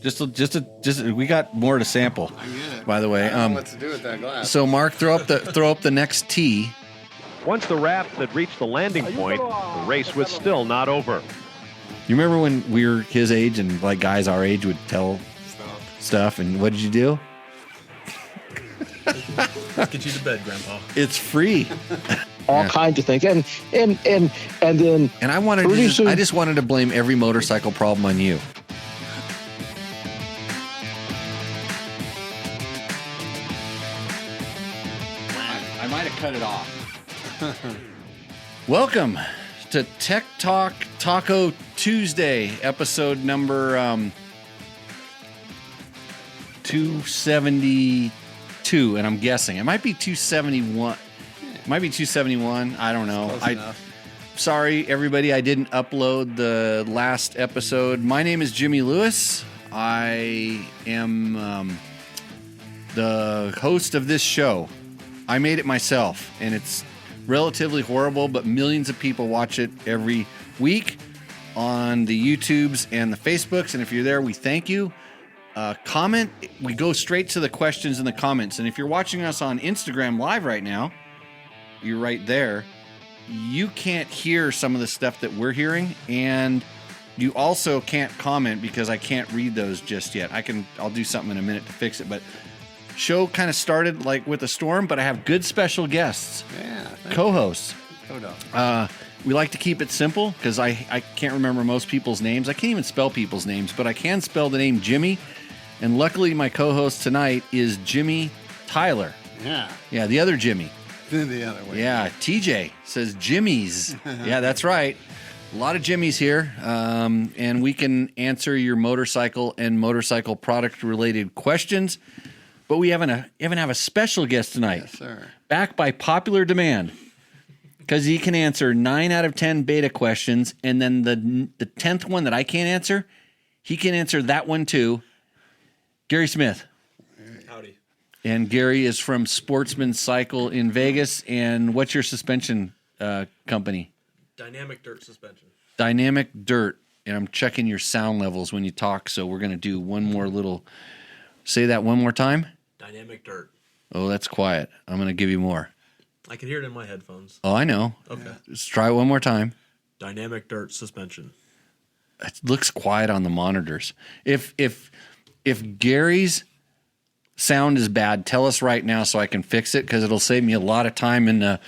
Just we got more to sample. By the way, I don't know what to do with that glass. So Mark, throw up the next tee. Once the raft had reached the landing point, the race was still not over. You remember when we were his age and like guys our age would tell stuff, and what did you do? Let's get you to bed, Grandpa. It's free. All kinds of things, and then I just wanted to blame every motorcycle problem on you. I might have cut it off. Welcome to Tech Talk Taco Tuesday, episode number 272, and I'm guessing it might be 271. It might be 271. I don't know. Sorry, everybody, I didn't upload the last episode. My name is Jimmy Lewis. I am the host of this show. I made it myself, and it's relatively horrible, but millions of people watch it every week on the YouTubes and the Facebooks, and if you're there, we thank you. Comment. We go straight to the questions in the comments, and if you're watching us on Instagram Live right now, you're right there. You can't hear some of the stuff that we're hearing, and you also can't comment because I can't read those just yet. I'll do something in a minute to fix it, but show kind of started like with a storm, but I have good special guests, co-hosts. We like to keep it simple because I can't remember most people's names. I can't even spell people's names, but I can spell the name Jimmy, and luckily my co-host tonight is Jimmy Tyler. Yeah, the other Jimmy. The other way. Yeah, TJ says Jimmy's. Yeah, that's right. A lot of Jimmys here, and we can answer your motorcycle and motorcycle product related questions. But we have a special guest tonight. Yes, sir. Back by popular demand, because he can answer 9 out of 10 beta questions, and then the 10th one that I can't answer, he can answer that one too. Gary Smith. Howdy. And Gary is from Sportsman Cycle in Vegas. And what's your suspension company? Dynamic Dirt Suspension. Dynamic Dirt. And I'm checking your sound levels when you talk, so we're going to do one more little... Say that one more time. Dynamic Dirt. Oh, that's quiet. I'm going to give you more. I can hear it in my headphones. Oh, I know. Okay. Let's try it one more time. Dynamic Dirt Suspension. It looks quiet on the monitors. If Gary's sound is bad, tell us right now so I can fix it, because it'll save me a lot of time in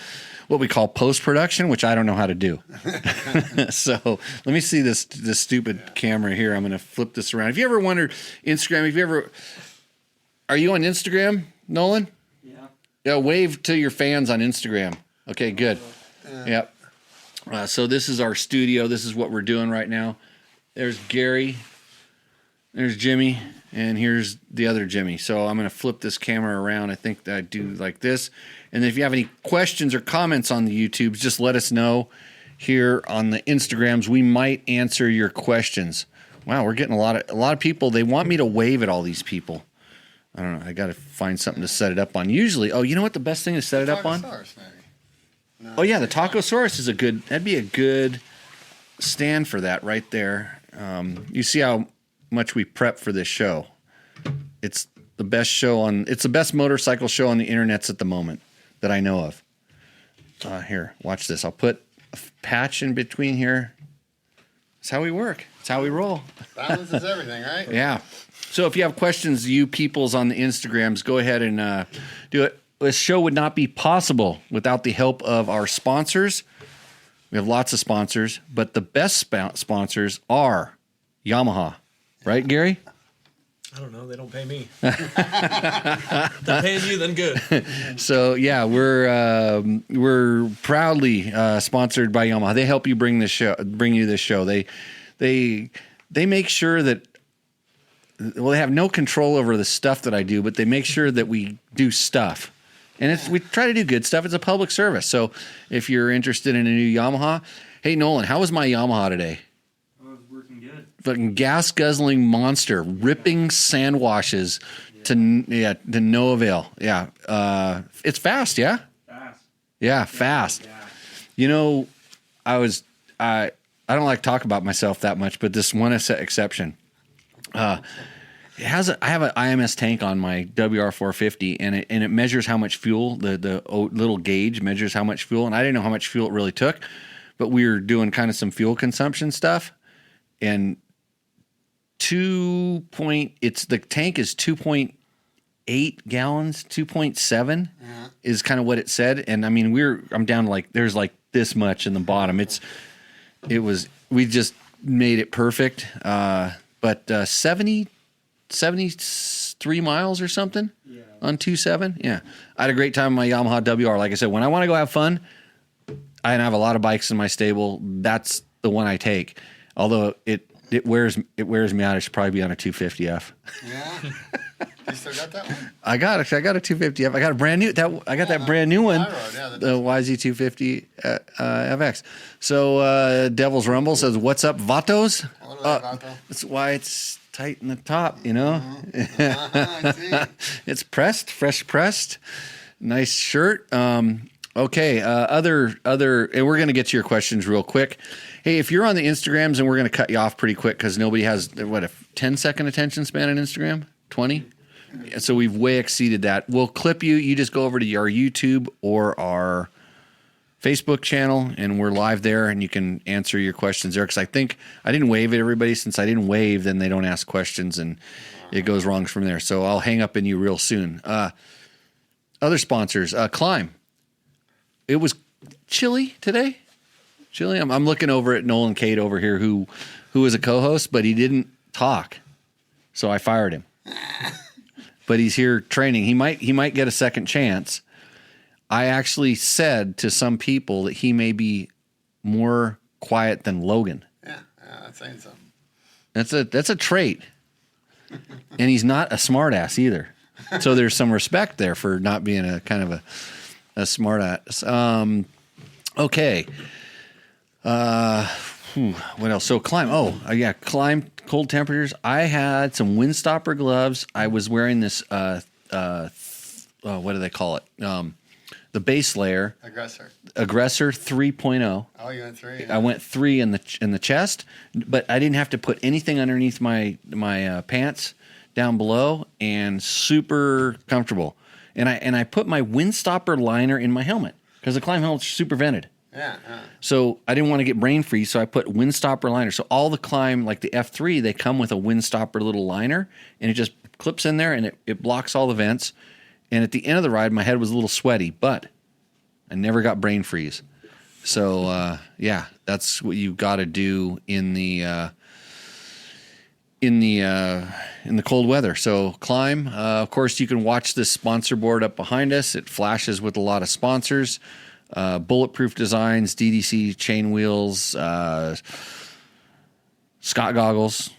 what we call post-production, which I don't know how to do. So let me see this stupid camera here. I'm going to flip this around. Have you ever wondered, Instagram, are you on Instagram, Nolan? Yeah, wave to your fans on Instagram. Okay, good. Yep. So this is our studio. This is what we're doing right now. There's Gary. There's Jimmy. And here's the other Jimmy. So I'm going to flip this camera around. I think that I do like this. And if you have any questions or comments on the YouTubes, just let us know here on the Instagrams. We might answer your questions. Wow, we're getting a lot of people. They want me to wave at all these people. I don't know. I got to find something to set it up on. Usually, you know what the best thing to set it up on? No, Oh yeah, the Tacosaurus is that'd be a good stand for that right there. You see how much we prep for this show. It's the best it's the best motorcycle show on the internets at the moment that I know of. Here, watch this. I'll put a patch in between here. It's how we work. It's how we roll. Balance is everything, right? Yeah. So if you have questions, you peoples on the Instagrams, go ahead and do it. This show would not be possible without the help of our sponsors. We have lots of sponsors, but the best sponsors are Yamaha. Right, Gary? I don't know. They don't pay me. They're paying you, then good. So yeah, we're proudly sponsored by Yamaha. They help you bring you this show. They make sure that they have no control over the stuff that I do, but they make sure that we do stuff. And we try to do good stuff. It's a public service. So if you're interested in a new Yamaha, hey Nolan, how was my Yamaha today? Fucking gas guzzling monster, ripping sand washes to no avail. Yeah, it's fast. Yeah, fast. Yeah. You know, I don't like to talk about myself that much, but this one exception. I have an IMS tank on my WR450, and it measures how much fuel. The little gauge measures how much fuel, and I didn't know how much fuel it really took, but we were doing kind of some fuel consumption stuff, and the tank is 2.8 gallons, 2.7 is kind of what it said, and I mean I'm down to there's this much in the bottom. We just made it perfect, but 73 miles or something on 2.7. Yeah. I had a great time on my Yamaha WR. Like I said, when I want to go have fun, I have a lot of bikes in my stable. That's the one I take. Although it wears me out. I should probably be on a 250F. Yeah. You still got that one? I got a 250F. I got a brand new that brand new one. The YZ250 FX. So Devil's Rumble says, "What's up, Vatos?" That's why it's tight in the top, you know. I see. It's pressed, fresh pressed. Nice shirt. Okay. Other, and we're going to get to your questions real quick. Hey, if you're on the Instagrams, and we're going to cut you off pretty quick because nobody has a 10-second attention span on Instagram, 20. So we've way exceeded that. We'll clip you. You just go over to our YouTube or our Facebook channel, and we're live there, and you can answer your questions there. Because I think I didn't wave at everybody. Since I didn't wave, then they don't ask questions, and it goes wrong from there. So I'll hang up in you real soon. Other sponsors, Climb. It was chilly today. Chilly. I'm looking over at Nolan Cade over here, who is a co-host, but he didn't talk, so I fired him. But he's here training. He might get a second chance. I actually said to some people that he may be more quiet than Logan. Yeah, that's saying something. That's a trait. And he's not a smartass either. So there's some respect there for not being a kind of a smartass. Okay. What else? So Climb. Climb cold temperatures. I had some Windstopper gloves. I was wearing this. What do they call it? The base layer. Aggressor 3.0. Oh, you went 3. I went 3 in the chest, but I didn't have to put anything underneath my pants down below, and super comfortable. And I put my Windstopper liner in my helmet because the Climb helmet's super vented. Yeah. So I didn't want to get brain freeze, so I put Windstopper liner. So all the Climb, like the F3, they come with a Windstopper little liner, and it just clips in there, and it blocks all the vents. And at the end of the ride, my head was a little sweaty, but I never got brain freeze. So that's what you got to do in the cold weather. So Climb. Of course, you can watch this sponsor board up behind us. It flashes with a lot of sponsors. Bulletproof Designs, DDC chain wheels, Scott goggles.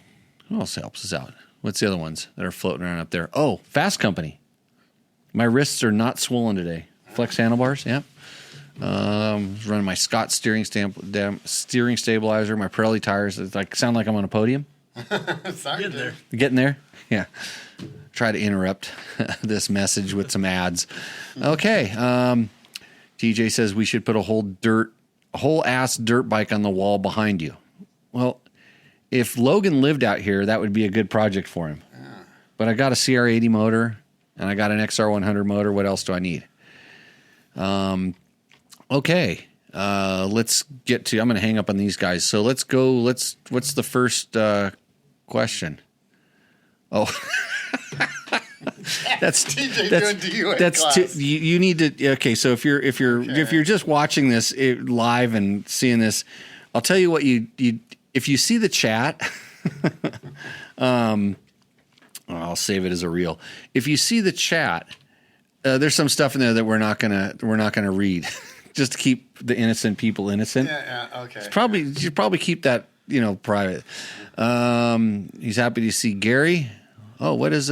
Who else helps us out? What's the other ones that are floating around up there? Oh, Fast Company. My wrists are not swollen today. Flex handlebars, yep. Running my Scott steering stabilizer, my Pirelli tires. It's sound like I'm on a podium. Sorry, Getting there? Yeah. Try to interrupt this message with some ads. Okay. TJ says we should put a whole ass dirt bike on the wall behind you. Well, if Logan lived out here, that would be a good project for him. Yeah. But I got a CR80 motor and I got an XR100 motor. What else do I need? Okay. Let's get to, I'm going to hang up on these guys. So let's go. What's the first question? Oh, that's TJ doing DUA that's class. You need to. Okay. So if you're just watching this live and seeing this, I'll tell you what if you see the chat, I'll save it as a reel. If you see the chat, there's some stuff in there that we're not gonna read, just to keep the innocent people innocent. Yeah. Okay. You should probably keep that private. He's happy to see Gary. Oh, what does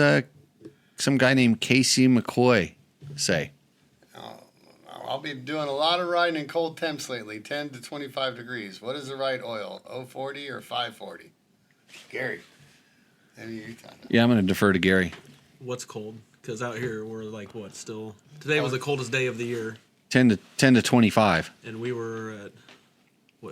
some guy named Casey McCoy say? I'll be doing a lot of riding in cold temps lately, 10 to 25 degrees. What is the right oil, 040 or 540? Gary. Yeah, I'm going to defer to Gary. What's cold? Because out here we're like still today was the coldest day of the year. 10 to 25. And we were at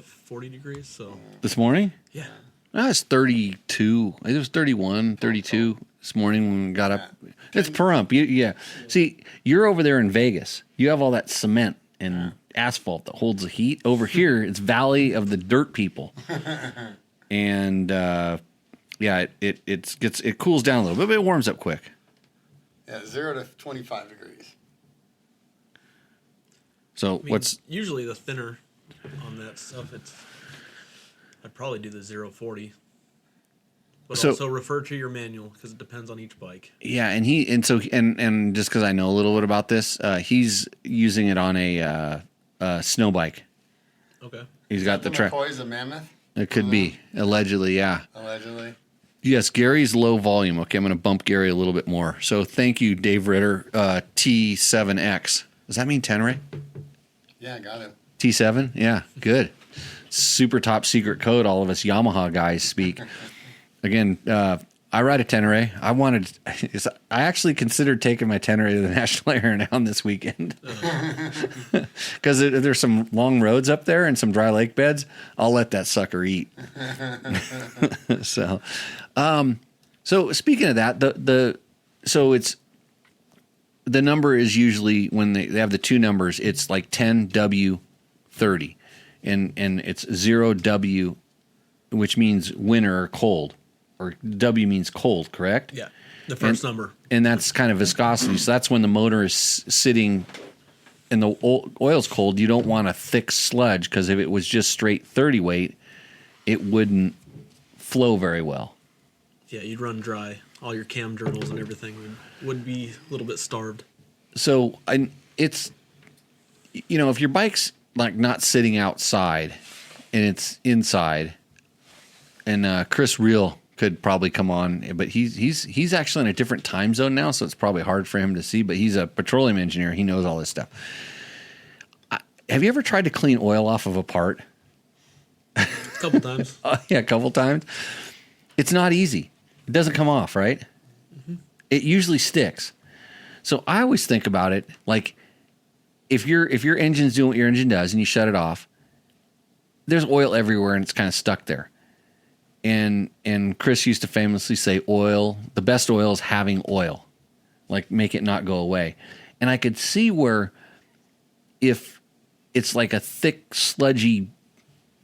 40 degrees. So this morning? Yeah. It's 32. It was 31, 32. this morning when we got up. It's Pahrump. Yeah. See, you're over there in Vegas. You have all that cement and asphalt that holds the heat. Over here, it's Valley of the Dirt People. And it cools down a little bit, but it warms up quick. Yeah, 0 to 25 degrees. So usually the thinner on that stuff? I'd probably do the 040. But also refer to your manual because it depends on each bike. Yeah, and just because I know a little bit about this, he's using it on a snow bike. Okay. He's got the track. McCoy's a Mammoth? It could be. Allegedly, yeah. Allegedly. Yes, Gary's low volume. Okay, I'm going to bump Gary a little bit more. So thank you, Dave Ritter. T7X. Does that mean Tenere? Yeah, I got it. T7? Yeah, good. Super top secret code all of us Yamaha guys speak. Again, I ride a Tenere. I actually considered taking my Tenere to the National Air and Hound this weekend. Because there's some long roads up there and some dry lake beds. I'll let that sucker eat. So speaking of that, so it's the number is usually when they have the two numbers, it's like 10W30, and it's 0W, which means winter or cold, or W means cold, correct? Yeah, the first number. And that's kind of viscosity. So that's when the motor is sitting and the oil's cold. You don't want a thick sludge because if it was just straight 30 weight, it wouldn't flow very well. Yeah, you'd run dry. All your cam journals and everything would be a little bit starved. So it's, if your bike's like not sitting outside and it's inside, and Chris Reel could probably come on, but he's actually in a different time zone now, so it's probably hard for him to see, but he's a petroleum engineer. He knows all this stuff. Have you ever tried to clean oil off of a part? A couple times. Yeah, a couple times. It's not easy. It doesn't come off, right? Mm-hmm. It usually sticks. So I always think about it like if your engine's doing what your engine does and you shut it off, there's oil everywhere and it's kind of stuck there. And Chris used to famously say the best oil is having oil. Like make it not go away. And I could see where if it's like a thick, sludgy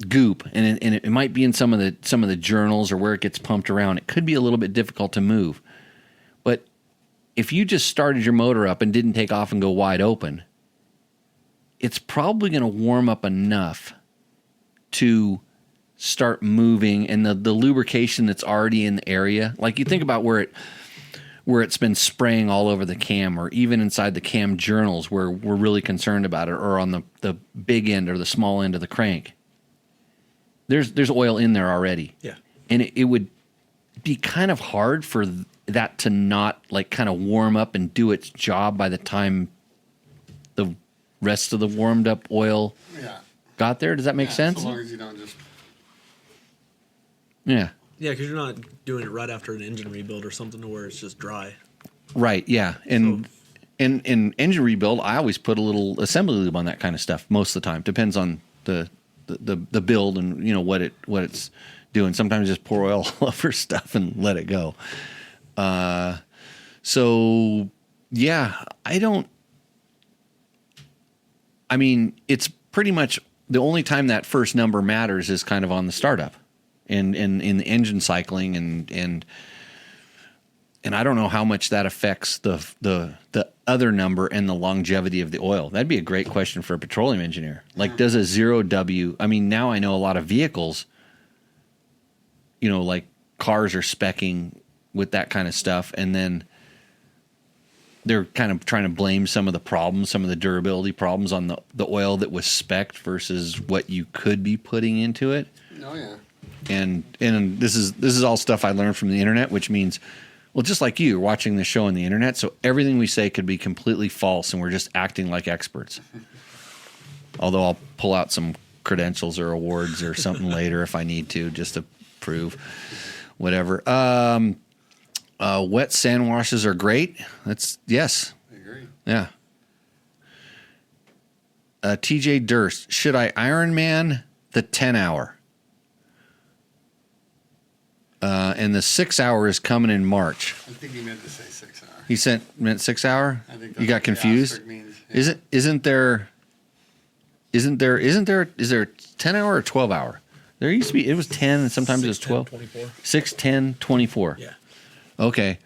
goop, and it might be in some of the journals or where it gets pumped around, it could be a little bit difficult to move. But if you just started your motor up and didn't take off and go wide open, it's probably going to warm up enough to start moving, and the lubrication that's already in the area, like you think about where it's been spraying all over the cam, or even inside the cam journals where we're really concerned about it, or on the big end or the small end of the crank. There's oil in there already. Yeah. And it would be kind of hard for that to not like kind of warm up and do its job by the time the rest of the warmed up oil got there. Does that make sense? As long as you don't just... Yeah. Yeah, because you're not doing it right after an engine rebuild or something to where it's just dry. Right, yeah. And in engine rebuild, I always put a little assembly lube on that kind of stuff most of the time. Depends on the build and what it's doing. Sometimes just pour oil all over stuff and let it go. So yeah, it's pretty much the only time that first number matters is kind of on the startup and in the engine cycling and I don't know how much that affects the other number and the longevity of the oil. That'd be a great question for a petroleum engineer. Like, does a 0W, now I know a lot of vehicles, like cars are speccing with that kind of stuff, and then they're kind of trying to blame some of the problems, some of the durability problems on the oil that was specced versus what you could be putting into it. Oh, yeah. And this is all stuff I learned from the internet, which means, well, just like you, watching the show on the internet, so everything we say could be completely false, and we're just acting like experts. Although I'll pull out some credentials or awards or something later if I need to, just to prove whatever. Wet sand washes are great. Yes. I agree. Yeah. TJ Durst, should I Ironman the 10 hour? and the 6 hour is coming in March. I think he meant to say 6 hour. He meant 6 hour. I think You got that's what the confused. asterisk means. Yeah. Is there 10 hour or 12 hour? There used to be. It was 10, and sometimes it was 12. 24. 6, 10, 24. Yeah. Okay.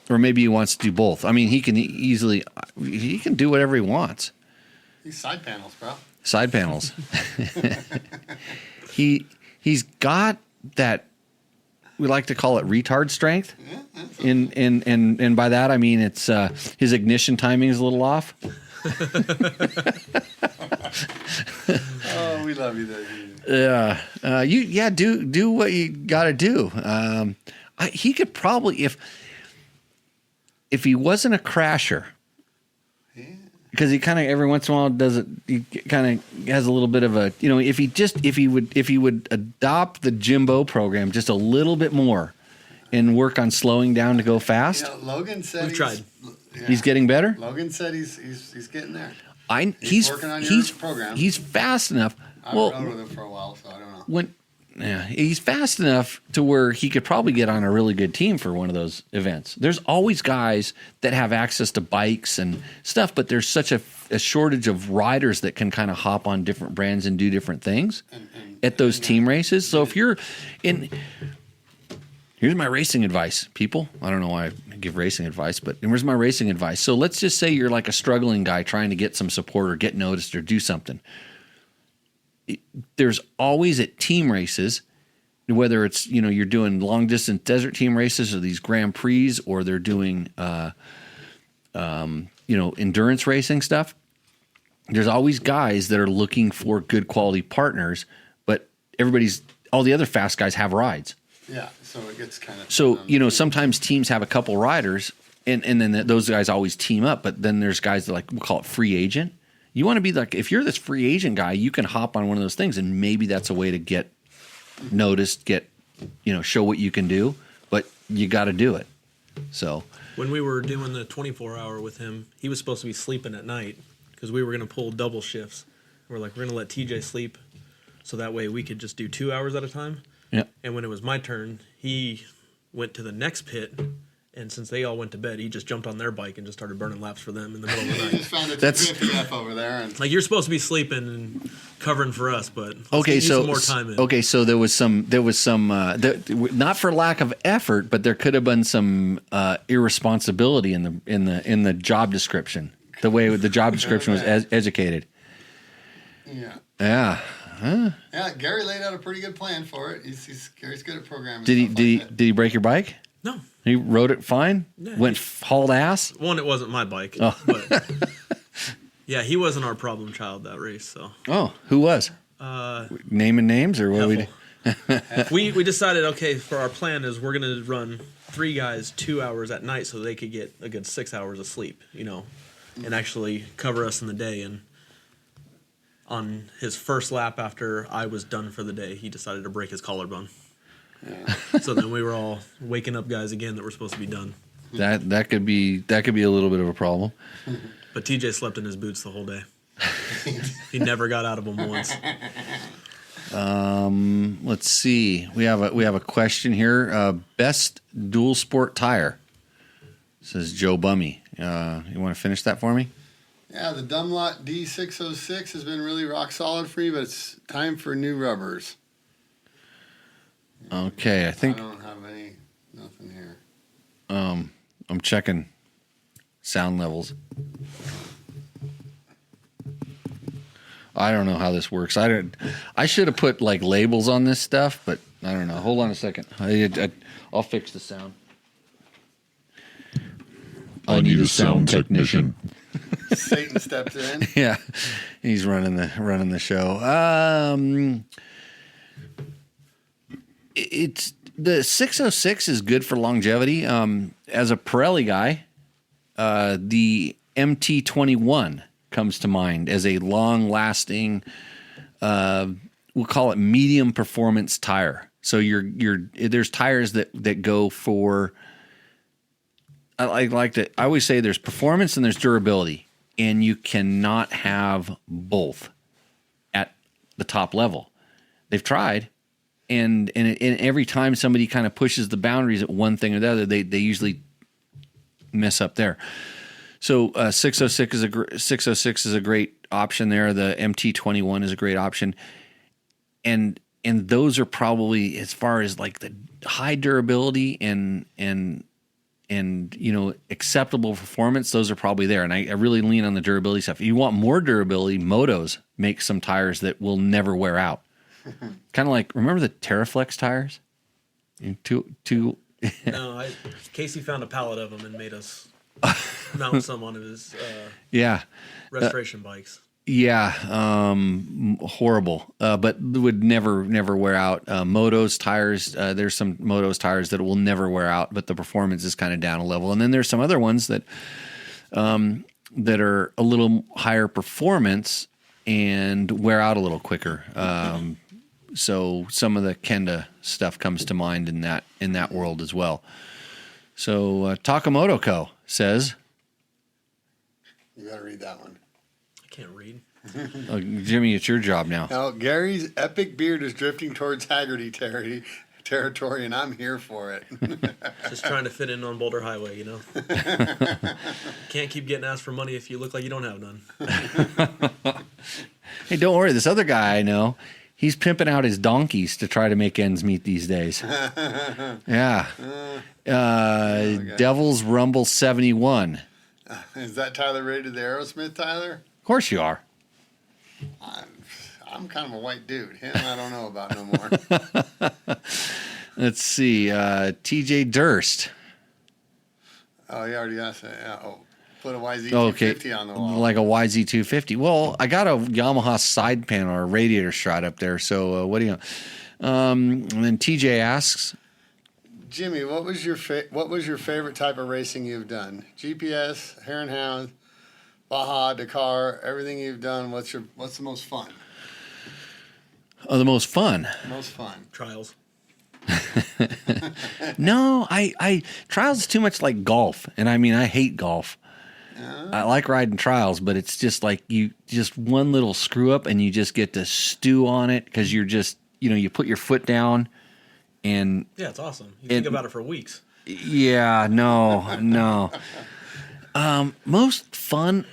Or maybe he wants to do both. I mean, he can do whatever he wants. These side panels, bro. Side panels. He's got that, we like to call it retard strength. And by that I mean it's his ignition timing is a little off. Oh, we love you there. Yeah. Do what you got to do. He could probably, if he wasn't a crasher, because he kind of every once in a while does it. He kind of has a little bit of a, if he would adopt the Jimbo program just a little bit more, and work on slowing down to go fast. Logan said We've tried. Yeah. He's getting better. Logan said he's getting there. He's working on your program. He's fast enough. I've rode with him for a while, so I don't know. He's fast enough to where he could probably get on a really good team for one of those events. There's always guys that have access to bikes and stuff, but there's such a shortage of riders that can kind of hop on different brands and do different things at those team races. So if you're in, here's my racing advice, people. I don't know why I give racing advice, but here's my racing advice. So let's just say you're like a struggling guy trying to get some support or get noticed or do something. There's always at team races, whether it's, you're doing long distance desert team races or these Grand Prix, or they're doing, endurance racing stuff. There's always guys that are looking for good quality partners, but all the other fast guys have rides. Yeah, so it gets kind of. So, sometimes teams have a couple riders and then those guys always team up, but then there's guys that we'll call it free agent. You want to be like, if you're this free agent guy, you can hop on one of those things, and maybe that's a way to get noticed, show what you can do, but you got to do it. So when we were doing the 24-hour with him, he was supposed to be sleeping at night because we were going to pull double shifts. We're like, we're going to let TJ sleep so that way we could just do 2 hours at a time. Yeah. And when it was my turn, he went to the next pit. And since they all went to bed, he just jumped on their bike and just started burning laps for them in the middle of the He night. just found a 250F over there. And Like, you're supposed to be sleeping and covering for us, but okay, so some more time in. Okay, so there was some not for lack of effort, but there could have been some irresponsibility in the job description. The way the job description was educated. yeah. Yeah. Huh? Yeah, Gary laid out a pretty good plan for it. Gary's good at programming. Did he break your bike? No. He rode it fine? Yeah, Went hauled ass? One, it wasn't my bike. Oh. But yeah, he wasn't our problem child that race. So Oh, who was? Naming names or what we decided, okay, for our plan is we're going to run 3 guys 2 hours at night so they could get a good 6 hours of sleep, and actually cover us in the day. And on his first lap after I was done for the day, he decided to break his collarbone. Yeah. So then we were all waking up guys again that were supposed to be done. That could be a little bit of a problem. But TJ slept in his boots the whole day. He never got out of them once. Let's see. We have a question here. Best dual sport tire, says Joe Bummy. You want to finish that for me? Yeah, the Dunlop D606 has been really rock solid for me, but it's time for new rubbers. Okay, I think I don't have nothing here. I'm checking sound levels. I don't know how this works. I should have put labels on this stuff, but I don't know. Hold on a second. I'll fix the sound. I need a sound technician. Satan steps in. Yeah, he's running the show. It's the 606 is good for longevity. As a Pirelli guy, the MT21 comes to mind as a long-lasting, we'll call it medium performance tire. So there's tires that go for. I always say there's performance and there's durability, and you cannot have both at the top level. They've tried. and every time somebody kind of pushes the boundaries at one thing or the other, they usually mess up there. So 606 is a great option there. The MT21 is a great option, and those are probably, as far as like the high durability and acceptable performance, those are probably there. And I really lean on the durability stuff. If you want more durability, Motos make some tires that will never wear out. Kind of like, remember the Terraflex tires? No, Casey found a pallet of them and made us mount some on his restoration bikes. Yeah, horrible, but would never wear out. Motos tires, there's some Motos tires that will never wear out, but the performance is kind of down a level. And then there's some other ones that are a little higher performance and wear out a little quicker. So some of the Kenda stuff comes to mind in that world as well. So Takamoto Co. says, you got to read that one. I can't read. Oh, Jimmy, it's your job now. Now, Gary's epic beard is drifting towards Haggerty territory, and I'm here for it. Just trying to fit in on Boulder Highway, Can't keep getting asked for money if you look like you don't have none. Hey, don't worry. This other guy I know, he's pimping out his donkeys to try to make ends meet these days. Yeah. Devil's Rumble 71. Is that Tyler rated the Aerosmith, Tyler? Of course you are. I'm kind of a white dude. Him, I don't know about no more. Let's see. TJ Durst. Oh, you already asked that. Yeah. Oh, put a YZ250 on the wall. Like a YZ250. Well, I got a Yamaha side panel or radiator shroud up there. So what do you know? And then TJ asks, Jimmy, what was your favorite type of racing you've done? GPS, Hare and Hound, Baja, Dakar, everything you've done. What's the most fun? Oh, the most fun. Most fun. Trials. No, I trials is too much like golf, and I mean I hate golf. I like riding trials, but it's just like you just one little screw up and you just get to stew on it because you're just you put your foot down and yeah, it's awesome. You think about it for weeks. Yeah, no. Most fun,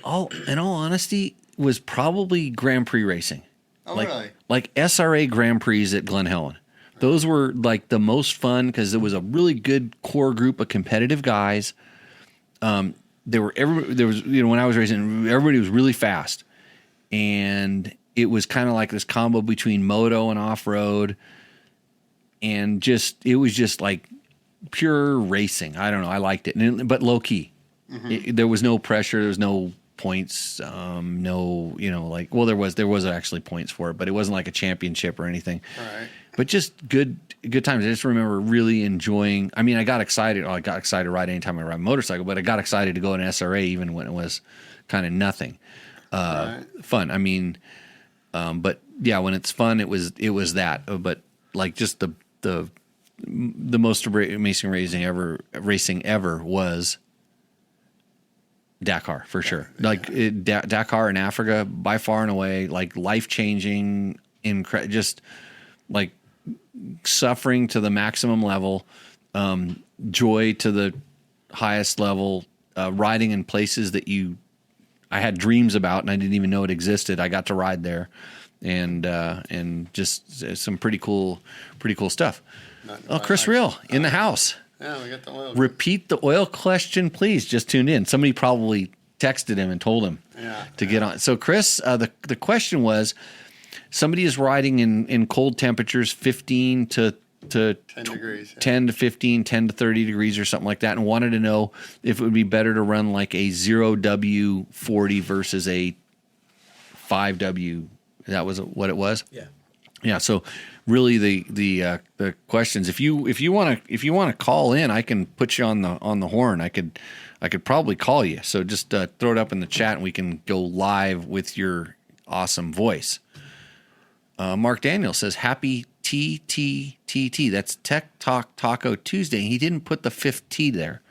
in all honesty, was probably Grand Prix racing. Oh, really? Like SRA Grand Prix at Glen Helen. Those were like the most fun because it was a really good core group of competitive guys. There was when I was racing, everybody was really fast, and it was kind of like this combo between moto and off road, and it was just like pure racing. I don't know, I liked it, but low key. Mm-hmm. There was no pressure. There was no points. There was actually points for it, but it wasn't like a championship or anything. Right. But just good times. I just remember really enjoying. I mean, I got excited. I got excited to ride anytime I ride a motorcycle, but I got excited to go in SRA even when it was kind of nothing. Fun. I mean, but yeah, when it's fun, it was that. But like just the most amazing racing ever was Dakar for sure. Like Dakar in Africa, by far and away, like life-changing, just like suffering to the maximum level, joy to the highest level, riding in places that I had dreams about and I didn't even know it existed. I got to ride there, and just some pretty cool stuff. Chris Real in the house. Yeah, we got the oil. Repeat the oil question, please. Just tuned in. Somebody probably texted him and told him to get on. So, Chris, the question was, somebody is riding in cold temperatures, 15 to 10 degrees, 10 to 15, 10 to 30 degrees or something like that, and wanted to know if it would be better to run like a 0W40 versus a 5W. That was what it was? Yeah. Yeah, so really the questions. If you want to call in, I can put you on the horn. I could probably call you. So just throw it up in the chat and we can go live with your awesome voice. Mark Daniel says happy TTTT. That's Tech Talk Taco Tuesday. He didn't put the 5th T there,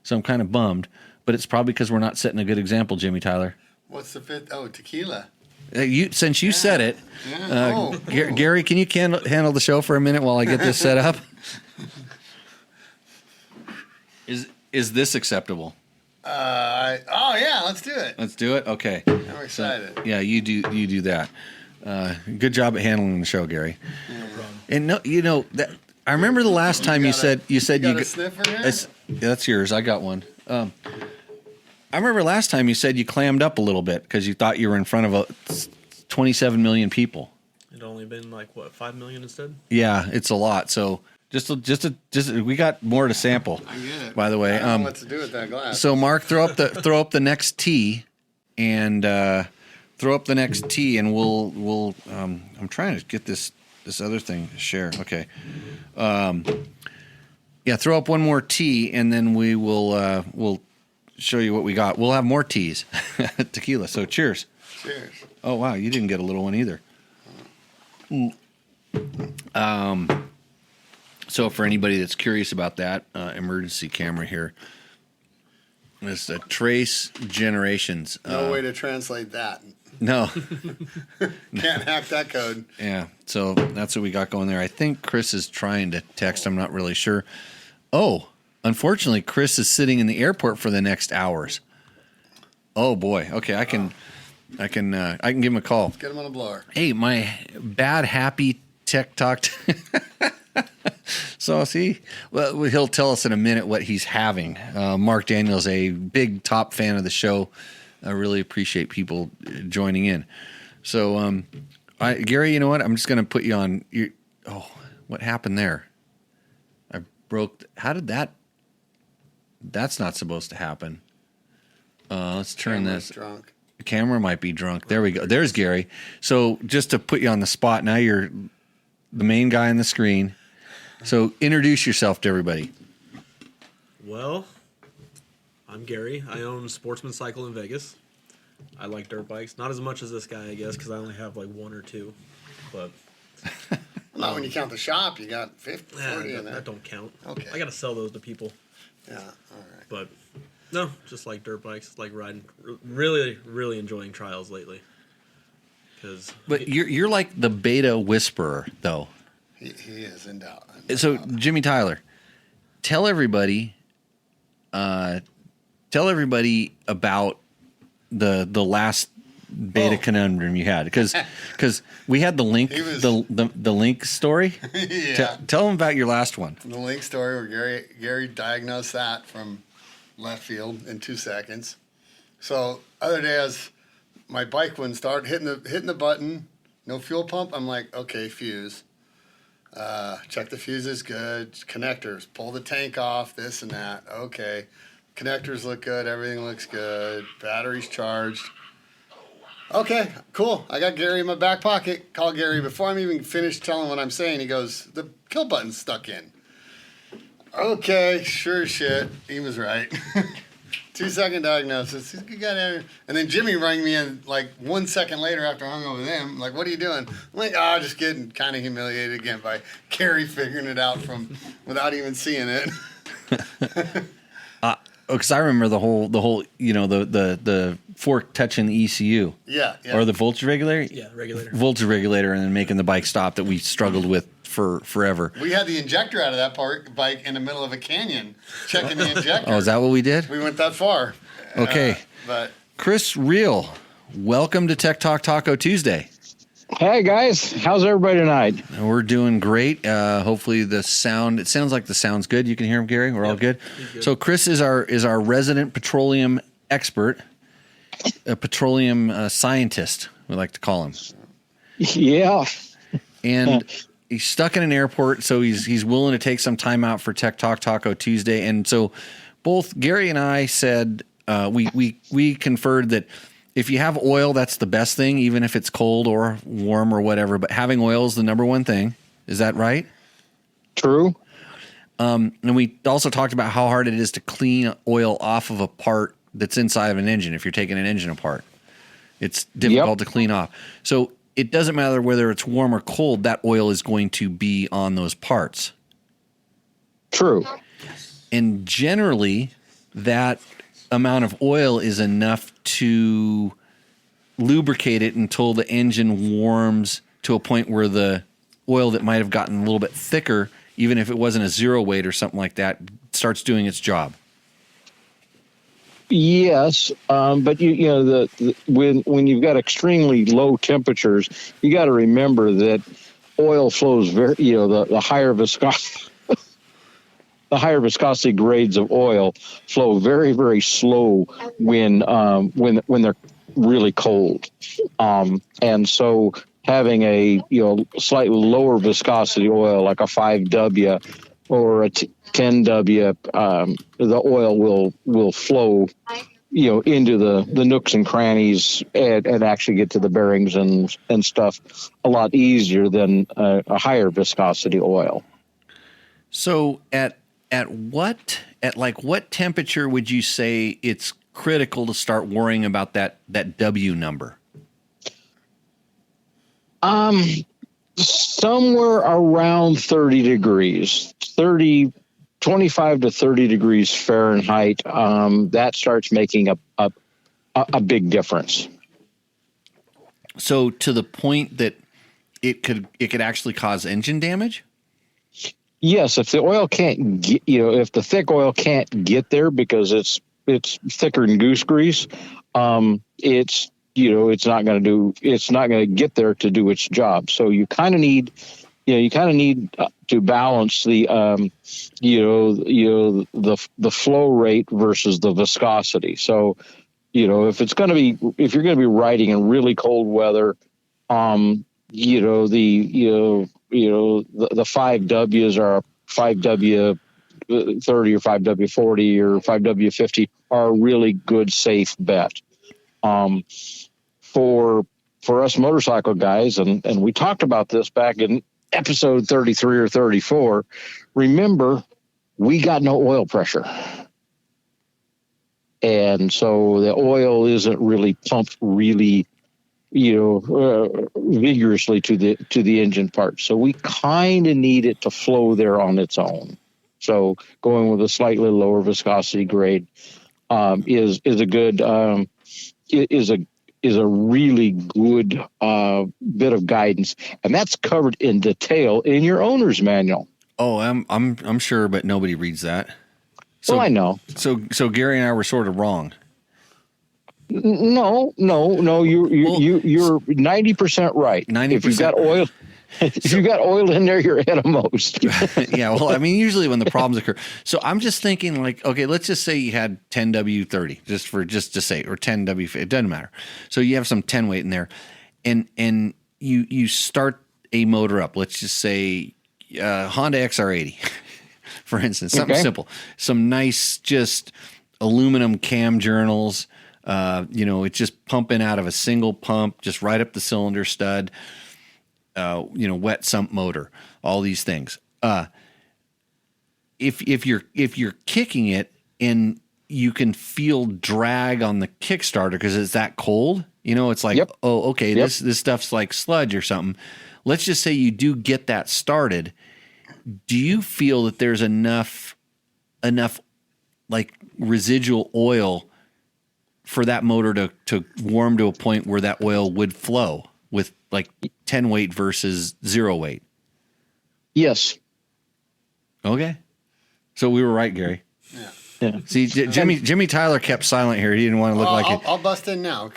so I'm kind of bummed. But it's probably because we're not setting a good example, Jimmy Tyler. What's the 5th? Oh, tequila. Since you said it, Gary, can you handle the show for a minute while I get this set up? Is this acceptable? Yeah, let's do it. Let's do it. Okay. I'm excited. Yeah, you do that. Good job at handling the show, Gary. No problem. And that I remember the last time you said you got a sniffer here? That's yours. I got one. I remember last time you said you clammed up a little bit because you thought you were in front of 27 million people. It'd only been like 5 million instead. Yeah, it's a lot. So just we got more to sample. I get it. By the way, I don't know what to do with that glass. So Mark, throw up the next tee, and throw up the next tee, and we'll. I'm trying to get this other thing to share. Okay. Yeah, throw up one more tee, and then we'll show you what we got. We'll have more teas, tequila. So cheers. Cheers. Oh wow, you didn't get a little one either. So for anybody that's curious about that emergency camera here, it's the Trace Generations. No way to translate that. No. Can't hack that code. Yeah, so that's what we got going there. I think Chris is trying to text. I'm not really sure. Oh, unfortunately, Chris is sitting in the airport for the next hours. Oh boy. Okay, I can give him a call. Let's get him on a blower. Hey, my bad happy tech talk. So see, well, he'll tell us in a minute what he's having. Mark Daniels, a big top fan of the show. I really appreciate people joining in. So, Gary, you know what? I'm just going to put you on. What happened there? I broke. How did that? That's not supposed to happen. Let's turn this. Drunk. The camera might be drunk. There we go. There's Gary. So just to put you on the spot, now you're the main guy on the screen. So introduce yourself to everybody. Well, I'm Gary. I own Sportsman Cycle in Vegas. I like dirt bikes. Not as much as this guy, I guess, because I only have like one or two. But Not when you count the shop. You got 50, 40 in there. that don't count. Okay. I got to sell those to people. Yeah, all right. But no, just like dirt bikes, like riding. Really, really enjoying trials lately. But you're like the beta whisperer, though. He is in doubt. So Jimmy Tyler, tell everybody about the last beta conundrum you had, because we had the link the link story. Yeah. Tell them about your last one. The link story where Gary diagnosed that from left field in 2 seconds. So other day, my bike wouldn't start, hitting the button, no fuel pump. I'm like, okay, fuse. Check the fuses, good. Connectors, pull the tank off, this and that. Okay. Connectors look good, everything looks good. Battery's charged. Okay, cool. I got Gary in my back pocket. Call Gary before I'm even finished telling what I'm saying. He goes, the kill button's stuck in. Okay, sure as shit. He was right. 2 second diagnosis. He's a good guy there. And then Jimmy rang me in like 1 second later after I hung up with him. Like, what are you doing? I'm like, just getting kind of humiliated again by Gary figuring it out without even seeing it. Because I remember the whole the fork touching the ECU. Yeah. Or the voltage regulator. Yeah, regulator. Voltage regulator, and then making the bike stop that we struggled with for forever. We had the injector out of that bike in the middle of a canyon, checking the injector. Oh, is that what we did? We went that far. Okay. But Chris Reel, welcome to Tech Talk Taco Tuesday. Hey guys, how's everybody tonight? We're doing great. Hopefully it sounds like the sound's good. You can hear him, Gary. We're all good. So Chris is our resident petroleum expert, a petroleum scientist, we like to call him. Yeah. And he's stuck in an airport, so he's willing to take some time out for Tech Talk Taco Tuesday. And so both Gary and I said we conferred that if you have oil, that's the best thing, even if it's cold or warm or whatever. But having oil is the number one thing. Is that right? True. And we also talked about how hard it is to clean oil off of a part that's inside of an engine. If you're taking an engine apart, it's difficult to clean off. So it doesn't matter whether it's warm or cold, that oil is going to be on those parts. True. And generally, that amount of oil is enough to lubricate it until the engine warms to a point where the oil that might have gotten a little bit thicker, even if it wasn't a zero weight or something like that, starts doing its job. Yes, but you know when you've got extremely low temperatures, you got to remember that oil flows very, the higher viscosity. The higher viscosity grades of oil flow very, very slow when they're really cold, and so having a slightly lower viscosity oil like a 5W or a 10W, the oil will flow into the nooks and crannies and actually get to the bearings and stuff a lot easier than a higher viscosity oil. So at what temperature would you say it's critical to start worrying about that W number? Somewhere around 30 degrees, 25 to 30 degrees Fahrenheit. That starts making a big difference. So to the point that it could actually cause engine damage? Yes, if the oil can't get, if the thick oil can't get there because it's thicker than goose grease, it's not going to get there to do its job. So you kind of need to balance the the flow rate versus the viscosity. So if you're going to be riding in really cold weather, the 5Ws are 5W 30 or 5W 40 or 5W 50 are a really good safe bet. For us motorcycle guys, and we talked about this back in episode 33 or 34, remember, we got no oil pressure. And so the oil isn't really pumped really, vigorously to the engine part. So we kind of need it to flow there on its own. So going with a slightly lower viscosity grade is a good is a really good bit of guidance, and that's covered in detail in your owner's manual. Oh, I'm sure, but nobody reads that. So, well, I know. So Gary and I were sort of wrong. No. You're 90% right. 90%. If you've got oil. If you got oil in there, you're ahead of most. Yeah, well, I mean, usually when the problems occur. So I'm just thinking, like, okay, let's just say you had 10W30, just to say, or 10W, it doesn't matter. So you have some 10 weight in there, and you start a motor up. Let's just say Honda XR80, for instance, something simple, some nice just aluminum cam journals. It's just pumping out of a single pump, just right up the cylinder stud. Wet sump motor, all these things. If you're kicking it and you can feel drag on the Kickstarter because it's that cold, it's like, oh, okay, this stuff's like sludge or something. Let's just say you do get that started. Do you feel that there's enough like residual oil for that motor to warm to a point where that oil would flow with like 10 weight versus 0 weight? Yes. Okay. So we were right, Gary. Yeah. See, Jimmy Tyler kept silent here. He didn't want to look like it. I'll bust in now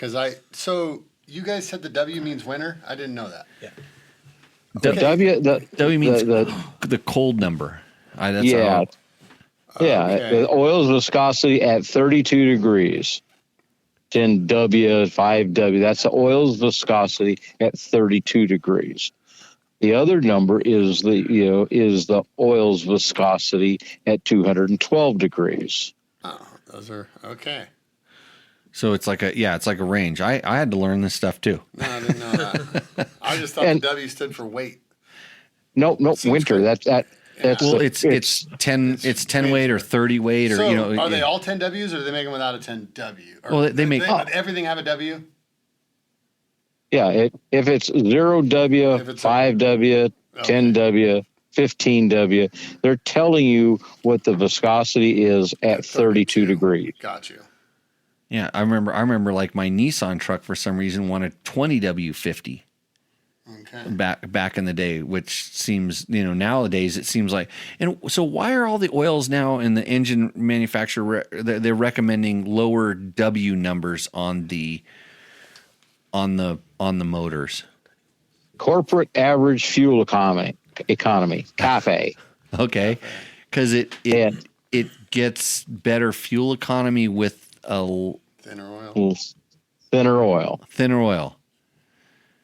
so you guys said the W means winter? I didn't know that. Yeah. The W means the cold number. The oil's viscosity at 32 degrees. 10W, 5W. That's the oil's viscosity at 32 degrees. The other number is the oil's viscosity at 212 degrees. Oh, those are okay. So it's like a range. I had to learn this stuff too. No, I didn't know that. I just thought the W stood for weight. Nope, winter. Good. That's it's 10 weight or 30 weight or so are they all 10 W's or do they make them without a 10W? Or well, they make everything have a W? Yeah, if it's 0W, 5W, 10W, 15W, they're telling you what the viscosity is at 32 degrees. Got you. Yeah, I remember like my Nissan truck for some reason wanted 20W50 Okay. back in the day, which seems, nowadays it seems like. And so why are all the oils now in the engine manufacturer they're recommending lower W numbers on the motors? Corporate average fuel economy, CAFE. Okay, because it gets better fuel economy with a Thinner oil. thinner oil.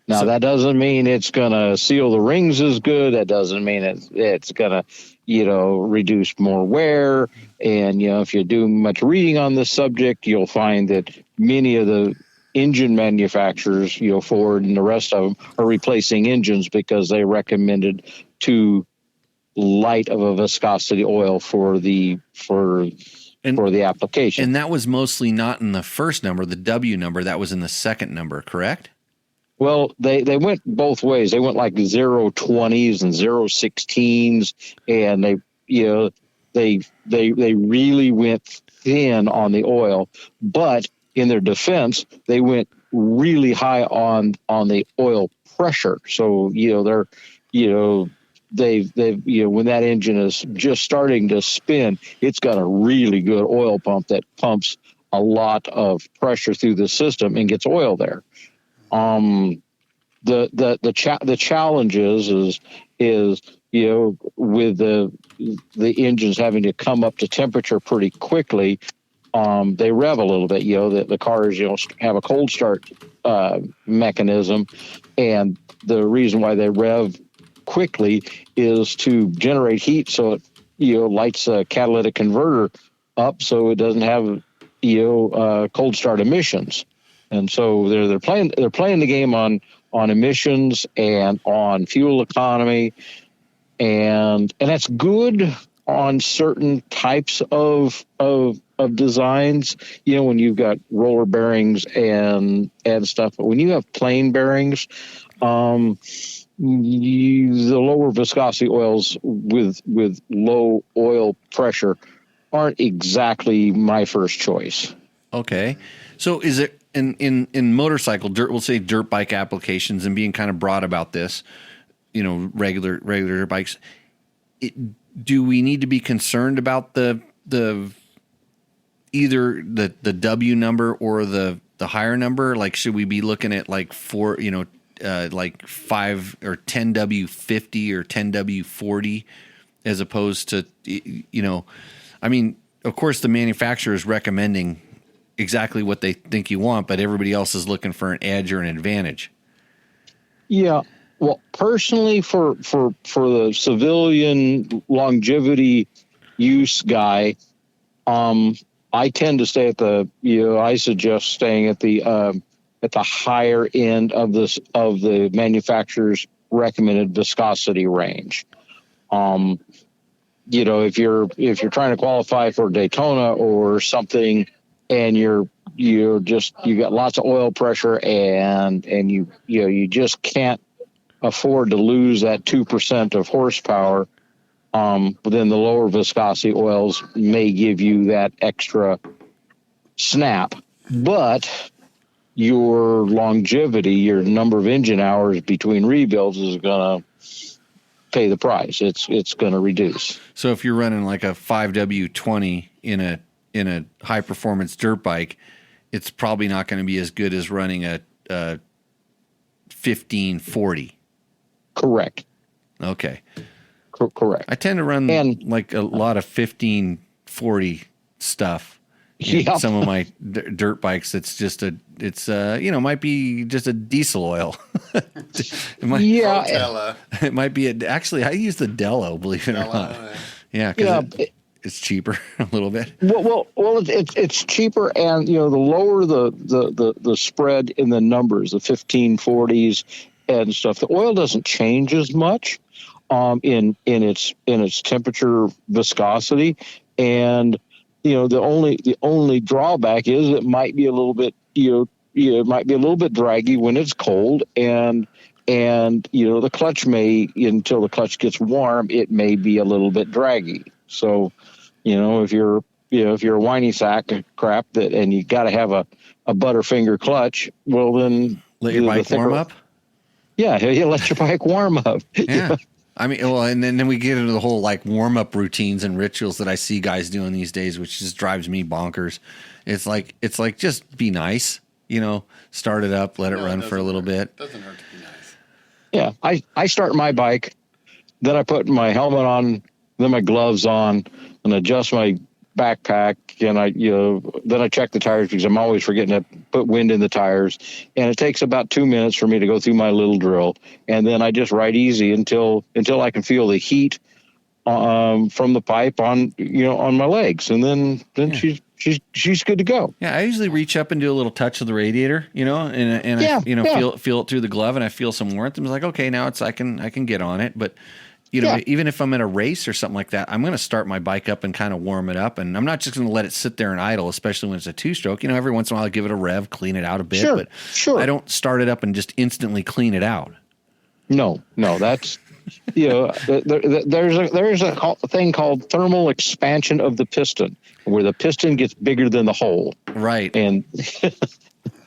Now, So- that doesn't mean it's going to seal the rings as good. That doesn't mean it's going to, reduce more wear. And, if you do much reading on this subject, you'll find that many of the engine manufacturers, Ford and the rest of them, are replacing engines because they recommended too light of a viscosity oil for the application. And that was mostly not in the first number, the W number. That was in the second number, correct? Well, they went both ways. They went like 0.20s and 0.16s, and they really went thin on the oil. But in their defense, they went really high on the oil pressure. So they've when that engine is just starting to spin, it's got a really good oil pump that pumps a lot of pressure through the system and gets oil there. The challenges is with the engines having to come up to temperature pretty quickly. They rev a little bit. The cars have a cold start mechanism, and the reason why they rev quickly is to generate heat, so it lights a catalytic converter up, so it doesn't have cold start emissions. And so they're playing the game on emissions and on fuel economy, and that's good on certain types of designs. When you've got roller bearings and stuff, but when you have plain bearings, the lower viscosity oils with low oil pressure aren't exactly my first choice. Okay, so is it in motorcycle we'll say dirt bike applications, and being kind of broad about this, regular dirt bikes, do we need to be concerned about the either the W number or the higher number? Like, should we be looking at like 5 or 10W50 or 10W40 as opposed to, of course the manufacturer is recommending exactly what they think you want, but everybody else is looking for an edge or an advantage. Yeah. Well, personally, for the civilian longevity use guy, I tend to stay at I suggest staying at the higher end of the manufacturer's recommended viscosity range. If you're trying to qualify for Daytona or something, and you got lots of oil pressure, and you just can't afford to lose that 2% of horsepower, then the lower viscosity oils may give you that extra snap. But your longevity, your number of engine hours between rebuilds is going to pay the price. It's going to reduce. So if you're running like a 5W20 in a high performance dirt bike, it's probably not going to be as good as running a 1540. Correct. Okay. Correct. I tend to run like a lot of 1540 stuff. Yeah. Some of my dirt bikes, it's might be just a diesel oil. It might be actually I use the Dello, believe it or not. Yeah, because it's cheaper a little bit. Well, it's cheaper, and the lower the spread in the numbers, the 1540s and stuff, the oil doesn't change as much in its temperature viscosity, and the only drawback is it might be a little bit it might be a little bit draggy when it's cold, and the clutch until the clutch gets warm, it may be a little bit draggy. So if you're if you're a whiny sack of crap and you got to have a Butterfinger clutch, well then let your bike warm up. Yeah, you let your bike warm up. Yeah. I mean, well, and then we get into the whole like warm up routines and rituals that I see guys doing these days, which just drives me bonkers. It's like just be nice, start it up, let it run for a little bit. Doesn't hurt to be nice. Yeah, I start my bike, then I put my helmet on, then my gloves on, and adjust my backpack, and then I check the tires because I'm always forgetting to put wind in the tires, and it takes about 2 minutes for me to go through my little drill, and then I just ride easy until I can feel the heat from the pipe on my legs, and then she's good to go. Yeah, I usually reach up and do a little touch of the radiator, and I feel it through the glove, and I feel some warmth. I'm like, okay, now I can get on it, but. Even if I'm in a race or something like that, I'm going to start my bike up and kind of warm it up. And I'm not just going to let it sit there and idle, especially when it's a 2-stroke. Every once in a while I give it a rev, clean it out a bit. Sure. I don't start it up and just instantly clean it out. No, that's, there's a thing called thermal expansion of the piston, where the piston gets bigger than the hole. Right. And...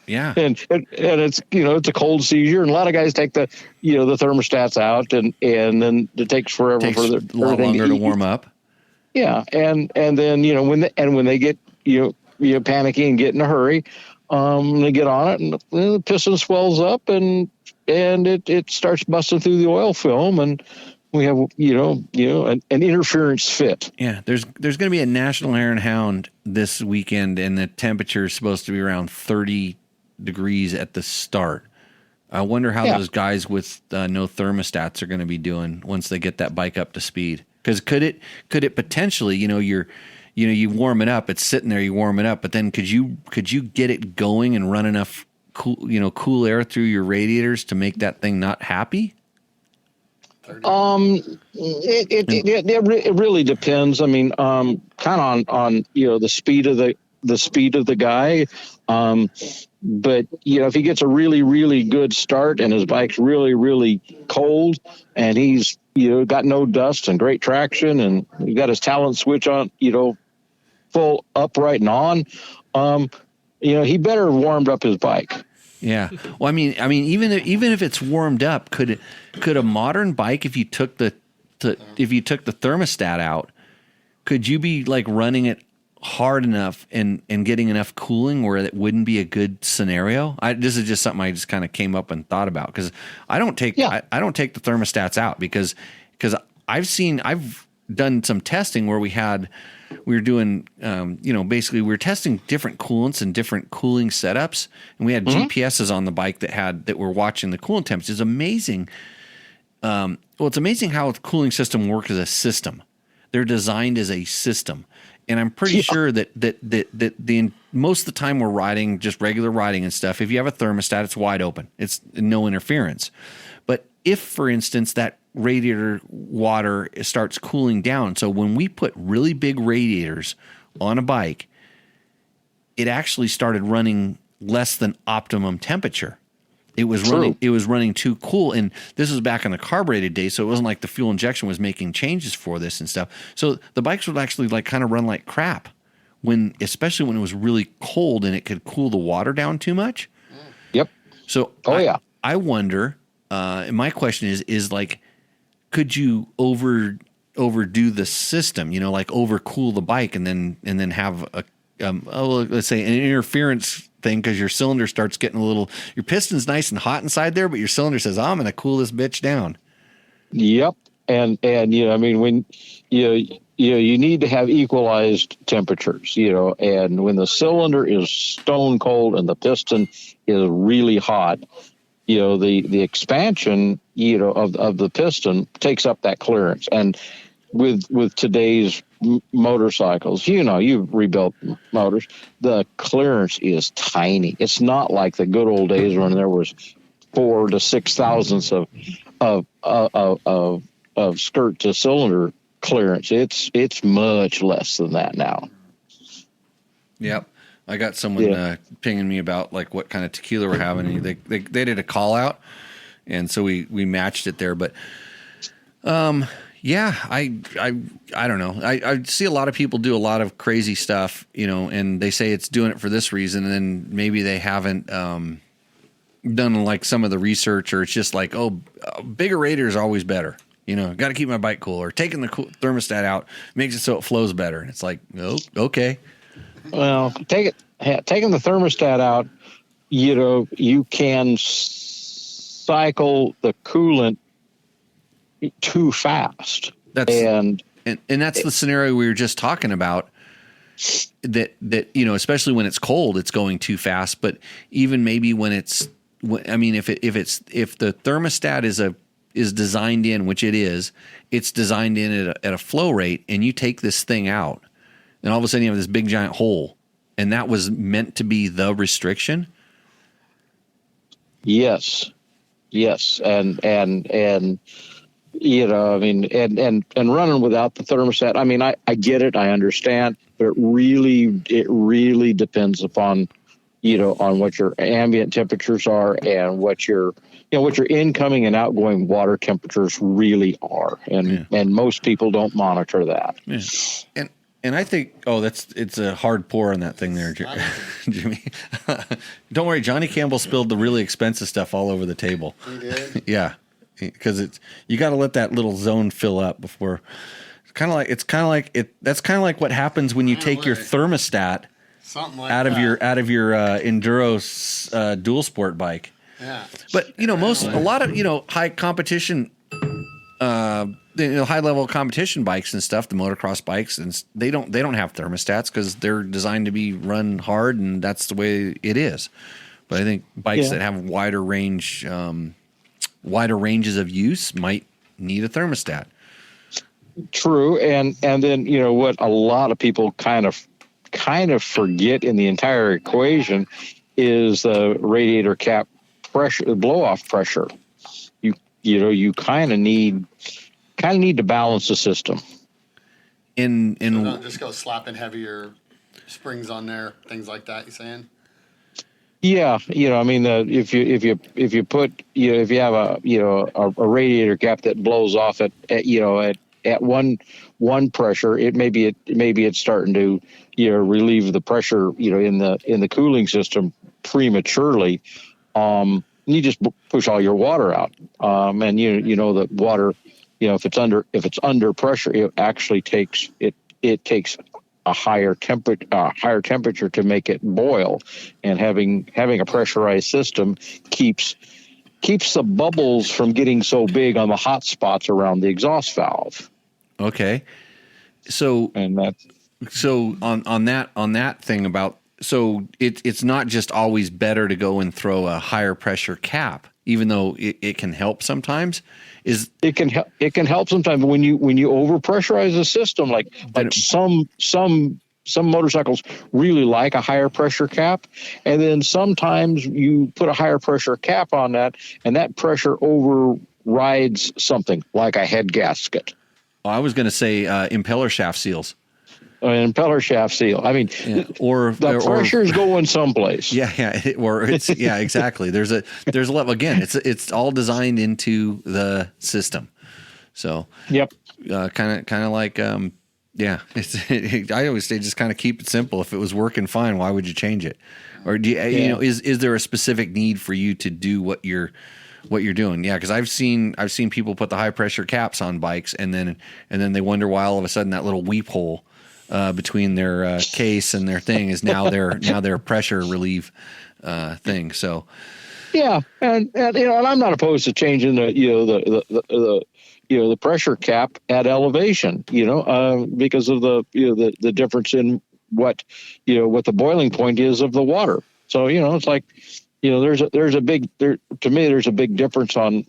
Yeah, and it's it's a cold seizure, and a lot of guys take the the thermostats out, and then it takes forever for a lot longer to warm up. Yeah, and then when they get panicky and get in a hurry, they get on it, and the piston swells up, and it starts busting through the oil film, and we have an interference fit. Yeah, there's going to be a National Hare and Hound this weekend, and the temperature is supposed to be around 30 degrees at the start. I wonder how those guys with no thermostats are going to be doing once they get that bike up to speed. Because could it potentially, you warm it up, it's sitting there, you warm it up, but then could you get it going and run enough cool air through your radiators to make that thing not happy? It really depends. I mean, kind of on the speed of the guy. But if he gets a really, really good start and his bike's really, really cold, and he's got no dust and great traction, and he got his talent switch on, full upright and on, he better have warmed up his bike. Yeah. Well, I mean, even if it's warmed up, could a modern bike, if you took the thermostat out, could you be like running it hard enough and getting enough cooling where it wouldn't be a good scenario? This is just something I just kind of came up and thought about, because I don't take the thermostats out because I've done some testing where we were doing, basically we were testing different coolants and different cooling setups, and we had GPSs on the bike that were watching the coolant temps. It's amazing. It's amazing how the cooling system works as a system. They're designed as a system. And I'm pretty sure that most of the time we're riding, just regular riding and stuff, if you have a thermostat, it's wide open. It's no interference. But if, for instance, that radiator water starts cooling down, so when we put really big radiators on a bike, it actually started running less than optimum temperature. It was running too cool, and this was back in the carbureted days, so it wasn't like the fuel injection was making changes for this and stuff. So the bikes would actually like kind of run like crap, especially when it was really cold and it could cool the water down too much. Yep. So I wonder. My question is like, could you overdo the system? Like overcool the bike and then have let's say an interference thing, because your cylinder starts getting your piston's nice and hot inside there, but your cylinder says, I'm going to cool this bitch down. Yep. And when you need to have equalized temperatures, and when the cylinder is stone cold and the piston is really hot, the expansion, of the piston takes up that clearance. And with today's motorcycles, you've rebuilt motors, the clearance is tiny. It's not like the good old days when there was 4 to 6 thousandths of skirt to cylinder clearance. It's much less than that now. Yep. I got someone pinging me about like what kind of tequila we're having, and they did a call out, and so we matched it there. But Yeah, I don't know. I see a lot of people do a lot of crazy stuff, and they say it's doing it for this reason, and then maybe they haven't done like some of the research, or it's just like, bigger radiator is always better. Got to keep my bike cool, or taking the thermostat out makes it so it flows better. And it's like, oh, okay. Well, taking the thermostat out, you can cycle the coolant too fast. And that's the scenario we were just talking about. That especially when it's cold, it's going too fast. But even maybe when it's, if the thermostat is designed in, which it is, it's designed in at a flow rate, and you take this thing out, and all of a sudden you have this big giant hole, and that was meant to be the restriction. Yes, and and running without the thermostat. I get it, I understand, but it really depends upon on what your ambient temperatures are and what your incoming and outgoing water temperatures really are, and most people don't monitor that. Yeah. And I think it's a hard pour on that thing there, Jimmy. Don't worry, Johnny Campbell spilled the really expensive stuff all over the table. He did? Yeah, because you got to let that little zone fill up before. That's kind of like what happens when you take your thermostat out of your enduro dual sport bike. Yeah. But a lot of high competition, high level competition bikes and stuff, the motocross bikes, and they don't have thermostats because they're designed to be run hard, and that's the way it is. But I think bikes that have wider ranges of use might need a thermostat. True, and then what a lot of people kind of forget in the entire equation is the radiator cap pressure, the blow off pressure. You kind of need to balance the system. So don't just go slapping heavier springs on there, things like that. You saying? Yeah, if you put if you have a radiator cap that blows off at one pressure, maybe it's starting to relieve the pressure in the cooling system prematurely. You just push all your water out, and the water, if it's under pressure, it actually takes a higher temperature to make it boil, and having a pressurized system keeps the bubbles from getting so big on the hot spots around the exhaust valve. Okay, so on that thing about. So it's not just always better to go and throw a higher pressure cap, even though it can help sometimes. It can help sometimes when you overpressurize the system, like some motorcycles really like a higher pressure cap, and then sometimes you put a higher pressure cap on that, and that pressure overrides something like a head gasket. Well, I was going to say impeller shaft seals. An impeller shaft seal. Or the pressure's going someplace. Yeah, or it's exactly. There's a level again. It's all designed into the system. So yep, kind of like I always say just kind of keep it simple. If it was working fine, why would you change it? Or do you, is there a specific need for you to do what you're doing? Yeah, because I've seen people put the high pressure caps on bikes, and then they wonder why all of a sudden that little weep hole between their case and their thing is now their pressure relief thing. So yeah, and I'm not opposed to changing the pressure cap at elevation, because of the difference in what the boiling point is of the water. So it's like there's a big difference on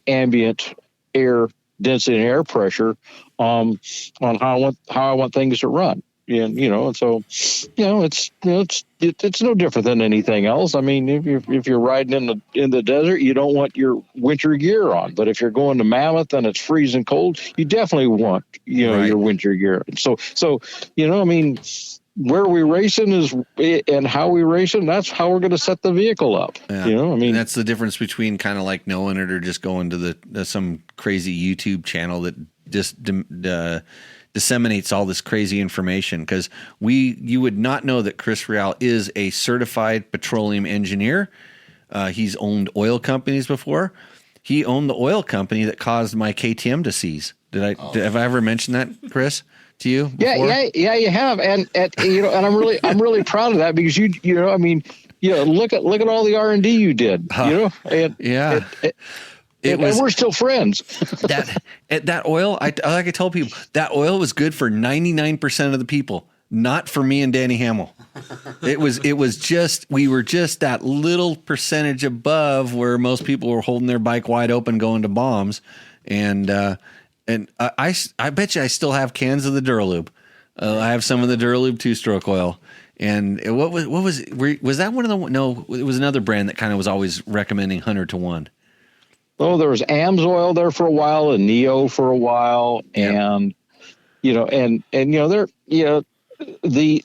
ambient air density and air pressure on how I want things to run. And so it's no different than anything else. If you're riding in the desert, you don't want your winter gear on, but if you're going to Mammoth and it's freezing cold, you definitely want your winter gear. So where we racing is and how we racing. That's how we're going to set the vehicle up. Yeah. You know, I mean, and that's the difference between kind of like knowing it or just going to the some crazy YouTube channel that just disseminates all this crazy information. Because you would not know that Chris Real is a certified petroleum engineer. He's owned oil companies before. He owned the oil company that caused my KTM to seize. Have I ever mentioned that, Chris, to you? Before? Yeah, you have, and you know, and I'm really proud of that because you know, I mean, you know, look at all the R&D you did, you know, and yeah. And we're still friends. that oil, like I tell people, that oil was good for 99% of the people, not for me and Danny Hamill. It was just, we were just that little percentage above where most people were holding their bike wide open going to bombs. And I bet you I still have cans of the Duralube. I have some of the Duralube 2-stroke oil. And what was that one of the, no, it was another brand that kind of was always recommending 100 to 1. Oh, there was AMS oil there for a while and Neo for a while. And, you know, and, you know, there, you know, the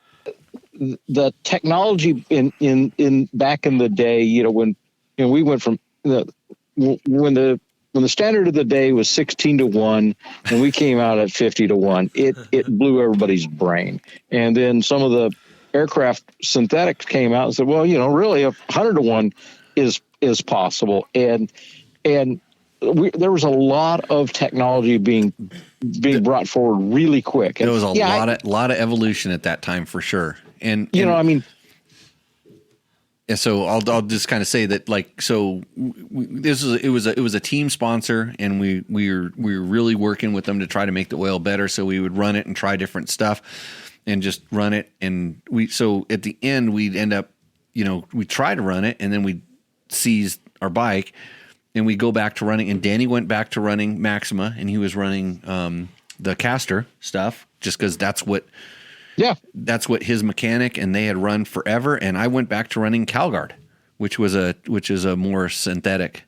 technology in back in the day, you know, when, you know, we went from when the standard of the day was 16 to 1 and we came out at 50 to 1, it blew everybody's brain. And then some of the aircraft synthetics came out and said, well, you know, really 100 to 1 is possible. And there was a lot of technology being brought forward really quick. And there was a lot of evolution at that time for sure. And you know, I mean, yeah, so I'll just kind of say that, like, so it was a team sponsor, and we were really working with them to try to make the oil better. So we would run it and try different stuff, and just run it. And so at the end we'd end up, you know, we try to run it, and then we seized our bike, and we go back to running. And Danny went back to running Maxima, and he was running the Caster stuff just because that's what. Yeah, that's what his mechanic and they had run forever. And I went back to running Calgard, which is a more synthetic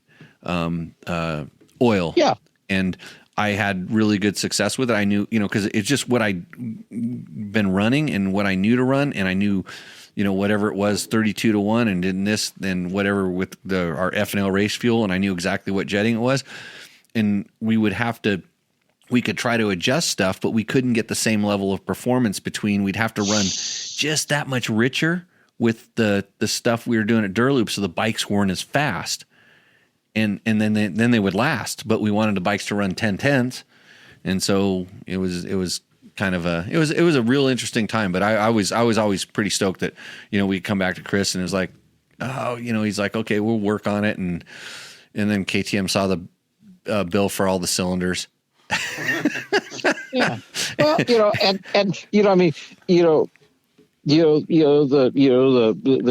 oil. Yeah, and I had really good success with it. I knew, you know, because it's just what I'd been running and what I knew to run, and I knew, you know, whatever it was, 32 to 1, and did this, then whatever with our F&L race fuel, and I knew exactly what jetting it was, and we could try to adjust stuff, but we couldn't get the same level of performance we'd have to run just that much richer with the stuff we were doing at Duralube, so the bikes weren't as fast. And then they would last, but we wanted the bikes to run 10/10s. And so it was kind of it was a real interesting time, but I was always pretty stoked that, you know, we'd come back to Chris and it was like, oh, you know, he's like, okay, we'll work on it. And then KTM saw the bill for all the cylinders. Yeah. Well, you know, and you know, I mean, the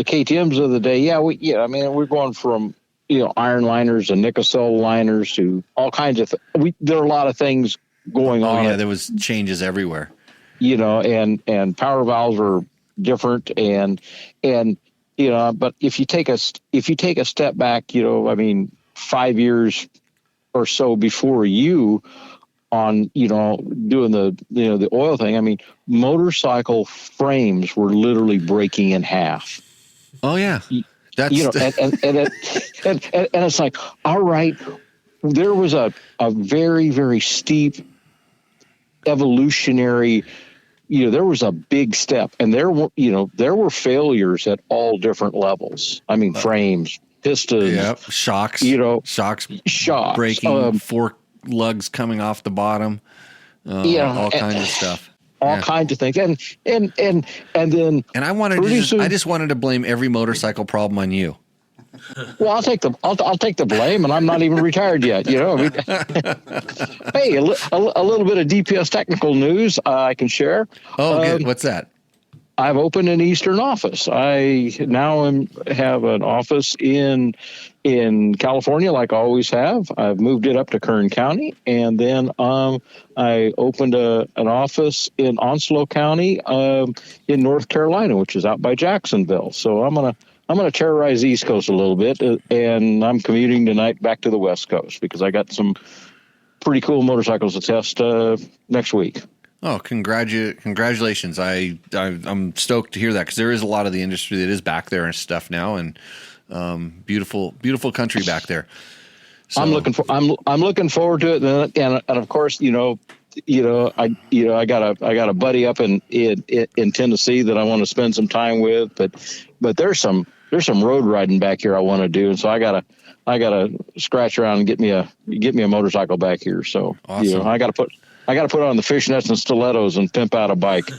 KTMs of the day. Yeah, I mean, we're going from, you know, iron liners and Nicocell liners to all kinds of. There are a lot of things going on. Yeah, there was changes everywhere. You know, and power valves are different, and you know, but if you take a step back, you know, I mean, 5 years or so before you. On, you know, doing the oil thing. I mean, motorcycle frames were literally breaking in half. Oh yeah, that's, you know, and it's like, all right, there was a very, very steep evolutionary. You know, there was a big step, and there were failures at all different levels. I mean, frames, pistons, shocks, you know, shocks breaking, fork lugs coming off the bottom, all kinds of stuff, kinds of things, and then I just wanted to blame every motorcycle problem on you. Well, I'll take the blame, and I'm not even retired yet. You know, I mean, hey, a little bit of DPS technical news I can share. Oh, good. What's that? I've opened an Eastern office. I now have an office in California, like I always have. I've moved it up to Kern County, and then I opened an office in Onslow County in North Carolina, which is out by Jacksonville. So I'm gonna terrorize the East Coast a little bit, and I'm commuting tonight back to the West Coast because I got some pretty cool motorcycles to test next week. Oh, congratulations! I'm stoked to hear that because there is a lot of the industry that is back there and stuff now, and beautiful country back there. So, I'm looking forward to it, and of course, I got a buddy up in Tennessee that I want to spend some time with, but there's some road riding back here I want to do, and so I gotta scratch around and get me a motorcycle back here. So awesome. I gotta put on the fishnets and stilettos and pimp out a bike.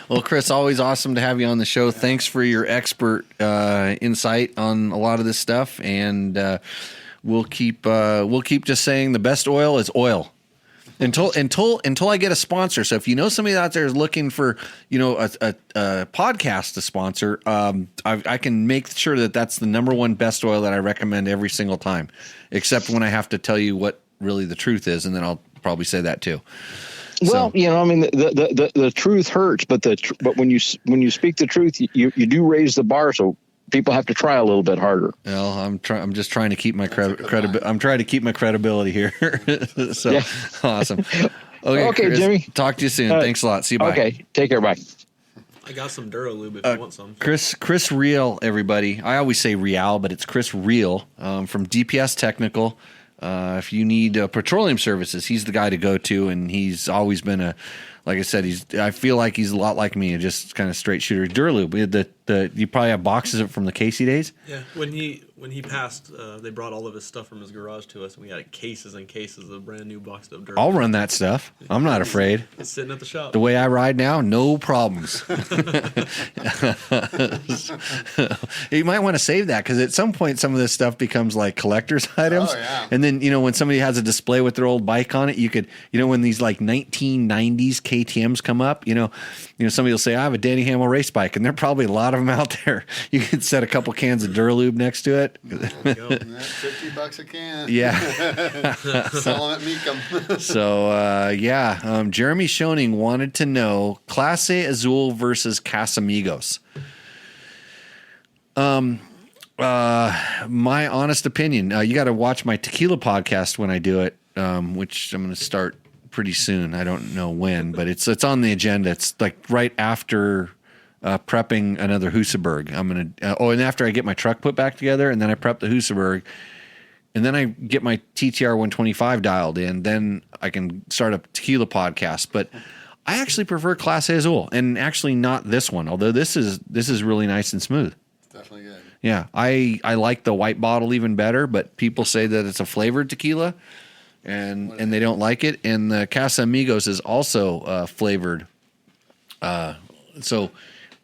Well, Chris, always awesome to have you on the show. Thanks for your expert insight on a lot of this stuff, and we'll keep just saying the best oil is oil. Until I get a sponsor. So if you know somebody out there is looking for, a podcast to sponsor, I can make sure that that's the number one best oil that I recommend every single time, except when I have to tell you what really the truth is, and then I'll probably say that too. Well, the truth hurts, but when you speak the truth, you do raise the bar, so people have to try a little bit harder. Well, I'm just trying to keep my credibility. I'm trying to keep my credibility here. So yeah. Awesome. Okay, Chris, Jimmy. Talk to you soon. Thanks a lot. See you. Bye. Okay, take care. Bye. I got some Duralube if you want some. Chris Real, everybody. I always say Real, but it's Chris Real from DPS Technical. If you need petroleum services, he's the guy to go to, and he's always been like I said, I feel like he's a lot like me, just kind of straight shooter. Duralube, you probably have boxes from the Casey days. Yeah, when he passed, they brought all of his stuff from his garage to us, and we had cases and cases of brand new boxed up Duralube. I'll run that stuff. I'm not afraid. It's sitting at the shop. The way I ride now, no problems. You might want to save that because at some point some of this stuff becomes like collector's items. Oh, yeah. And then, when somebody has a display with their old bike on it, you could, when these like 1990s KTMs come up, somebody will say, I have a Danny Hamill race bike, and there are probably a lot of them out there. You could set a couple cans of Duralube next to it. $50 a can. Yeah. Selling at Mecum. So, Jeremy Schoening wanted to know Clase Azul versus Casamigos. My honest opinion, you got to watch my tequila podcast when I do it, which I'm going to start pretty soon. I don't know when, but it's on the agenda. It's like right after prepping another Husaberg. I'm going to, and after I get my truck put back together, and then I prep the Husaberg, and then I get my TTR 125 dialed in, then I can start a tequila podcast. But I actually prefer Clase Azul, and actually not this one, although this is really nice and smooth. It's definitely good. Yeah, I like the white bottle even better, but people say that it's a flavored tequila, and they don't like it. And the Casamigos is also flavored. So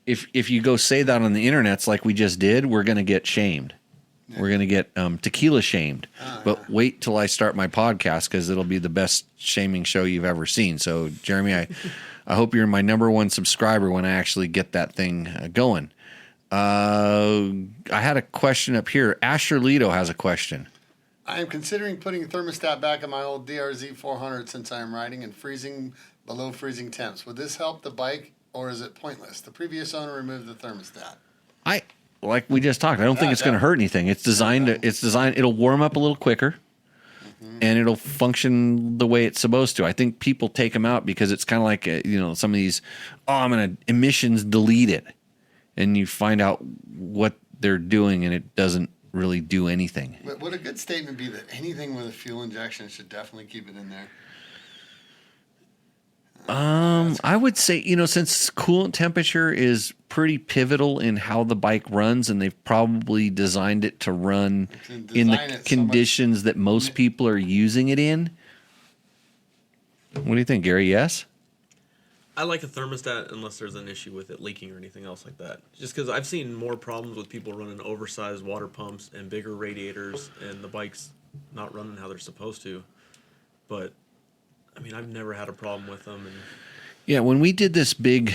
if you go say that on the internets like we just did, we're going to get shamed. Yeah. We're going to get tequila shamed. But wait till I start my podcast because it'll be the best shaming show you've ever seen. So, Jeremy, I hope you're my number one subscriber when I actually get that thing going. I had a question up here. Asher Leto has a question. I am considering putting a thermostat back in my old DRZ 400 since I am riding in below freezing temps. Would this help the bike, or is it pointless? The previous owner removed the thermostat. Like we just talked, I don't think it's going to hurt anything. It's designed. It'll warm up a little quicker, and it'll function the way it's supposed to. I think people take them out because it's kind of like some of these. Oh, I'm going to emissions delete it, and you find out what they're doing, and it doesn't really do anything. But would a good statement be that anything with a fuel injection should definitely keep it in there? I would say, since coolant temperature is pretty pivotal in how the bike runs, and they've probably designed it to run in the conditions that most people are using it in. What do you think, Gary? Yes? I like a thermostat unless there's an issue with it leaking or anything else like that. Just because I've seen more problems with people running oversized water pumps and bigger radiators and the bike's not running how they're supposed to. But I've never had a problem with them. And yeah, when we did this we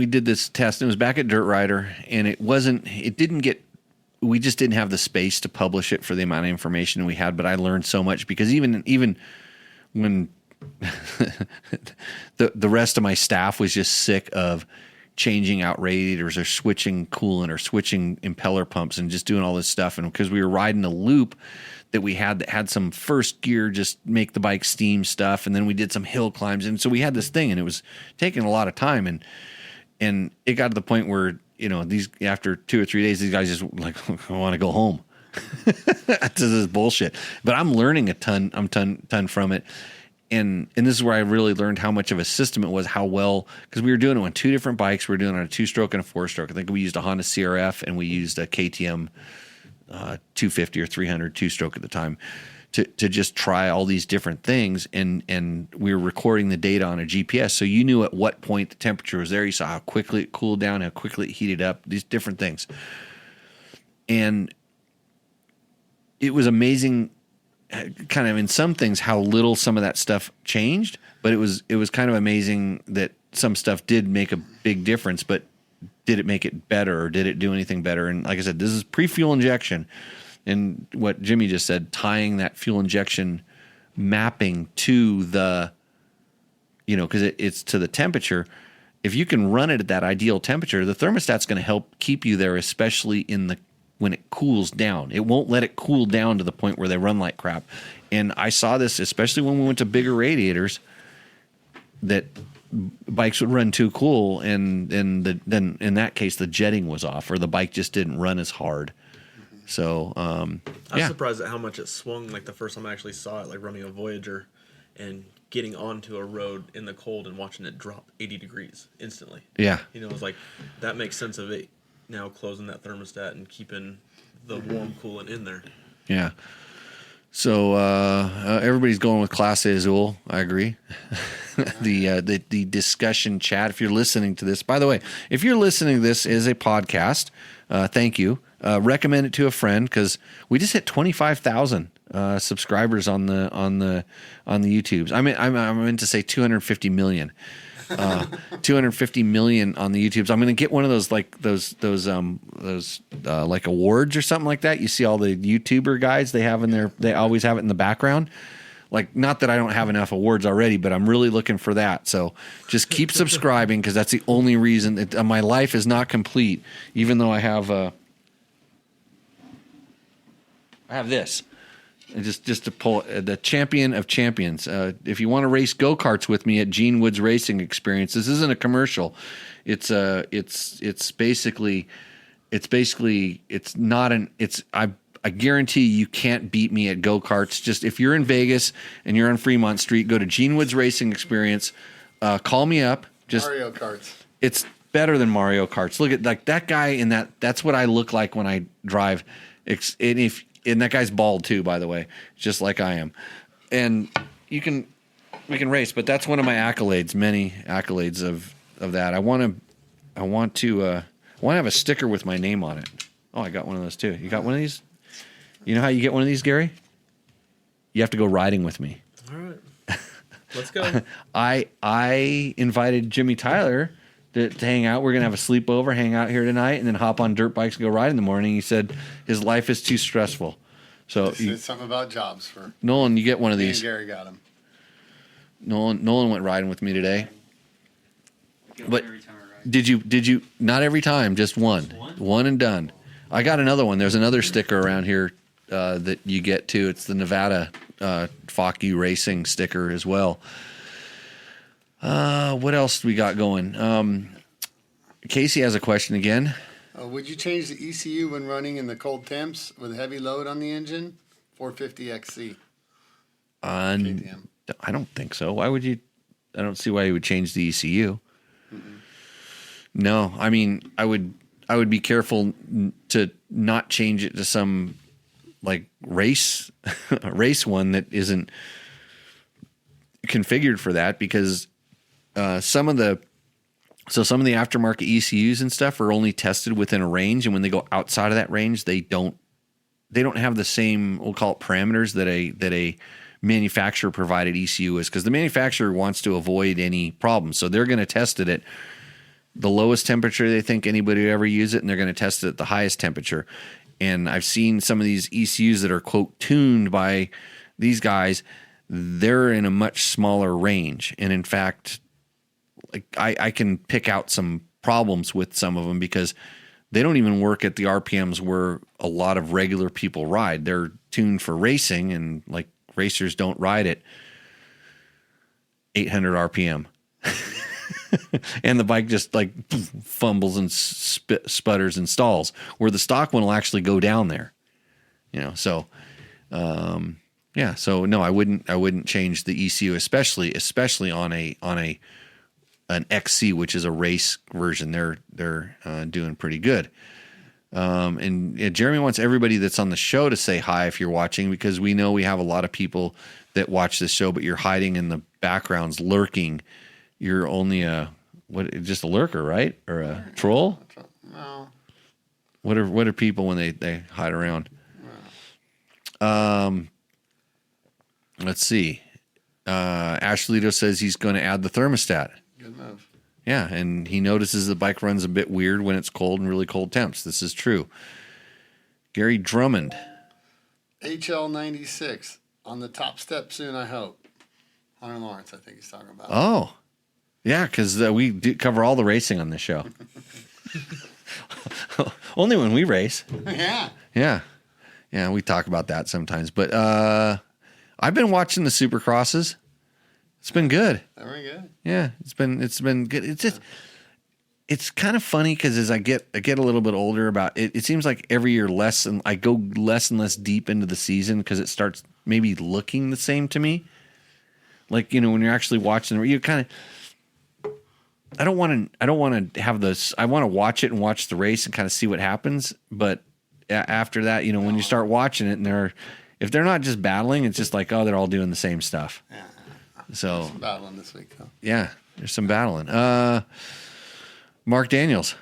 did this test, and it was back at Dirt Rider, and we just didn't have the space to publish it for the amount of information we had, but I learned so much because even when the rest of my staff was just sick of, changing out radiators or switching coolant or switching impeller pumps and just doing all this stuff. And because we were riding a loop that we had that had some first gear, just make the bike steam stuff. And then we did some hill climbs. And so we had this thing, and it was taking a lot of time. And it got to the point where, these, after 2 or 3 days, these guys just like, I want to go home. This is bullshit. But I'm learning a ton from it. And this is where I really learned how much of a system it was, how well, because we were doing it on 2 different bikes. We were doing it on a 2-stroke and a 4-stroke. I think we used a Honda CRF and we used a KTM 250 or 300 2-stroke at the time to just try all these different things. And we were recording the data on a GPS. So you knew at what point the temperature was there. You saw how quickly it cooled down, how quickly it heated up, these different things. And it was amazing, kind of in some things, how little some of that stuff changed, but it was kind of amazing that some stuff did make a big difference, but did it make it better or did it do anything better? And like I said, this is pre-fuel injection, and what Jimmy just said, tying that fuel injection mapping to the, because it's to the temperature. If you can run it at that ideal temperature, the thermostat's going to help keep you there, especially when it cools down. It won't let it cool down to the point where they run like crap. And I saw this, especially when we went to bigger radiators, that bikes would run too cool, and then in that case the jetting was off, or the bike just didn't run as hard. So I was surprised at how much it swung. Like the first time I actually saw it, like running a Voyager and getting onto a road in the cold and watching it drop 80 degrees instantly. Yeah. It was like, that makes sense of it now, closing that thermostat and keeping the warm coolant in there. Yeah. So everybody's going with Clase Azul. I agree. The discussion chat. If you're listening to this, by the way, if you're listening to this as a podcast, thank you. Recommend it to a friend, because we just hit 25,000 subscribers on the YouTubes. I meant to say 250 million. 250 million on the YouTubes. I'm going to get one of those like awards or something like that. You see all the YouTuber guys they always have it in the background. Like, not that I don't have enough awards already, but I'm really looking for that. So just keep subscribing, because that's the only reason that my life is not complete, even though I have this. Just to pull the champion of champions. If you want to race go-karts with me at Gene Woods Racing Experience, this isn't a commercial. It's basically I guarantee you can't beat me at go-karts. Just if you're in Vegas and you're on Fremont Street, go to Gene Woods Racing Experience. Call me up. Just Mario Karts. It's better than Mario Karts. Look at like that guy in that. That's what I look like when I drive. And that guy's bald too, by the way, just like I am. And we can race, but that's one of my accolades, many accolades of that. I want to have a sticker with my name on it. Oh, I got one of those too. You got one of these? You know how you get one of these, Gary? You have to go riding with me. All right. Let's go. I invited Jimmy Tyler to hang out. We're going to have a sleepover, hang out here tonight, and then hop on dirt bikes and go ride in the morning. He said his life is too stressful. So It's something about jobs for Nolan, you get one of me, these. and Gary got him. Nolan went riding with me today. But did you not every time, just one and done. I got another one. There's another sticker around here that you get too. It's the Nevada Fuck You Racing sticker as well. What else we got going? Casey has a question again. Would you change the ECU when running in the cold temps with heavy load on the engine? 450 XC. KTM. I don't think so. Why would you? I don't see why you would change the ECU. Mm-mm. No, I mean, I would be careful to not change it to some like race one that isn't configured for that, because some of the aftermarket ECUs and stuff are only tested within a range, and when they go outside of that range, they don't have the same, we'll call it parameters that a manufacturer provided ECU is, because the manufacturer wants to avoid any problems. So they're going to test it at the lowest temperature they think anybody would ever use it, and they're going to test it at the highest temperature. And I've seen some of these ECUs that are, quote, tuned by these guys. They're in a much smaller range. And in fact, like I can pick out some problems with some of them because they don't even work at the RPMs where a lot of regular people ride. They're tuned for racing, and like racers don't ride at 800 RPM. And the bike just like fumbles and sputters and stalls, where the stock one will actually go down there. So yeah. So no, I wouldn't change the ECU, especially on an XC, which is a race version. They're doing pretty good. And Jeremy wants everybody that's on the show to say hi if you're watching, because we know we have a lot of people that watch this show, but you're hiding in the backgrounds, lurking. You're only just a lurker, right? Or a troll? No. What are people when they hide around? Let's see. Ashlito says he's going to add the thermostat. Good move. Yeah, and he notices the bike runs a bit weird when it's cold and really cold temps. This is true. Gary Drummond. HL96 on the top step soon, I hope. Hunter Lawrence, I think he's talking about. Oh, yeah, because we do cover all the racing on this show. Only when we race. Yeah. Yeah, we talk about that sometimes. But I've been watching the Supercrosses. It's been good. Very good. Yeah, it's been good. It's kind of funny because as I get a little bit older, about it seems like every year I go less and less deep into the season because it starts maybe looking the same to me. Like, when you're actually watching, you kind of. I don't want to have this. I want to watch it and watch the race and kind of see what happens. But after that, when you start watching it and if they're not just battling, it's just like, oh, they're all doing the same stuff. Yeah. So There's some battling this week, though. Yeah, there's some battling. Mark Daniels.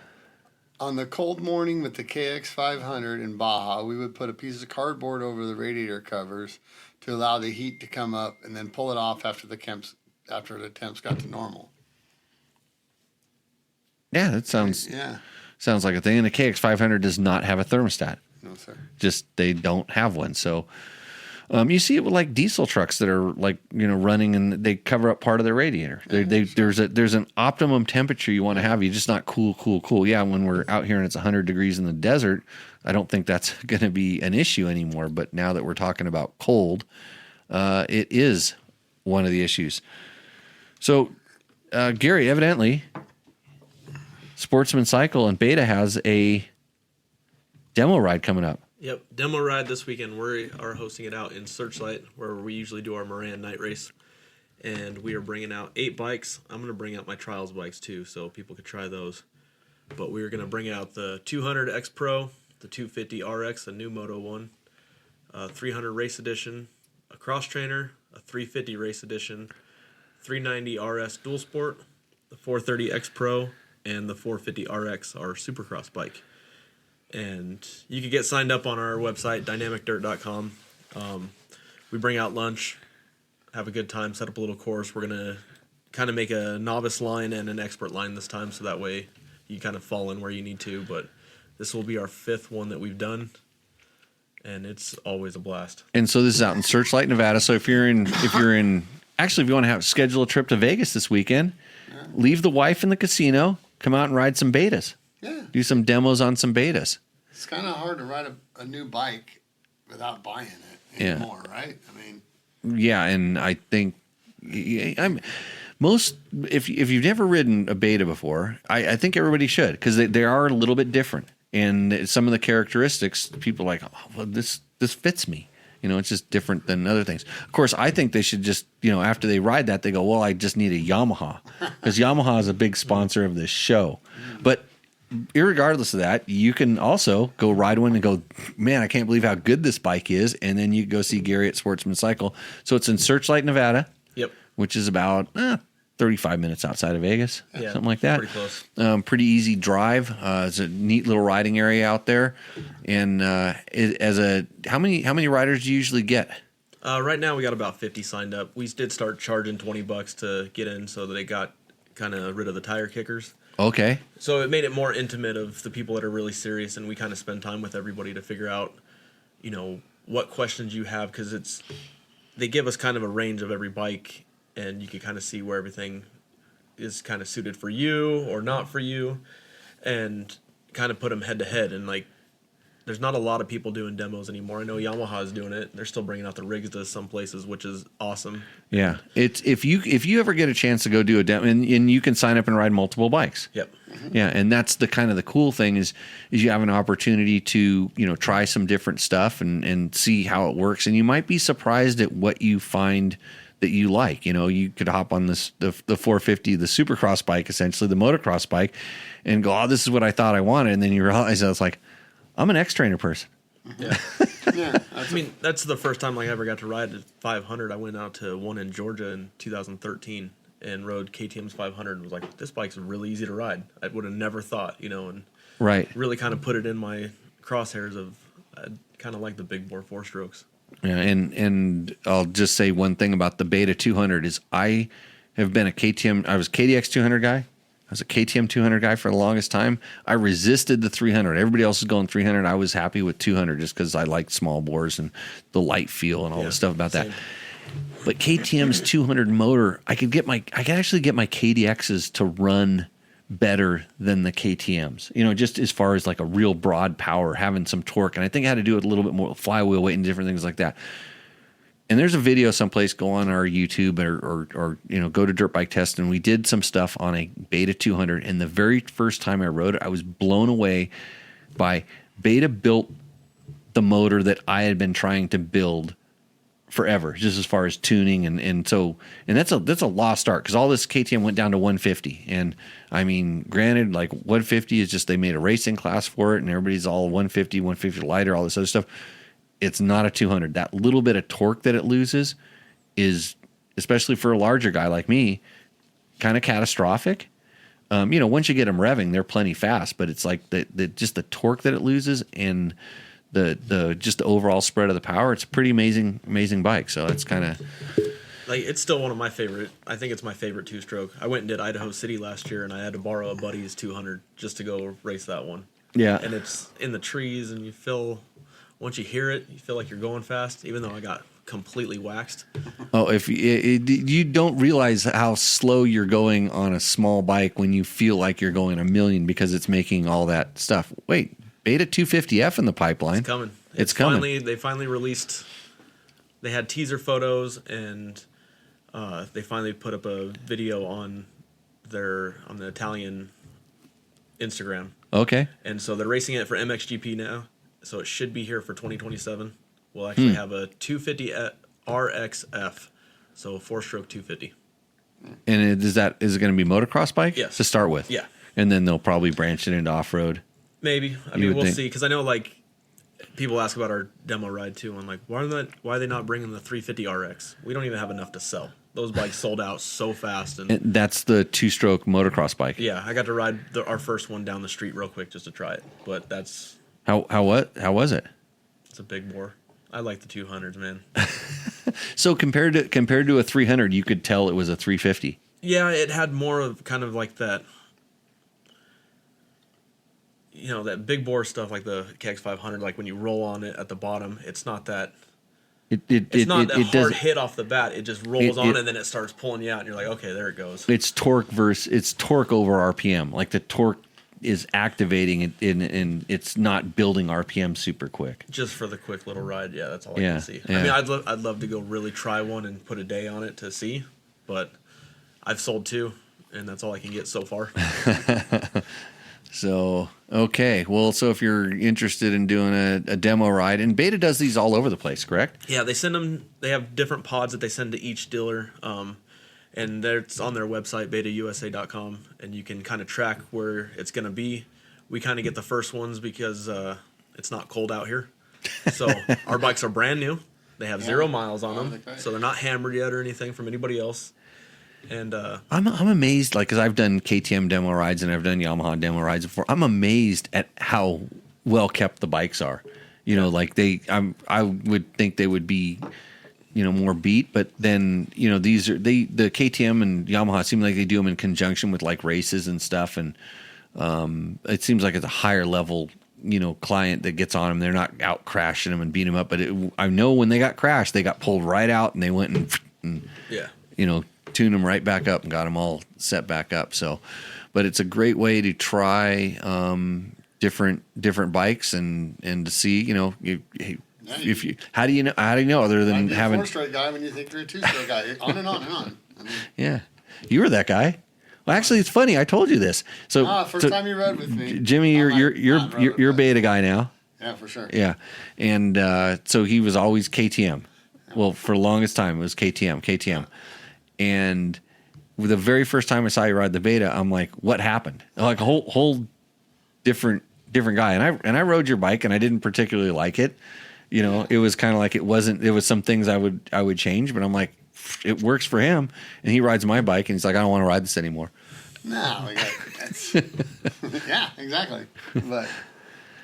On the cold morning with the KX500 in Baja, we would put a piece of cardboard over the radiator covers to allow the heat to come up, and then pull it off after the temps got to normal. Yeah, that sounds like a thing. And the KX500 does not have a thermostat. No, sir. Just they don't have one. So you see it with like diesel trucks that are like running and they cover up part of their radiator. There's an optimum temperature you want to have. You're just not cool. Yeah, when we're out here and it's 100 degrees in the desert, I don't think that's going to be an issue anymore. But now that we're talking about cold, it is one of the issues. So Gary, evidently, Sportsman Cycle and Beta has a demo ride coming up. Yep, demo ride this weekend. We are hosting it out in Searchlight, where we usually do our Moran night race. And we are bringing out 8 bikes. I'm going to bring out my Trials bikes too, so people could try those. But we're going to bring out the 200 X Pro, the 250 RX, a new Moto 1, 300 Race Edition, a Cross Trainer, a 350 Race Edition, 390 RS Dual Sport, the 430 X Pro, and the 450 RX, our Supercross bike. And you can get signed up on our website, dynamicdirt.com. We bring out lunch, have a good time, set up a little course. We're going to kind of make a novice line and an expert line this time, so that way you kind of fall in where you need to. But this will be our 5th one that we've done, and it's always a blast. And so this is out in Searchlight, Nevada. So if you want to schedule a trip to Vegas this weekend, leave the wife in the casino, come out and ride some betas. Yeah. Do some demos on some betas. It's kind of hard to ride a new bike without buying it anymore, right? I mean, yeah, and I think if you've never ridden a beta before, I think everybody should, because they are a little bit different, and some of the characteristics people are like, oh, well, this fits me. It's just different than other things. Of course, I think they should just, after they ride that, they go, well, I just need a Yamaha, because Yamaha is a big sponsor of this show. But irregardless of that, you can also go ride one and go, man, I can't believe how good this bike is. And then you go see Gary at Sportsman Cycle. So it's in Searchlight, Nevada. Yep. Which is about 35 minutes outside of Vegas, something like that. Pretty close. Pretty easy drive. It's a neat little riding area out there. And how many riders do you usually get? Right now we got about 50 signed up. We did start charging $20 to get in, so that they got kind of rid of the tire kickers. Okay. So it made it more intimate of the people that are really serious, and we kind of spend time with everybody to figure out, what questions you have, because they give us kind of a range of every bike, and you can kind of see where everything is kind of suited for you or not for you, and kind of put them head to head. And like, there's not a lot of people doing demos anymore. I know Yamaha is doing it. They're still bringing out the rigs to some places, which is awesome. Yeah, it's if you ever get a chance to go do a demo, and you can sign up and ride multiple bikes. Yep. Yeah, and that's the kind of the cool thing is you have an opportunity to try some different stuff and see how it works, and you might be surprised at what you find that you like. You could hop on the 450, the Supercross bike, essentially the motocross bike, and go, oh, this is what I thought I wanted, and then you realize I was like, I'm an X-Trainer person. Yeah. Yeah. I mean, that's the first time I ever got to ride a 500. I went out to one in Georgia in 2013 and rode KTM's 500 and was like, this bike's really easy to ride. I would have never thought, and Right. really kind of put it in my crosshairs of I kind of like the big bore 4-strokes. Yeah, and I'll just say one thing about the Beta 200 is I have been I was KDX 200 guy. I was a KTM 200 guy for the longest time. I resisted the 300. Everybody else is going 300. I was happy with 200 just because I liked small bores and the light feel and all the stuff about same. that. But KTM's 200 motor, I could actually get my KDXs to run better than the KTMs. Just as far as like a real broad power, having some torque. And I think I had to do it a little bit more with flywheel weight and different things like that. And there's a video someplace, go on our YouTube or go to Dirt Bike Test, and we did some stuff on a Beta 200. And the very first time I rode it, I was blown away by Beta built the motor that I had been trying to build forever, just as far as tuning and that's a lost art because all this KTM went down to 150. And I mean, granted, like 150 is just they made a racing class for it, and everybody's all 150 lighter, all this other stuff. It's not a 200. That little bit of torque that it loses is, especially for a larger guy like me, kind of catastrophic. Once you get them revving, they're plenty fast, but it's like just the torque that it loses and the just the overall spread of the power. It's a pretty amazing bike. So it's kind of Like, it's still one of my favorite. I think it's my favorite 2-stroke. I went and did Idaho City last year, and I had to borrow a buddy's 200 just to go race that one. yeah. And it's in the trees, and you feel, once you hear it, you feel like you're going fast, even though I got completely waxed. Oh, if you don't realize how slow you're going on a small bike when you feel like you're going a million because it's making all that stuff. Wait, Beta 250F in the pipeline. It's coming. It's coming. They finally released. They had teaser photos, and they finally put up a video on the Italian Instagram. Okay. And so they're racing it for MXGP now. So it should be here for 2027. We'll actually have a 250 RXF, so 4-stroke 250. And is it going to be motocross bike? Yes. To start with? Yeah. And then they'll probably branch it into off-road. Maybe. I You mean, would we'll think. see. Because I know, like, people ask about our demo ride, too. I'm like, why are they not bringing the 350 RX? We don't even have enough to sell. Those bikes sold out so fast. And That's the 2-stroke motocross bike. yeah, I got to ride our first one down the street real quick just to try it. But How was it? it's a big bore. I like the 200s, man. So compared to a 300, you could tell it was a 350. Yeah, it had more of kind of like that, that big bore stuff like the KX 500. Like when you roll on it at the bottom, it's not that. It's not that hard hit off the bat. It just rolls on and then it starts pulling you out, and you're like, okay, there it goes. It's torque over RPM. Like the torque is activating it, and it's not building RPM super quick. Just for the quick little ride, yeah, that's all I Yeah, can see. yeah. I mean, I'd love to go really try one and put a day on it to see, but I've sold 2, and that's all I can get so far. So, okay. Well, so if you're interested in doing a demo ride, and Beta does these all over the place, correct? Yeah, they send them. They have different pods that they send to each dealer, and it's on their website, betausa.com, and you can kind of track where it's going to be. We kind of get the first ones because it's not cold out here, so our bikes are brand new. They have 0 miles on them, so they're not hammered yet or anything from anybody else. And I'm amazed, like, because I've done KTM demo rides and I've done Yamaha demo rides before. I'm amazed at how well kept the bikes are. Like I would think they would be, more beat, but then the KTM and Yamaha seem like they do them in conjunction with like races and stuff, and it seems like it's a higher level client that gets on them. They're not out crashing them and beating them up, but I know when they got crashed, they got pulled right out and they went and yeah, tuned them right back up and got them all set back up. So, but it's a great way to try different bikes and to see, you know, if you how do you know other than having a 4-stroke guy when you think you're a 2-stroke guy, on and on and on. I mean, yeah, you were that guy. Well, actually, it's funny. I told you this. So first time you rode with me, Jimmy, you're beta guy now. Yeah, for sure. Yeah, and so he was always KTM. Well, for the longest time, it was KTM. And the very first time I saw you ride the beta, I'm like, what happened? Like a whole different guy. And I rode your bike, and I didn't particularly like it. You know, it was kind of like it wasn't. There was some things I would change, but I'm like, it works for him. And he rides my bike, and he's like, I don't want to ride this anymore. No, that's yeah, exactly.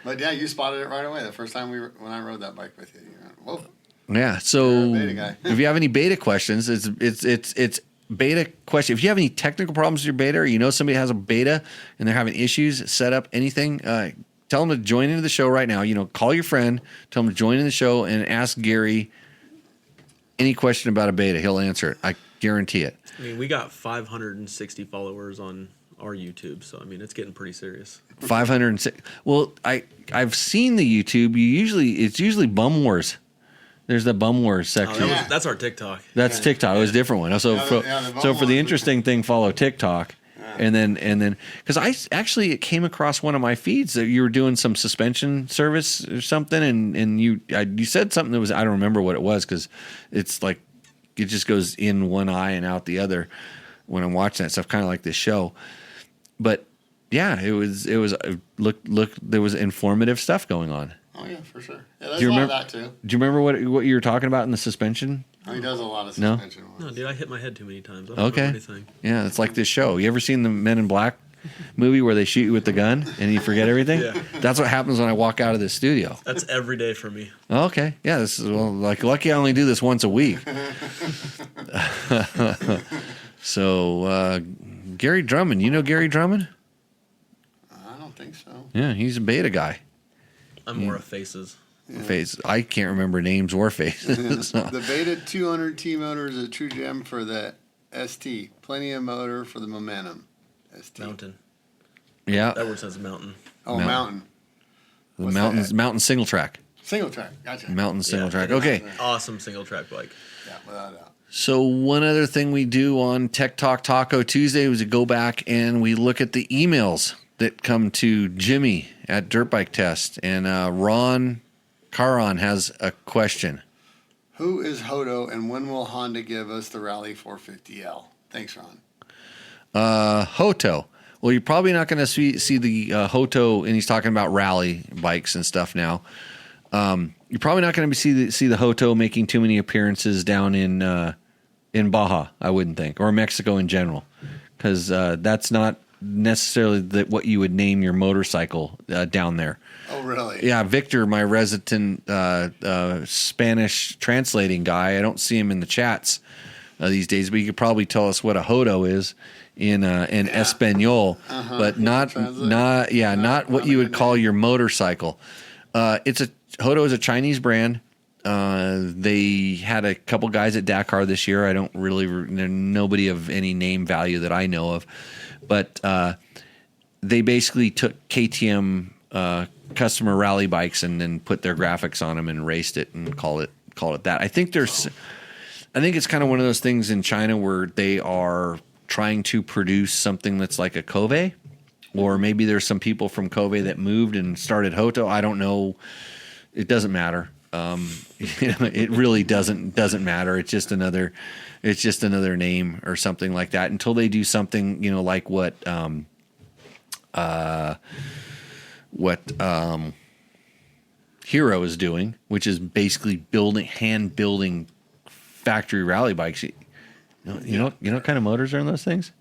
But yeah, you spotted it right away the first time when I rode that bike with you. You went, whoa. Yeah. So beta guy. if you have any beta questions, it's beta question. If you have any technical problems with your beta, or you know somebody has a beta and they're having issues, set up anything, tell them to join into the show right now. You know, call your friend, tell them to join in the show, and ask Gary any question about a beta. He'll answer it. I guarantee it. I mean, we got 560 followers on our YouTube, so I mean, it's getting pretty serious. 506. Well, I've seen the YouTube. It's usually Bum Wars. There's the Bum Wars section. That's our TikTok. That's TikTok. It was a different one. So for the interesting thing, follow TikTok. And then, because it came across one of my feeds that you were doing some suspension service or something, and you said something that was, I don't remember what it was, because it's like it just goes in one eye and out the other when I'm watching that stuff, kind of like this show. But yeah, it was look there was informative stuff going on. Oh yeah, for sure. Yeah, there's a lot of that too. Do you remember what you were talking about in the suspension? Oh, he does a lot of suspension. No, dude, I hit my head too many times. I don't remember anything. Yeah, it's like this show. You ever seen the Men in Black movie where they shoot you with the gun and you forget everything? Yeah. That's what happens when I walk out of this studio. That's every day for me. Okay. Yeah, this is like lucky I only do this once a week. So Gary Drummond, you know Gary Drummond? I don't think so. Yeah, he's a beta guy. I'm more of faces. Yeah. Face. I can't remember names or faces. So. The Beta 200T motor is a true gem for the ST. Plenty of motor for the Momentum. ST. Mountain. Yeah. That word says mountain. Oh, Mountain. The mountain single track. Single track. Gotcha. Mountain single track. Okay. Awesome single track bike. Yeah, without a doubt. So one other thing we do on Tech Talk Taco Tuesday was to go back and we look at the emails that come to Jimmy at Dirt Bike Test. And Ron Caron has a question. Who is Hoto and when will Honda give us the Rally 450L? Thanks, Ron. Hoto. Well, you're probably not going to see the Hoto, and he's talking about rally bikes and stuff now. You're probably not going to see the Hoto making too many appearances down in Baja, I wouldn't think, or Mexico in general, because that's not necessarily what you would name your motorcycle down there. Oh, really? Yeah, Victor, my resident Spanish translating guy. I don't see him in the chats these days, but you could probably tell us what a Hoto is in Espanol, but not what you would call your motorcycle. Hoto is a Chinese brand. They had a couple guys at Dakar this year. I don't really, nobody of any name value that I know of, but they basically took KTM customer rally bikes and then put their graphics on them and raced it and called it that. I think it's kind of one of those things in China where they are trying to produce something that's like a Kove, or maybe there's some people from Kove that moved and started Hoto. I don't know. It doesn't matter. It really doesn't matter. It's just another name or something like that until they do something, like what Hero is doing, which is basically hand building factory rally bikes. You know what kind of motors are in those things?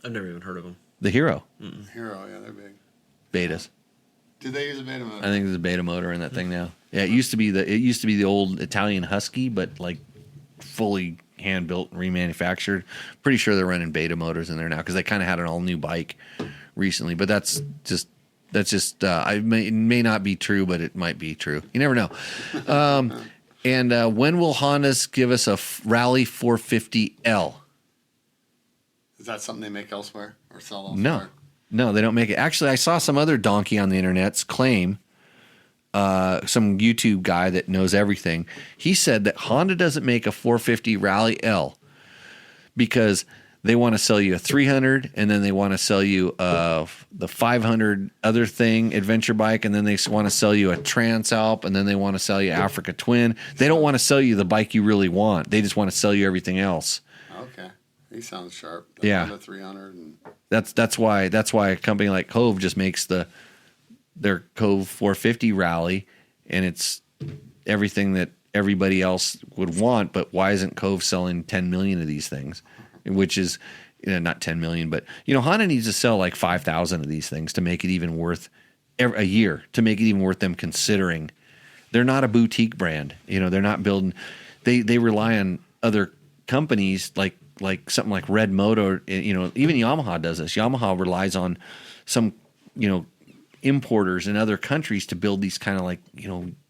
I've never even heard of them. The Hero. Hero, yeah, they're big. Betas. Did they use a beta motor? I think there's a beta motor in that thing now. Yeah, it used to be the old Italian Husky, but like fully hand built and remanufactured. Pretty sure they're running beta motors in there now because they kind of had an all new bike recently. But that's just it may not be true, but it might be true. You never know. And when will Hondas give us a Rally 450L? Is that something they make elsewhere or sell elsewhere? No, no, they don't make it. Actually, I saw some other donkey on the internet's claim, some YouTube guy that knows everything. He said that Honda doesn't make a 450 Rally L because they want to sell you a 300, and then they want to sell you the 500 other thing adventure bike, and then they want to sell you a Transalp, and then they want to sell you Africa Twin. They don't want to sell you the bike you really want. They just want to sell you everything else. Okay, he sounds sharp. Yeah. The 300. And That's why a company like Cove just makes their Cove 450 Rally, and it's everything that everybody else would want. But why isn't Cove selling 10 million of these things? Which is, not 10 million, but Honda needs to sell like 5,000 of these things to make it even worth a year, to make it even worth them considering. They're not a boutique brand. They're not building. They rely on other companies like something like Red Moto. Even Yamaha does this. Yamaha relies on some importers in other countries to build these kind of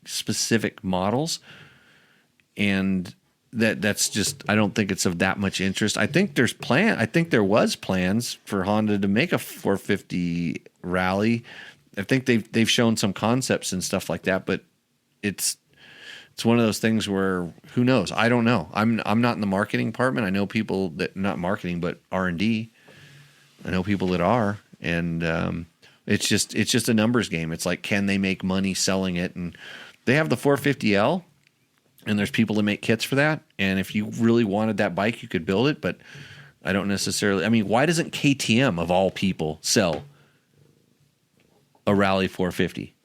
specific models, and that's just, I don't think it's of that much interest. I think there was plans for Honda to make a 450 Rally. I think they've shown some concepts and stuff like that, but it's one of those things where who knows? I don't know. I'm not in the marketing department. I know people that, not marketing, but R&D. I know people that are, and it's just a numbers game. It's like, can they make money selling it? And they have the 450L. And there's people that make kits for that. And if you really wanted that bike, you could build it. But I don't necessarily. I mean, why doesn't KTM, of all people, sell a Rally 450?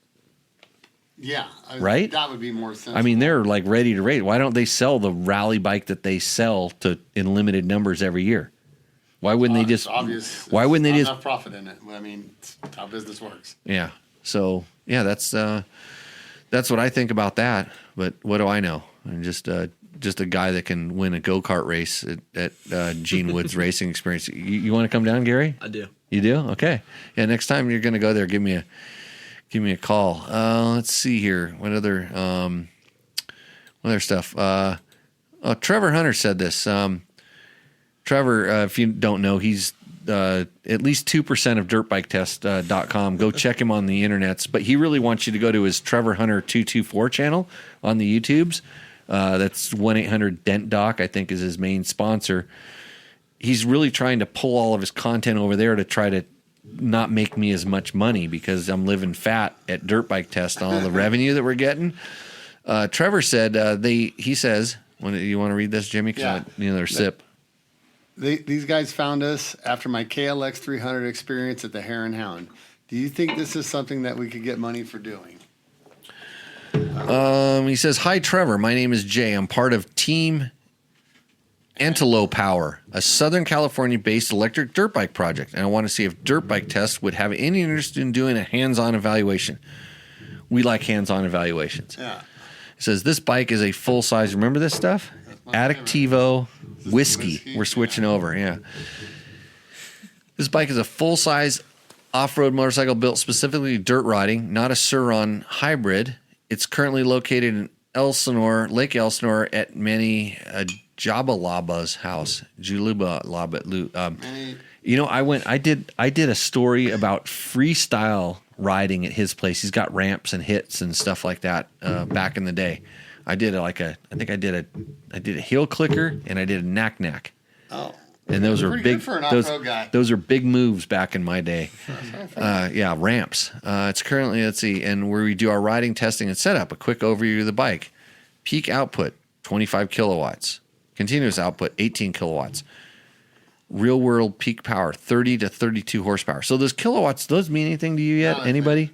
yeah, Right? That would be more sensible. I mean, they're like ready to race. Why don't they sell the Rally bike that they sell in limited numbers every year? Why wouldn't they just? It's obvious. Why wouldn't they There's just? enough profit in it. I mean, it's how business works. Yeah. So yeah, that's what I think about that. But what do I know? I'm just a guy that can win a go-kart race at Gene Wood's Racing Experience. You want to come down, Gary? I do. You do? Okay. Yeah. Next time you're going to go there, give me a call. Let's see here. What other stuff? Trevor Hunter said this. Trevor, if you don't know, he's at least 2% of dirtbiketest.com. Go check him on the internets. But he really wants you to go to his Trevor Hunter 224 channel on the YouTubes. That's 1-800-DENT-DOC, I think, is his main sponsor. He's really trying to pull all of his content over there to try to not make me as much money because I'm living fat at Dirt Bike Test on all the revenue that we're getting. Trevor said, he says, you want to read this, Jimmy? Yeah. Their sip. These guys found us after my KLX 300 experience at the Hare and Hound. Do you think this is something that we could get money for doing? He says, "Hi, Trevor. My name is Jay. I'm part of Team Antelope Power, a Southern California-based electric dirt bike project, and I want to see if Dirt Bike Test would have any interest in doing a hands-on evaluation. We like hands-on evaluations." Yeah. He says, "This bike is a full-size." Remember this stuff? Addictivo whiskey. We're switching over. Yeah. This bike is a full-size off-road motorcycle built specifically dirt riding, not a Sur-Ron hybrid. It's currently located in Elsinore, Lake Elsinore, at Manny Jabalaba's house. I did a story about freestyle riding at his place. He's got ramps and hits and stuff like that back in the day. I did I did a heel clicker and I did a knack. Oh. And those are Pretty big. good for an off-road guy. Those are big moves back in my day. Yeah, ramps. It's currently, let's see, and where we do our riding testing and setup. A quick overview of the bike. Peak output 25 kilowatts. Continuous output 18 kilowatts. Real world peak power 30 to 32 horsepower. So those kilowatts, those mean anything to you yet? Anybody?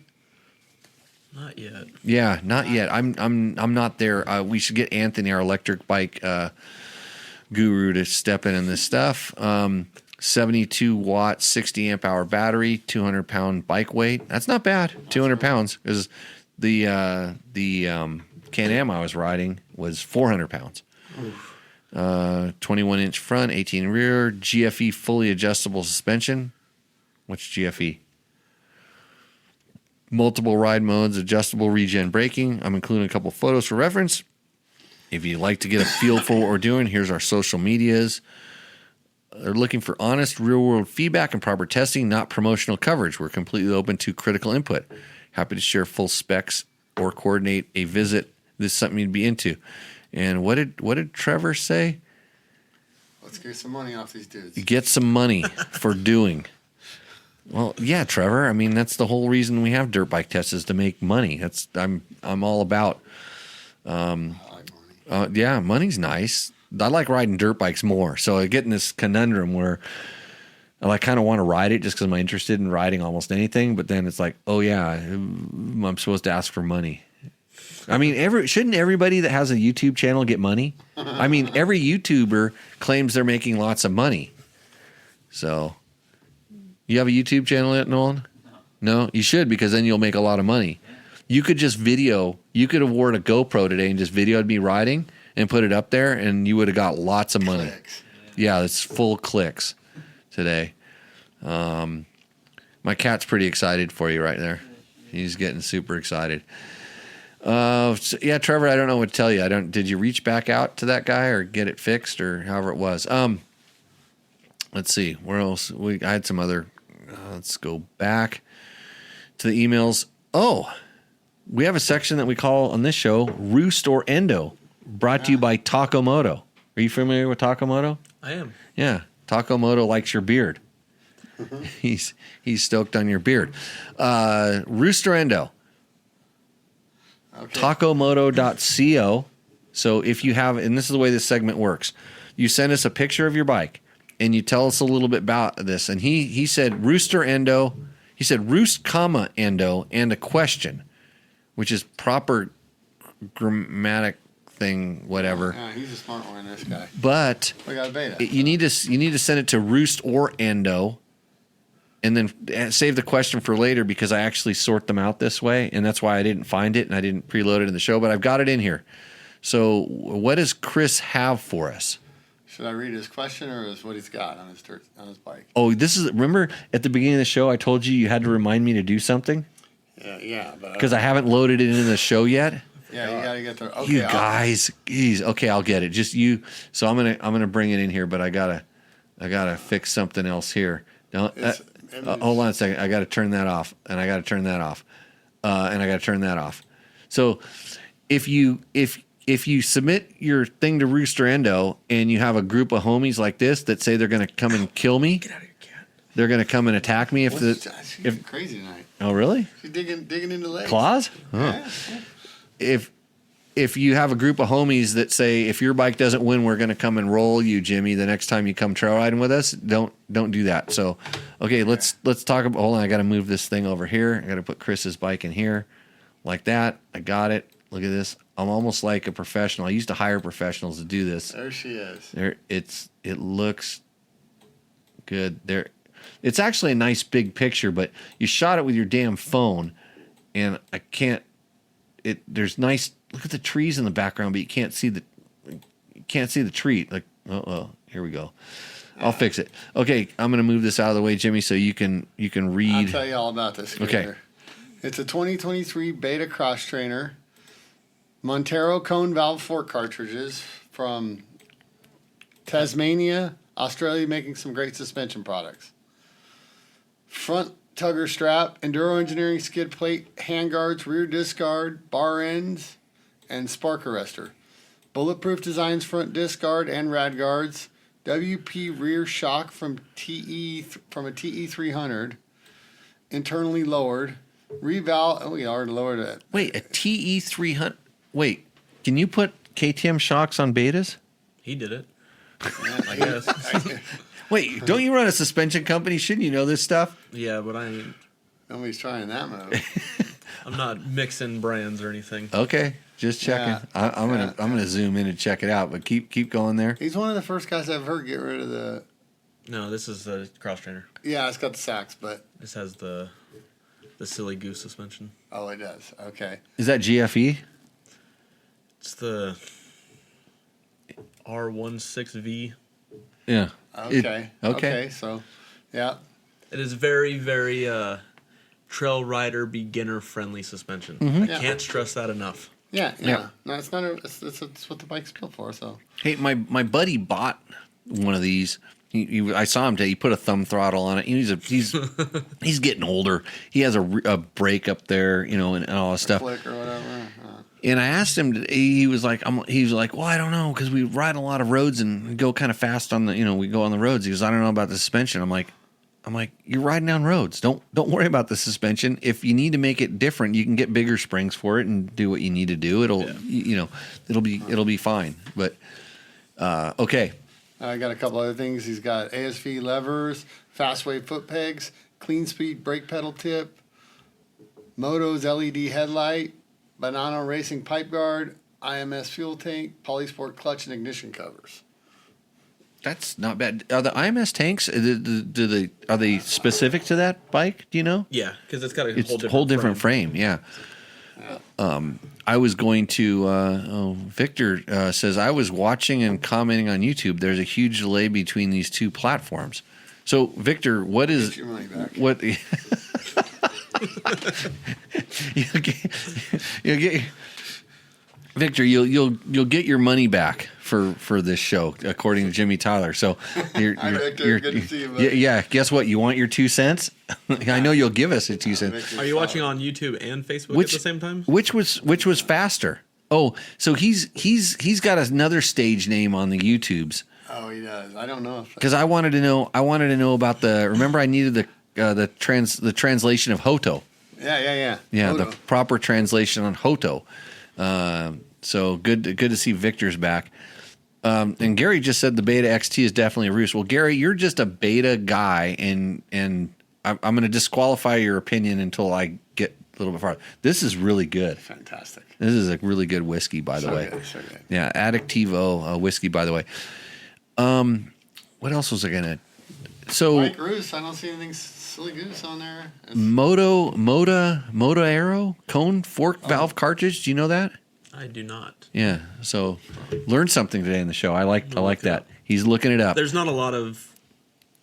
Not yet. Yeah, not yet. I'm not there. We should get Anthony, our electric bike guru, to step in this stuff. 72 watt, 60 amp hour battery, 200 pound bike weight. That's not bad. 200 pounds because the Can-Am I was riding was 400 pounds. 21 inch front, 18 rear, GFE fully adjustable suspension. What's GFE? Multiple ride modes, adjustable regen braking. I'm including a couple photos for reference. If you'd like to get a feel for what we're doing, here's our social medias. They're looking for honest, real-world feedback and proper testing, not promotional coverage. We're completely open to critical input. Happy to share full specs or coordinate a visit. This is something you'd be into. And what did Trevor say? Let's get some money off these dudes. Get some money for doing. Well, yeah, Trevor. I mean, that's the whole reason we have dirt bike tests is to make money. I'm all about. I like money. Yeah, money's nice. I like riding dirt bikes more. So I get in this conundrum where I kind of want to ride it just because I'm interested in riding almost anything. But then it's like, oh yeah, I'm supposed to ask for money. I mean, shouldn't everybody that has a YouTube channel get money? I mean, every YouTuber claims they're making lots of money. So, you have a YouTube channel yet, Nolan? No, you should, because then you'll make a lot of money. You could just video. You could award a GoPro today and just videoed me riding and put it up there, and you would have got lots of money. Clicks. Yeah, it's full clicks today. My cat's pretty excited for you right there. He's getting super excited. Yeah, Trevor, I don't know what to tell you. Did you reach back out to that guy or get it fixed or however it was? Let's see. Where else? I had some other, let's go back to the emails. Oh, we have a section that we call on this show Roost or Endo, brought to you by Takamoto. Are you familiar with Takamoto? I am. Yeah. Takamoto likes your beard. He's stoked on your beard. Roost or Endo. Okay. Takomoto.co. So if you have, and this is the way this segment works, you send us a picture of your bike and you tell us a little bit about this. And he said roost or endo. He said roost, comma, endo, and a question, which is proper grammatic thing, whatever. Yeah, he's a smart one, this guy. But We got a beta. you need to send it to roost or endo, and then save the question for later because I actually sort them out this way, and that's why I didn't find it and I didn't preload it in the show, but I've got it in here. So what does Chris have for us? Should I read his question or is what he's got on his bike? Oh, remember at the beginning of the show I told you had to remind me to do something? Yeah, but Because I haven't loaded it into the show yet. yeah, you gotta get there. Okay, You guys, geez, okay, I'll get it. Just you. So I'm gonna bring it in here, but I gotta fix something else here. Now, hold on a second. I gotta turn that off, and I gotta turn that off, and I gotta turn that off. So if you submit your thing to Rooster Endo and you have a group of homies like this that say they're gonna come and kill me, Get out of here, cat. they're gonna come and attack me she's crazy tonight. Oh really? She's digging into legs. Claws? Yeah. If you have a group of homies that say if your bike doesn't win, we're going to come and roll you, Jimmy, the next time you come trail riding with us, don't do that. So, okay, let's talk about. Hold on, I got to move this thing over here. I got to put Chris's bike in here, like that. I got it. Look at this. I'm almost like a professional. I used to hire professionals to do this. There she is. It looks good there. It's actually a nice big picture, but you shot it with your damn phone, and I can't. There's nice. Look at the trees in the background, but you can't see the tree. Like, here we go. I'll fix it. Okay, I'm gonna move this out of the way, Jimmy, so you can read. I'll tell you all about this. Okay. Later. It's a 2023 Beta Cross Trainer Montero cone valve fork cartridges from Tasmania, Australia, making some great suspension products. Front tugger strap, Enduro Engineering skid plate, handguards, rear disc guard, bar ends, and spark arrestor. Bulletproof designs, front disc guard and rad guards. WP rear shock from a TE300, internally lowered. Reval. Oh, we already lowered it. Wait, a TE300. Wait, can you put KTM shocks on betas? He did it. I guess. Wait, don't you run a suspension company? Shouldn't you know this stuff? Yeah, but I ain't. Nobody's trying that move. I'm not mixing brands or anything. Okay, just checking. Yeah. I'm gonna zoom in and check it out, but keep going there. He's one of the first guys I've heard get rid of the. No, this is the cross trainer. Yeah, it's got the sacks, but This has the silly goose suspension. oh, it does. Okay. Is that GFE? It's the R16V. Yeah. Okay. Okay. So, yeah. It is very, very trail rider beginner friendly suspension. Mm-hmm. I Yeah. can't stress that enough. Yeah. Yeah. No, it's not. It's what the bike's built for. So. Hey, my buddy bought one of these, I saw him today. He put a thumb throttle on it. He's he's getting older. He has a brake up there, you know, and all that stuff. Flick or whatever. And I asked him. He was like, well, I don't know, because we ride a lot of roads and we go kind of fast on the, you know, we go on the roads. He goes, I don't know about the suspension. I'm like, you're riding down roads. Don't worry about the suspension. If you need to make it different, you can get bigger springs for it and do what you need to do. It'll be fine. But okay. I got a couple other things. He's got ASV levers, Fastway foot pegs, Clean Speed brake pedal tip, Moto's LED headlight, Banana Racing pipe guard, IMS fuel tank, Polysport clutch and ignition covers. That's not bad. Are the IMS tanks? Are they specific to that bike? Do you know? Yeah, because it's got a It's whole different frame. Yeah. I was going to. Victor says I was watching and commenting on YouTube. There's a huge delay between these two platforms. So, Victor, what is Get your money back. what? you'll get Victor. You'll get your money back for this show, according to Jimmy Tyler. So, Hi, Victor. Good to see you, buddy. yeah. Guess what? You want your 2 cents? I know you'll give us a 2 cents. Victor's Are you solid. watching on YouTube and Facebook at the same time? Which was faster? Oh, so he's got another stage name on the YouTubes. Oh, he does. I don't know if Because I wanted to know about the. Remember, I needed the translation of Hoto. Yeah. Yeah, Moto. the proper translation on Hoto. So good to see Victor's back. And Gary just said the Beta XT is definitely a roost. Well, Gary, you're just a Beta guy, and I'm going to disqualify your opinion until I get a little bit farther. This is really good. Fantastic. This is a really good whiskey, by the way. So good. Yeah, Addictivo whiskey, by the way. What else was I gonna? So Mike Roos, I don't see anything silly goose on there. Moto Aero cone fork valve cartridge. Do you know that? I do not. Yeah. So learned something today in the show. I like that. He's looking it up. There's not a lot of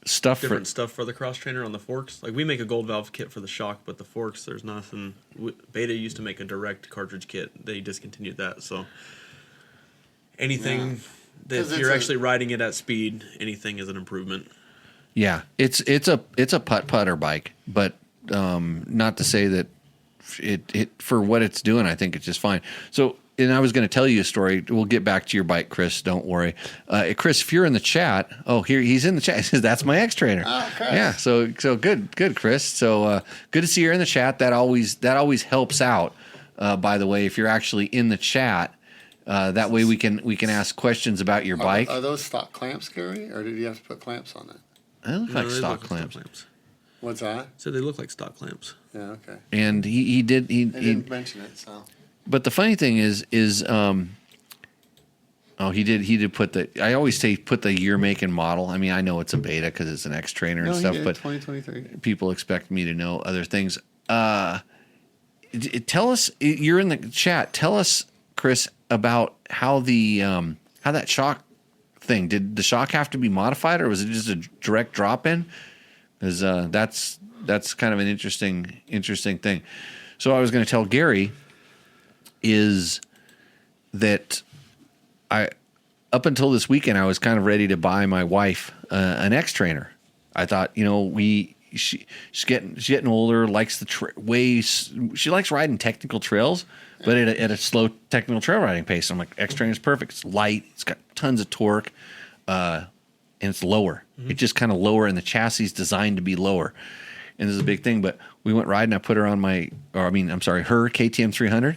Stuff different stuff for the cross trainer on the forks. Like we make a gold valve kit for the shock, but the forks, there's nothing. Beta used to make a direct cartridge kit. They discontinued that. So anything that 'Cause if you're it's actually riding it at speed, anything is an improvement. Yeah, it's a putter bike, but not to say that it for what it's doing, I think it's just fine. So, and I was going to tell you a story. We'll get back to your bike, Chris. Don't worry, Chris. If you're in the chat, here he's in the chat. He says that's my X Trainer. Oh, Chris. Yeah, so good, Chris. So good to see you in the chat. That always helps out. By the way, if you're actually in the chat. That way we can ask questions about your bike. Are those stock clamps, Gary, or did you have to put clamps on that? They look No, like they stock look clamps. What's that? So they look like stock clamps. Yeah, okay. And he did. They didn't mention it, so. But the funny thing is he did put the. I always say put the year, make, and model. I mean, I know it's a Beta because it's an X Trainer and No, stuff, he did, but 2023. people expect me to know other things. Tell us. You're in the chat. Tell us, Chris, about how how that shock thing. Did the shock have to be modified, or was it just a direct drop in? Because that's kind of an interesting thing. So I was going to tell Gary is that up until this weekend I was kind of ready to buy my wife an X Trainer. I thought, she's getting older, likes she likes riding technical trails, but at a slow technical trail riding pace. I'm like, X Trainer's perfect. It's light, it's got tons of torque, and it's lower. Mm-hmm. It's just kind of lower, and the chassis is designed to be lower. And this is a big thing. But we went riding. I put her on her KTM 300.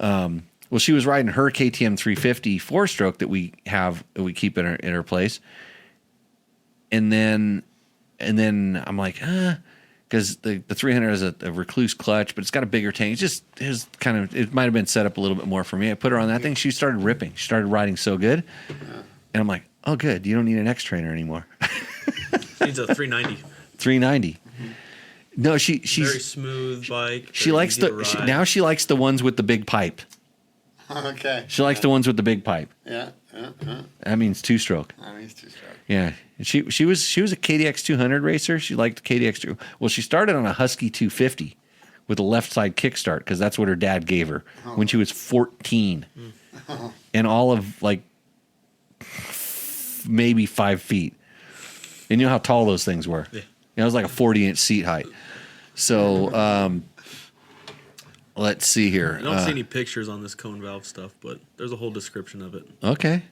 Well, she was riding her KTM 350 4-stroke that we keep in her place. And then I'm like, because the 300 has a Recluse clutch, but it's got a bigger tank. It might have been set up a little bit more for me. I put her on that thing. She started ripping. She started riding so good. And I'm like, oh, good. You don't need an X Trainer anymore. She needs a 390. 390. No, she's very smooth bike. She likes now she likes the ones with the big pipe. Okay. She likes the ones with the big pipe. Yeah. That means 2-stroke. That means 2-stroke. Yeah. She was a KDX 200 racer. She liked KDX 2. Well, she started on a Husky 250 with a left side kickstart because that's what her dad gave her when she was 14, and all of like maybe 5 feet. And you know how tall those things were? Yeah. It was like a 40-inch seat height. So let's see here. I don't see any pictures on this cone valve stuff, but there's a whole description of it. Okay.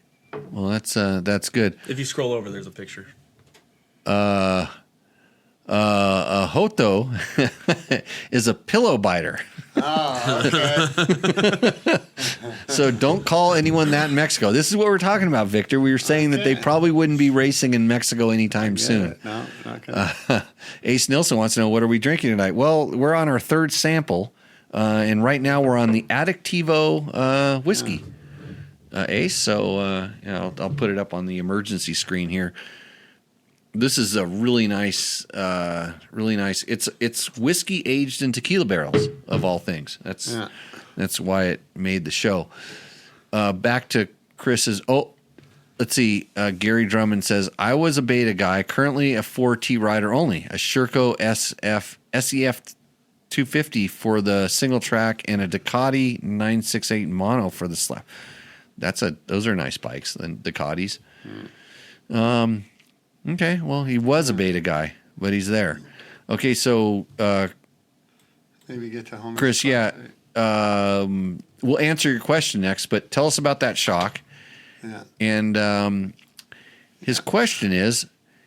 Well, that's good. If you scroll over, there's a picture. A Hoto is a pillow biter. Okay. So don't call anyone that in Mexico. This is what we're talking about, Victor. We were saying that they probably wouldn't be racing in Mexico anytime soon. No, not gonna. Ace Nilsson wants to know, what are we drinking tonight? Well, we're on our third sample, and right now we're on the Addictivo whiskey. Ace, so I'll put it up on the emergency screen here. This is a really nice. It's whiskey aged in tequila barrels of all things. That's why it made the show. Back to Chris's. Oh, let's see. Gary Drummond says, I was a beta guy, currently a 4T rider only, a Sherco SEF 250 for the single track and a Ducati 968 mono for the slap. Those are nice bikes, the Ducatis. Okay, well, he was a beta guy, but he's there. Okay, so Maybe get to home. Chris, we'll answer your question next, but tell us about that shock. Yeah. And his question is,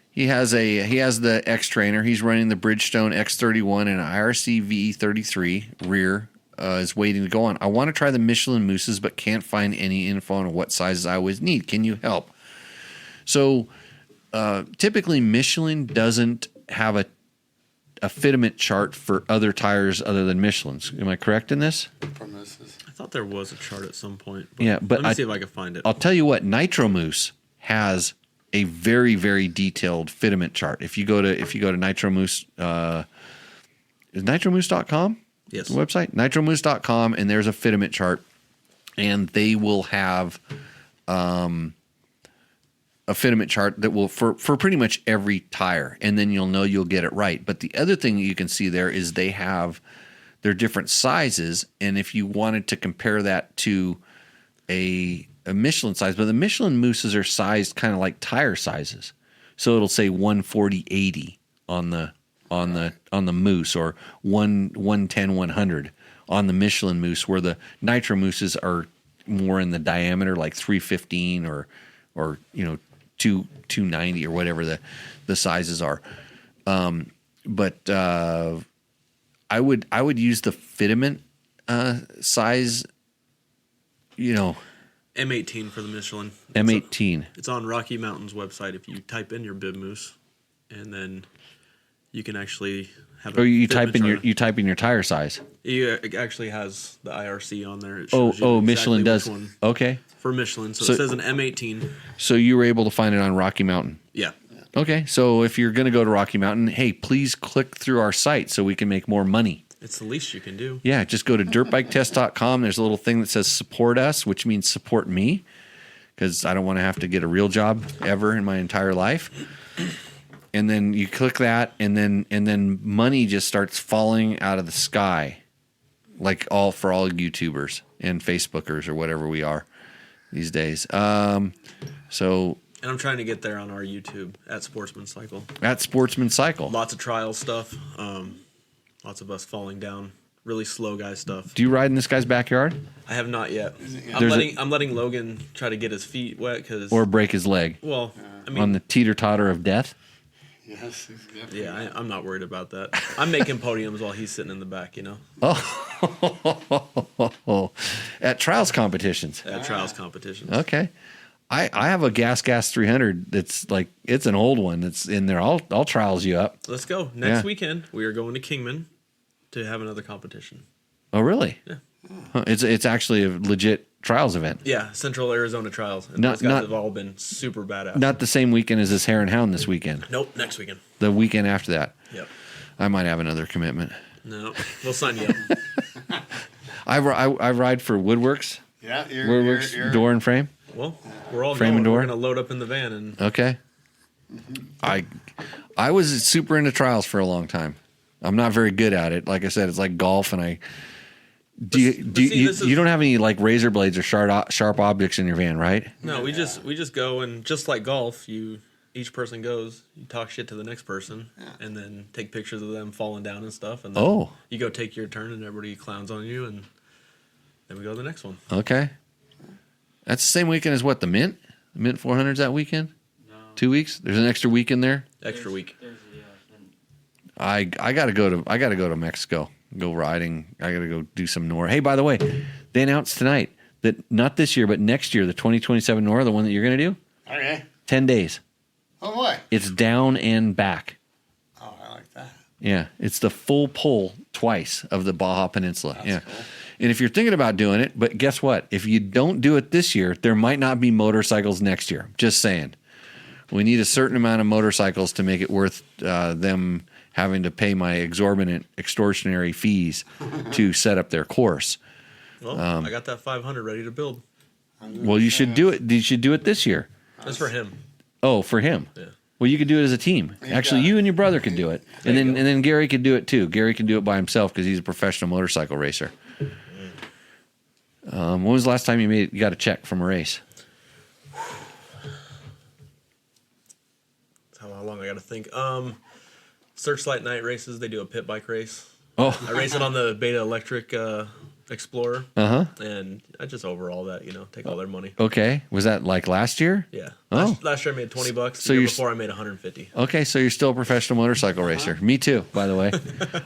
he has the X Trainer. He's running the Bridgestone X31 and an IRC VE33 rear. Is waiting to go on. I want to try the Michelin Mousses, but can't find any info on what sizes I always need. Can you help? So typically Michelin doesn't have a fitment chart for other tires other than Michelin's. Am I correct in this? From this is I thought there was a chart at some point. But let me see if I can find it. I'll tell you what, Nitro Moose has a very, very detailed fitment chart. If you go to Nitro Moose, is nitromoose.com? Yes. The website, nitromoose.com, and there's a fitment chart, and they will have a fitment chart that will for pretty much every tire, and then you'll get it right. But the other thing you can see there is they have their different sizes, and if you wanted to compare that to a Michelin size, but the Michelin Mousses are sized kind of like tire sizes, so it'll say 140/80 on the Moose, or 110/100 on the Michelin Moose, where the Nitro Mousses are more in the diameter, like 315 or 290 or whatever the sizes are. But I would use the fitment size. M18 for the Michelin. M18. It's on Rocky Mountain's website. If you type in your bib moose, and then you can actually have. Or you type in your tire size. It actually has the IRC on there. It Oh, shows you exactly Michelin does. which one Okay. for Michelin. So So- it says an M18. So you were able to find it on Rocky Mountain. Yeah. Okay. So if you're going to go to Rocky Mountain, hey, please click through our site so we can make more money. It's the least you can do. Yeah, just go to dirtbiketest.com. There's a little thing that says support us, which means support me, because I don't want to have to get a real job ever in my entire life. And then you click that, and then money just starts falling out of the sky, like for all YouTubers and Facebookers or whatever we are these days. So And I'm trying to get there on our YouTube at Sportsman Cycle. at Sportsman Cycle, Lots of trial stuff. Lots of us falling down. Really slow guy stuff. do you ride in this guy's backyard I have not yet. There's I'm letting Logan try to get his feet wet because. or break his leg Well, I mean, on the teeter-totter of death? yes. Definitely. yeah, I'm not worried about that. I'm making podiums while he's sitting in the back. Oh, at trials competitions. At trials competitions. Okay. I have a Gas 300 that's like, it's an old one that's in there. I'll trials you up. Let's go. Next Yeah. weekend, we are going to Kingman to have another competition. Oh, really? Yeah. Huh, it's actually a legit trials event. Yeah, Central Arizona Trials. And Not- those guys not- have all been super badass. Not the same weekend as this Hare and Hound this weekend. Nope, next weekend. The weekend after that. Yep. I might have another commitment. No, we'll sign you up. I ride for Woodworks. Yeah. Woodworks door and frame. Well, we're all Frame going. and door? We're going to load up in the van and Okay. I was super into trials for a long time. I'm not very good at it. Like I said, it's like golf, and you don't have any like razor blades or sharp objects in your van, right? no, we just go and just like golf, you each person goes, you talk shit to the next person, and then take pictures of them falling down and stuff. And then you go take your turn, and everybody clowns on you, and then we go to the next one. Okay. That's the same weekend as what, the Mint? The Mint 400's that weekend? No. 2 weeks? There's an extra week in there? Extra week. I gotta go to Mexico. Go riding. I gotta go do some NORA. Hey, by the way, they announced tonight that not this year, but next year, the 2027 NORA, the one that you're gonna do, Okay. 10 days. Oh boy. It's down and back. Oh, I like that. Yeah, it's the full pull twice of the Baja Peninsula. That's cool. And if you're thinking about doing it, but guess what? If you don't do it this year, there might not be motorcycles next year. Just saying. We need a certain amount of motorcycles to make it worth them having to pay my exorbitant, extortionary fees to set up their course. Well, I got that 500 ready to build. Well, you should do it. You should do it this year. That's for him. Oh, for him. Yeah. Well, you could do it as a team. Actually, you and your brother could do it, and then Gary could do it too. Gary can do it by himself because he's a professional motorcycle racer. When was the last time you got a check from a race? How long I got to think. Searchlight Night races. They do a pit bike race. Oh, I race it on the Beta Electric Explorer. uh-huh. And I just overall that, take all their money. Okay. Was that like last year? Yeah. Oh. Last year I made $20. So The year you're before I made 150. Okay, so you're still a professional motorcycle racer. Me too, by the way.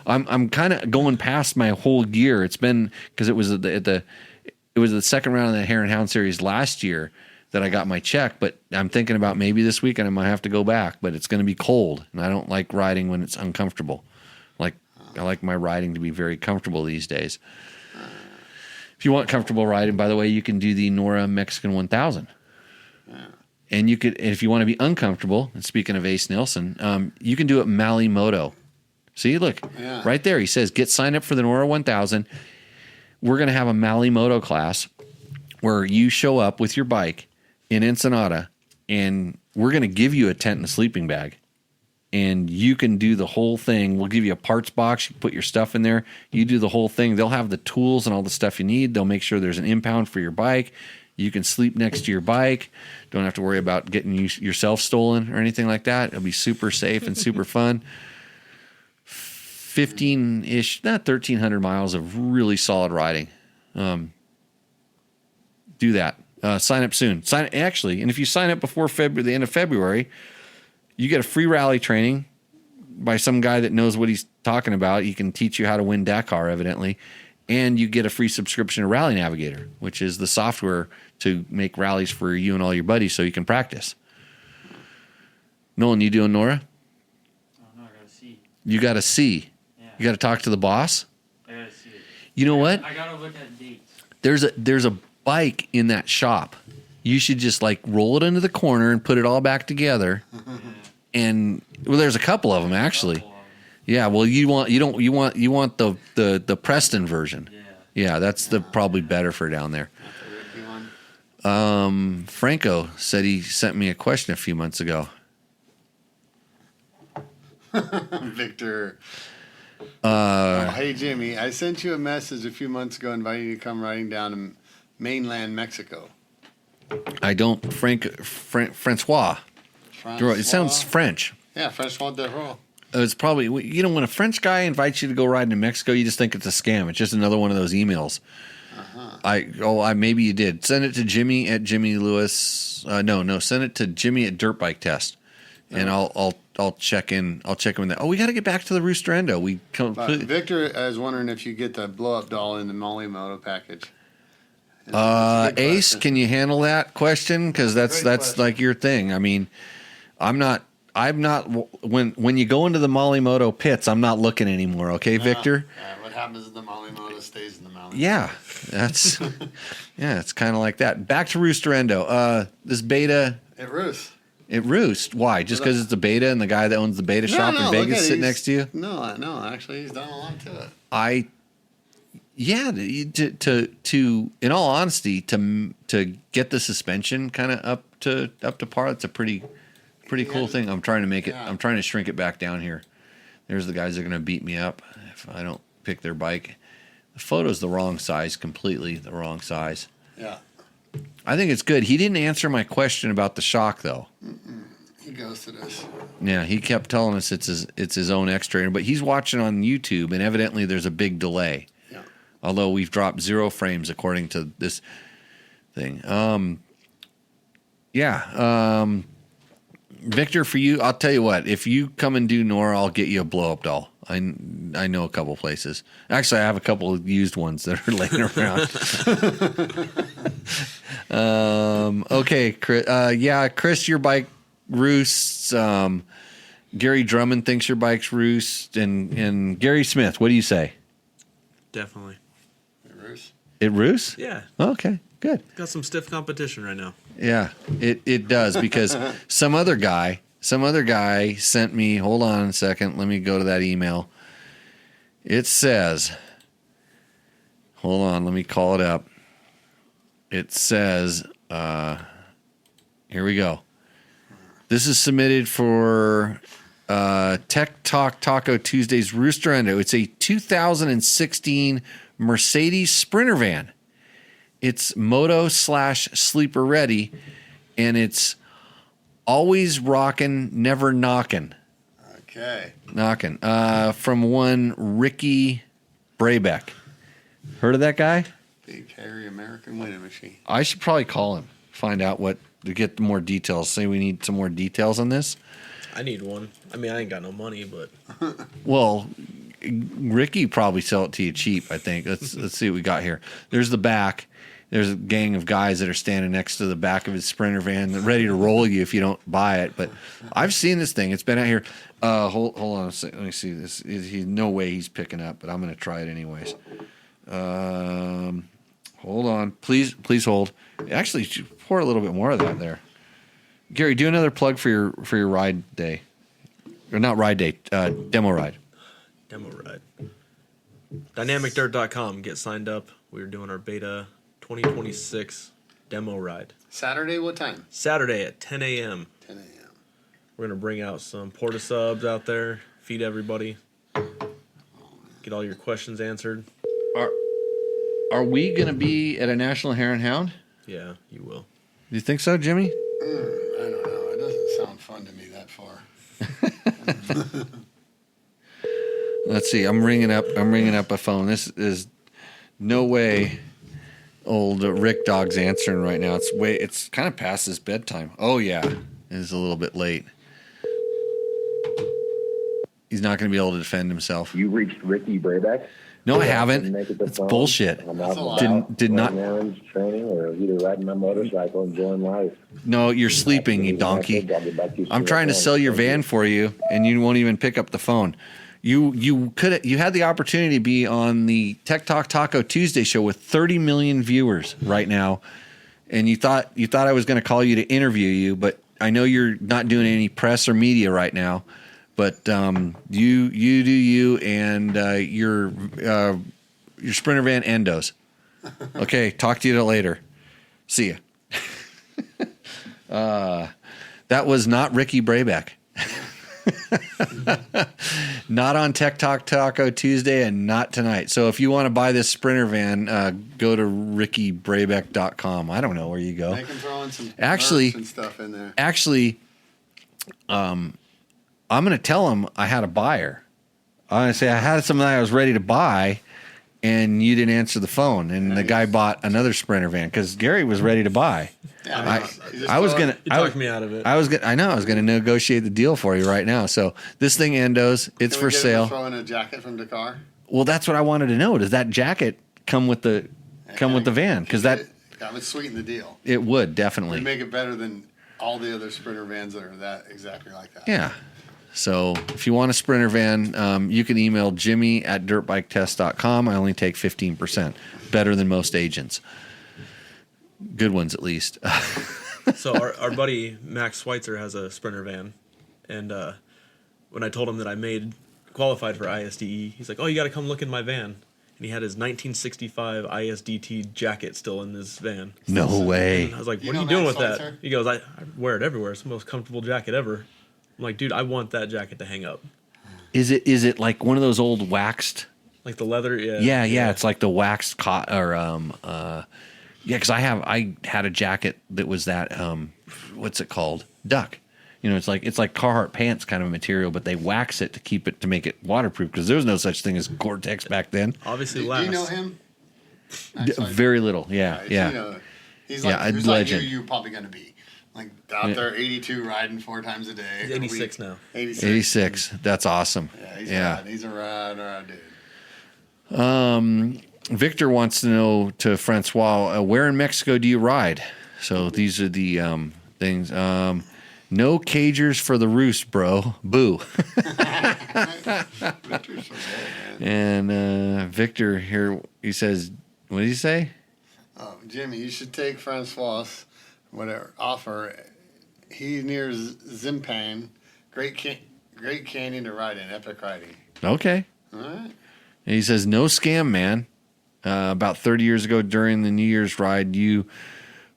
I'm kind of going past my whole year. It's been because it was the second round of the Hare and Hound series last year that I got my check, but I'm thinking about maybe this weekend I might have to go back, but it's going to be cold, and I don't like riding when it's uncomfortable. I like my riding to be very comfortable these days. If you want comfortable riding, by the way, you can do the NORA Mexican 1000. And you could, if you want to be uncomfortable, and speaking of Ace Nilsson, you can do it Mali Moto. See, look, right there. He says, get signed up for the NORA 1000. We're going to have a Mali Moto class where you show up with your bike in Ensenada, and we're going to give you a tent and a sleeping bag. And you can do the whole thing. We'll give you a parts box. You put your stuff in there. You do the whole thing. They'll have the tools and all the stuff you need. They'll make sure there's an impound for your bike. You can sleep next to your bike. Don't have to worry about getting yourself stolen or anything like that. It'll be super safe and super fun. 15-ish, not 1,300 miles of really solid riding. Do that. Sign up soon. And if you sign up before the end of February, you get a free rally training by some guy that knows what he's talking about. He can teach you how to win Dakar, evidently. And you get a free subscription to Rally Navigator, which is the software to make rallies for you and all your buddies so you can practice. Nolan, you doing NORA? Oh, no, I got a C. You got a C. Yeah. You got to talk to the boss? I got to see it. You know what? I got to look at dates. There's a bike in that shop. You should just roll it into the corner and put it all back together. And there's a couple of them actually. Yeah, well you want the Preston version. Yeah, that's probably better for down there. Franco said he sent me a question a few months ago. Victor. Hey Jimmy, I sent you a message a few months ago inviting you to come riding down to mainland Mexico. I don't, Francois. It sounds French. Yeah, Francois Derot. It's probably, when a French guy invites you to go ride in Mexico, you just think it's a scam. It's just another one of those emails. Maybe you did. Send it to Jimmy at Jimmy Lewis. No, send it to Jimmy at Dirt Bike Test, and I'll check in. I'll check in with that. Oh, we got to get back to the Roosterendo. Victor is wondering if you get the blow up doll in the Mali Moto package. Ace, can you handle that question? Because that's like your thing. I mean, I'm not. When you go into the Mali Moto pits, I'm not looking anymore. Okay, Victor. What happens is the Mali Moto stays in the Mali. Yeah, that's it's kind of like that. Back to Roosterendo. This beta. It roosts. It roosts. Why? Just because it's a beta and the guy that owns the beta shop in Vegas sitting next to you? No. Actually, he's done a lot to it. To in all honesty, to get the suspension kind of up to par, it's a pretty cool thing. I'm trying to make it. I'm trying to shrink it back down here. There's the guys that are going to beat me up if I don't pick their bike. The photo's the wrong size, completely the wrong size. Yeah. I think it's good. He didn't answer my question about the shock though. He ghosted us. Yeah, he kept telling us it's his own X-Trainer, but he's watching on YouTube, and evidently there's a big delay. Yeah. Although we've dropped 0 frames according to this thing. Victor, for you, I'll tell you what. If you come and do Nora, I'll get you a blow-up doll. I know a couple places. Actually, I have a couple of used ones that are laying around. Okay, Chris, Chris, your bike roosts. Gary Drummond thinks your bike's roost, and Gary Smith. What do you say? Definitely. Bruce. It roosts? Yeah. Okay, good. Got some stiff competition right now. Yeah, it does, because some other guy sent me, hold on a second, let me go to that email. It says, hold on, let me call it up. It says, here we go. This is submitted for Tech Talk Taco Tuesday's Rooster Endo. It's a 2016 Mercedes Sprinter van. It's moto/sleeper ready, and it's always rocking, never knocking. Okay. Knocking. From one Ricky Brabeck. Heard of that guy? Big hairy American winning machine. I should probably call him, find out to get more details. Say we need some more details on this. I need one. I mean, I ain't got no money, but Well, Ricky probably sell it to you cheap, I think. Let's see what we got here. There's the back. There's a gang of guys that are standing next to the back of his Sprinter van, ready to roll you if you don't buy it. But I've seen this thing. It's been out here. Hold on a second. Let me see this. No way he's picking up, but I'm going to try it anyways. Hold on. Please hold. Actually, pour a little bit more of that there. Gary, do another plug for your ride day. Or not ride day, demo ride. demo ride. DynamicDirt.com. Get signed up. We're doing our beta 2026 demo ride. Saturday, what time? Saturday at 10 a.m. 10 a.m. We're going to bring out some Porta subs out there, feed everybody, get all your questions answered. Are we going to be at a National Hare and Hound? Yeah, you will. Do you think so, Jimmy? I don't know. It doesn't sound fun to me that far. Let's see. I'm ringing up a phone. This is no way old Rick Dog's answering right now. It's kind of past his bedtime. Oh yeah. It is a little bit late. He's not going to be able to defend himself. You reached Ricky Brabeck? No, I haven't. It's bullshit. I'm out Did not. errands, training, or either riding my motorcycle, enjoying life. No, you're sleeping, you donkey. I'm trying to sell your van for you, and you won't even pick up the phone. You had the opportunity to be on the Tech Talk Taco Tuesday show with 30 million viewers right now, and you thought I was going to call you to interview you, but I know you're not doing any press or media right now. But you do you, and your Sprinter van endos. Okay, talk to you later. See ya. That was not Ricky Brabeck. Not on Tech Talk Taco Tuesday, and not tonight. So if you want to buy this Sprinter van, go to rickybrabeck.com. I don't know where you go. They can throw in some Actually, and stuff in there. I'm going to tell him I had a buyer. I'm going to say I had something that I was ready to buy, and you didn't answer the phone. And the guy bought another Sprinter van because Gary was ready to buy. Yeah, I was going to. You talked me out of it. I know. I was going to negotiate the deal for you right now. So this thing endos. It's for sale. Throw in a jacket from Dakar. Well, that's what I wanted to know. Does that jacket come with the van? Because that would sweeten the deal. it would definitely It'd make it better than all the other Sprinter vans that are that exactly like that. Yeah. So if you want a Sprinter van, you can email jimmy@dirtbiketest.com. I only take 15%. Better than most agents. Good ones, at least. So our buddy Max Schweitzer has a Sprinter van, and when I told him that I qualified for ISDE, he's like, "Oh, you got to come look in my van." And he had his 1965 ISDT jacket still in his van. No way. And I was like, You "What are know you doing Max with that?" Schweitzer? He goes, "I wear it everywhere. It's the most comfortable jacket ever." I'm like, "Dude, I want that jacket to hang up." Is it like one of those old waxed? Like the leather, yeah. Yeah. It's like the waxed because I had a jacket that was that what's it called? Duck. it's like Carhartt pants kind of material, but they wax it to make it waterproof because there was no such thing as Gore-Tex back then. Obviously, Do you know him? Very little. Yeah. He's Yeah, like, a who's legend. like you're probably going to be. Like out there, 82, riding 4 times a day. He's 86 now. 86. That's awesome. Yeah, he's a rad dude. Victor wants to know to Francois, where in Mexico do you ride? So these are the things. No cagers for the roost, bro. Boo. Victor's so good, man. And Victor here, he says, what did he say? Jimmy, you should take Francois, whatever, offer. He's near Zimpan. Great canyon to ride in, epic riding. Okay. All right. And he says, no scam, man. About 30 years ago during the New Year's ride, you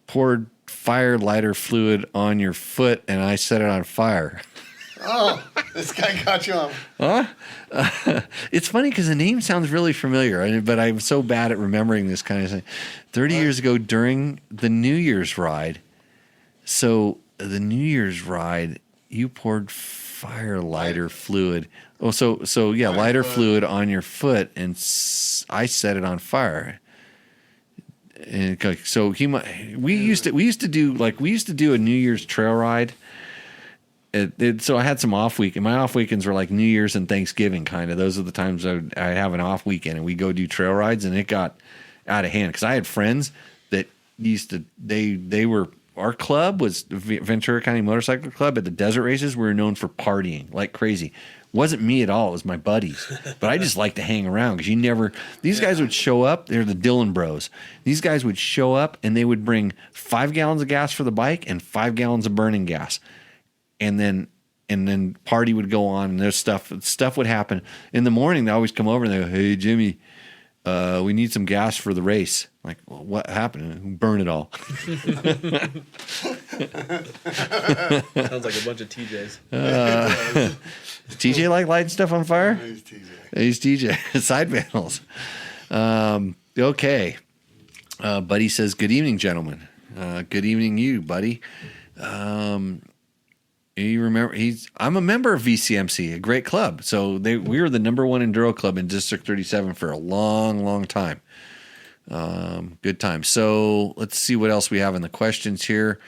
poured fire lighter fluid on your foot and I set it on fire. Oh, this guy got you on. Huh? It's funny because the name sounds really familiar, but I'm so bad at remembering this kind of thing. 30 years ago during the New Year's ride. So the New Year's ride, you poured fire lighter fluid. Oh, so yeah, lighter fluid on your foot, and I set it on fire. And so we used to do a New Year's trail ride. So I had some off week, and my off weekends were like New Year's and Thanksgiving kind of. Those are the times I'd have an off weekend, and we go do trail rides, and it got out of hand because I had friends that used to they were. Our club was Ventura County Motorcycle Club. At the desert races, we were known for partying like crazy. Wasn't me at all. It was my buddies. But I just like to hang around because these guys would show up. They're the Dillon Bros. These guys would show up and they would bring 5 gallons of gas for the bike and 5 gallons of burning gas. And then party would go on and there's stuff would happen. In the morning, they always come over and they go, hey, Jimmy, we need some gas for the race. Like, well, what happened? Burn it all. Sounds like a bunch of TJs. Does TJ like lighting stuff on fire? He's TJ. He's TJ. Side panels. Okay. Buddy says, good evening, gentlemen. Good evening, you, buddy. You remember, I'm a member of VCMC, a great club. So we were the number 1 enduro club in District 37 for a long, long time. Good time. So let's see what else we have in the questions here.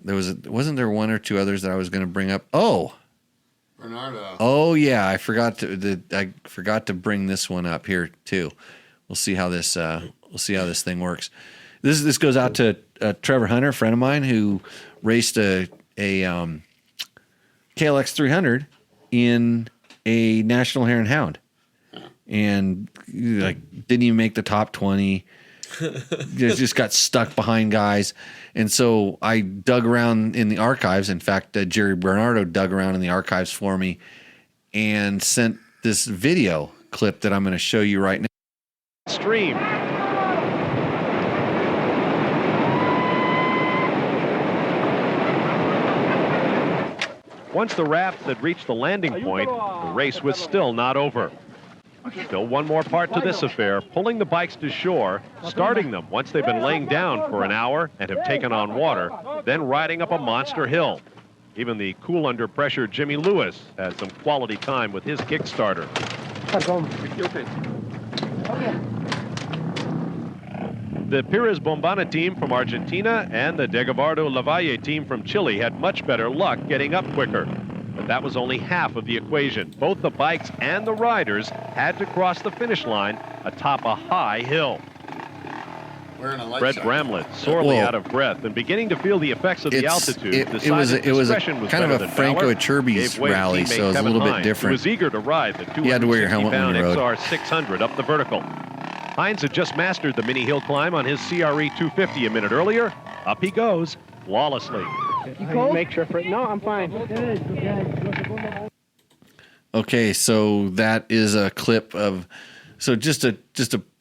Wasn't there 1 or 2 others that I was going to bring up? Bernardo. Oh yeah, I forgot to bring this one up here too. We'll see how this thing works. This goes out to Trevor Hunter, a friend of mine who raced a KLX 300 in a National Hare and Hound, and didn't even make the top 20. just got stuck behind guys, and so I dug around in the archives. In fact, Jerry Bernardo dug around in the archives for me and sent this video clip that I'm going to show you right now. Stream. Once the raft had reached the landing point, the race was still not over. Still one more part to this affair, pulling the bikes to shore, starting them once they've been laying down for an hour and have taken on water, then riding up a monster hill. Even the cool under pressure Jimmy Lewis had some quality time with his Kickstarter. The Pires Bombana team from Argentina and the Degavardo Lavalle team from Chile had much better luck getting up quicker. But that was only half of the equation. Both the bikes and the riders had to cross the finish line atop a high hill. Fred Bramlett, sorely out of breath and beginning to feel the effects of the altitude, it was kind of a Franco Iturbi's rally, so it's a little bit different. He was eager to ride the 260-pound XR 600 up the vertical. Hines had just mastered the mini hill climb on his CRE 250 a minute earlier. Up he goes, flawlessly. You cold? Make sure for no, I'm fine. Okay, so that is a clip of. So just to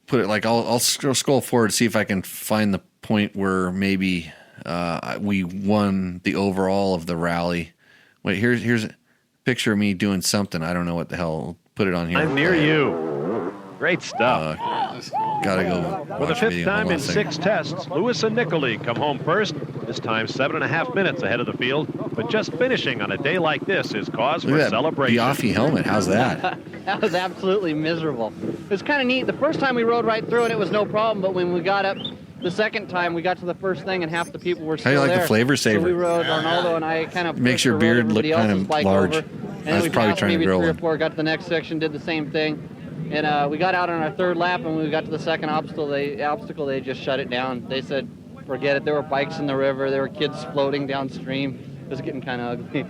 put it like I'll scroll forward to see if I can find the point where maybe we won the overall of the rally. Wait, here's a picture of me doing something. I don't know what the hell. I'll put it on here. I'm near you. Great stuff. Gotta go. For the watch fifth video. time Hold on in a second. 6 tests, Lewis and Nicoli come home first, this time 7.5 minutes ahead of the field. But just finishing on a day like this is cause Look for at that celebration. Biaffi helmet. How's that? That was absolutely miserable. It was kind of neat. The first time we rode right through it, it was no problem. But when we got up the second time, we got to the first thing, and half the people were How still do you like there. the flavor So saver? we rode, Arnaldo and I kind of Makes your beard look kind of large. And I then was we probably passed trying to maybe grow 3 or one. 4, got to the next section, did the same thing. And we got out on our third lap, and when we got to the second obstacle, they just shut it down. They said, forget it. There were bikes in the river. There were kids floating downstream. It was getting kind of ugly.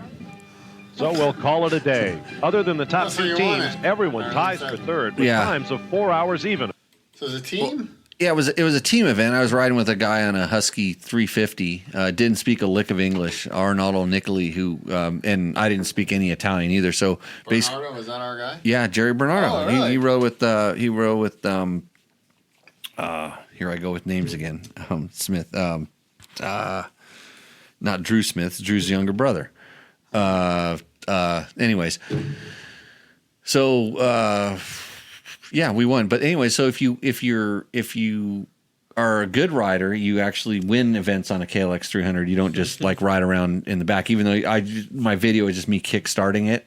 So we'll call it a day. Other than the top So 2 you teams, won it. everyone ties for third with Yeah. times of 4 hours even. So it's a team? Yeah, it was a team event. I was riding with a guy on a Husky 350. Didn't speak a lick of English. Arnaldo Nicoli, who and I didn't speak any Italian either. So basically, Bernardo, was that our guy? yeah, Jerry Bernardo. Oh, really? He rode with here I go with names again. Smith. Not Drew Smith. It's Drew's younger brother. Anyways, so yeah, we won. But anyway, so if you are a good rider, you actually win events on a KLX 300. You don't just like ride around in the back. Even though my video is just me kick-starting it,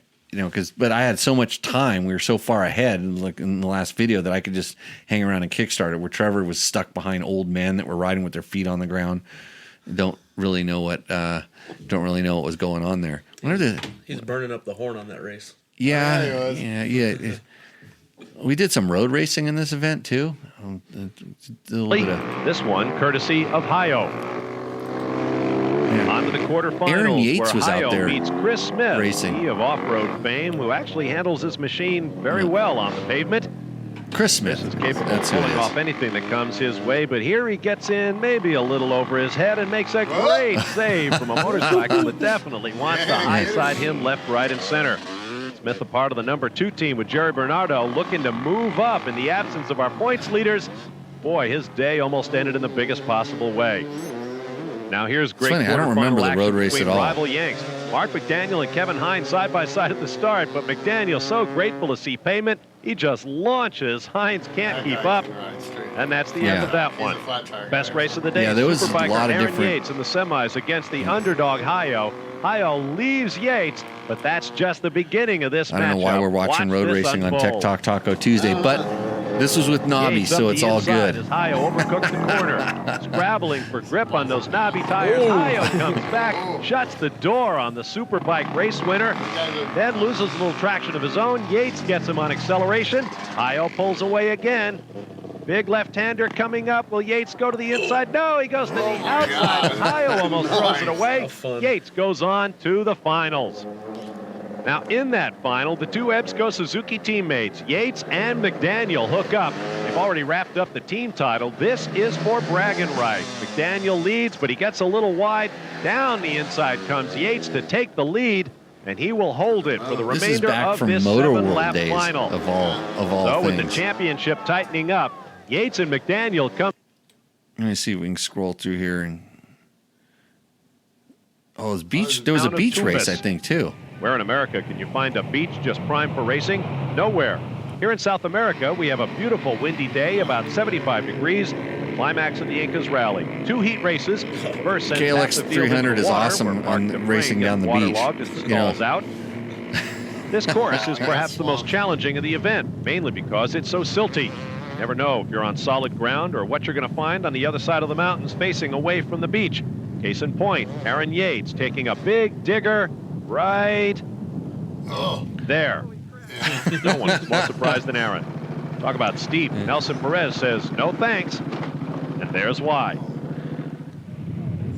but I had so much time. We were so far ahead, like in the last video, that I could just hang around and kickstart it. Where Trevor was stuck behind old men that were riding with their feet on the ground. Don't really know what was going on there. He's burning up the horn on that race. Yeah. We did some road racing in this event too. A little bit of, This one courtesy of Hayo. On to the quarterfinals, Aaron Yates where was out Hayo there meets Chris Smith, racing. he of off-road fame, who actually handles his machine very well on the pavement. Chris Smith. Is capable That's of who it pulling is. off anything that comes his way, but here he gets in maybe a little over his head and makes a great save from a motorcycle that definitely wants to high-side him left, right, and center. Smith, a part of the number 2 team with Jerry Bernardo, looking to move up in the absence of our points leaders. Boy, his day almost ended in the biggest possible way. Now here's great funny, I don't remember the road race at all. Rival Yanks. Mark McDaniel and Kevin Hines side by side at the start, but McDaniel so grateful to see payment, he just launches. Hines can't keep up, and that's the end of that one. Best race of the day. Yeah, there was a Superbiker lot of Aaron different- Yates in the semis against the underdog Hayo. Hayo leaves Yates, but that's just the beginning of this matchup. I don't know why we're watching Watch road this racing on Tech unfold. Talk Taco Tuesday, but this was with Nobby, Yates so up it's the all inside good. As Hayo overcooks the corner, scrabbling for grip on those knobby tires. Hayo comes back, shuts the door on the Superbike race winner, then loses a little traction of his own. Yates gets him on acceleration. Hayo pulls away again. Big left-hander coming up. Will Yates go to the inside? No, he goes to the outside. Hayo almost throws it away. Yates goes on to the finals. Now, in that final, the 2 EBSCO Suzuki teammates, Yates and McDaniel, hook up. They've already wrapped up the team title. This is for bragging rights. McDaniel leads, but he gets a little wide. Down the inside comes Yates to take the lead, and he will hold it for the This is remainder back of from this Motor World 7-lap days final. of all So, with things. the championship tightening up, Yates and McDaniel come. Let me see if we can scroll through here and. Oh, it was beach. There was a Town of beach race, Tumbes. I think, too. Where in America can you find a beach just primed for racing? Nowhere. Here in South America, we have a beautiful windy day, about 75 degrees. Climax of the Incas Rally. 2 heat races. First sends KLX half the field 300 into is water, awesome where Mark on Dufresne racing gets down the beach. waterlogged as the You know. stalls out. This course is perhaps the most challenging of the event, mainly because it's so silty. You never know if you're on solid ground or what you're going to find on the other side of the mountains facing away from the beach. Case in point, Aaron Yates taking a big digger right there. No one is more surprised than Aaron. Talk about steep. Nelson Perez says, no thanks. And there's why.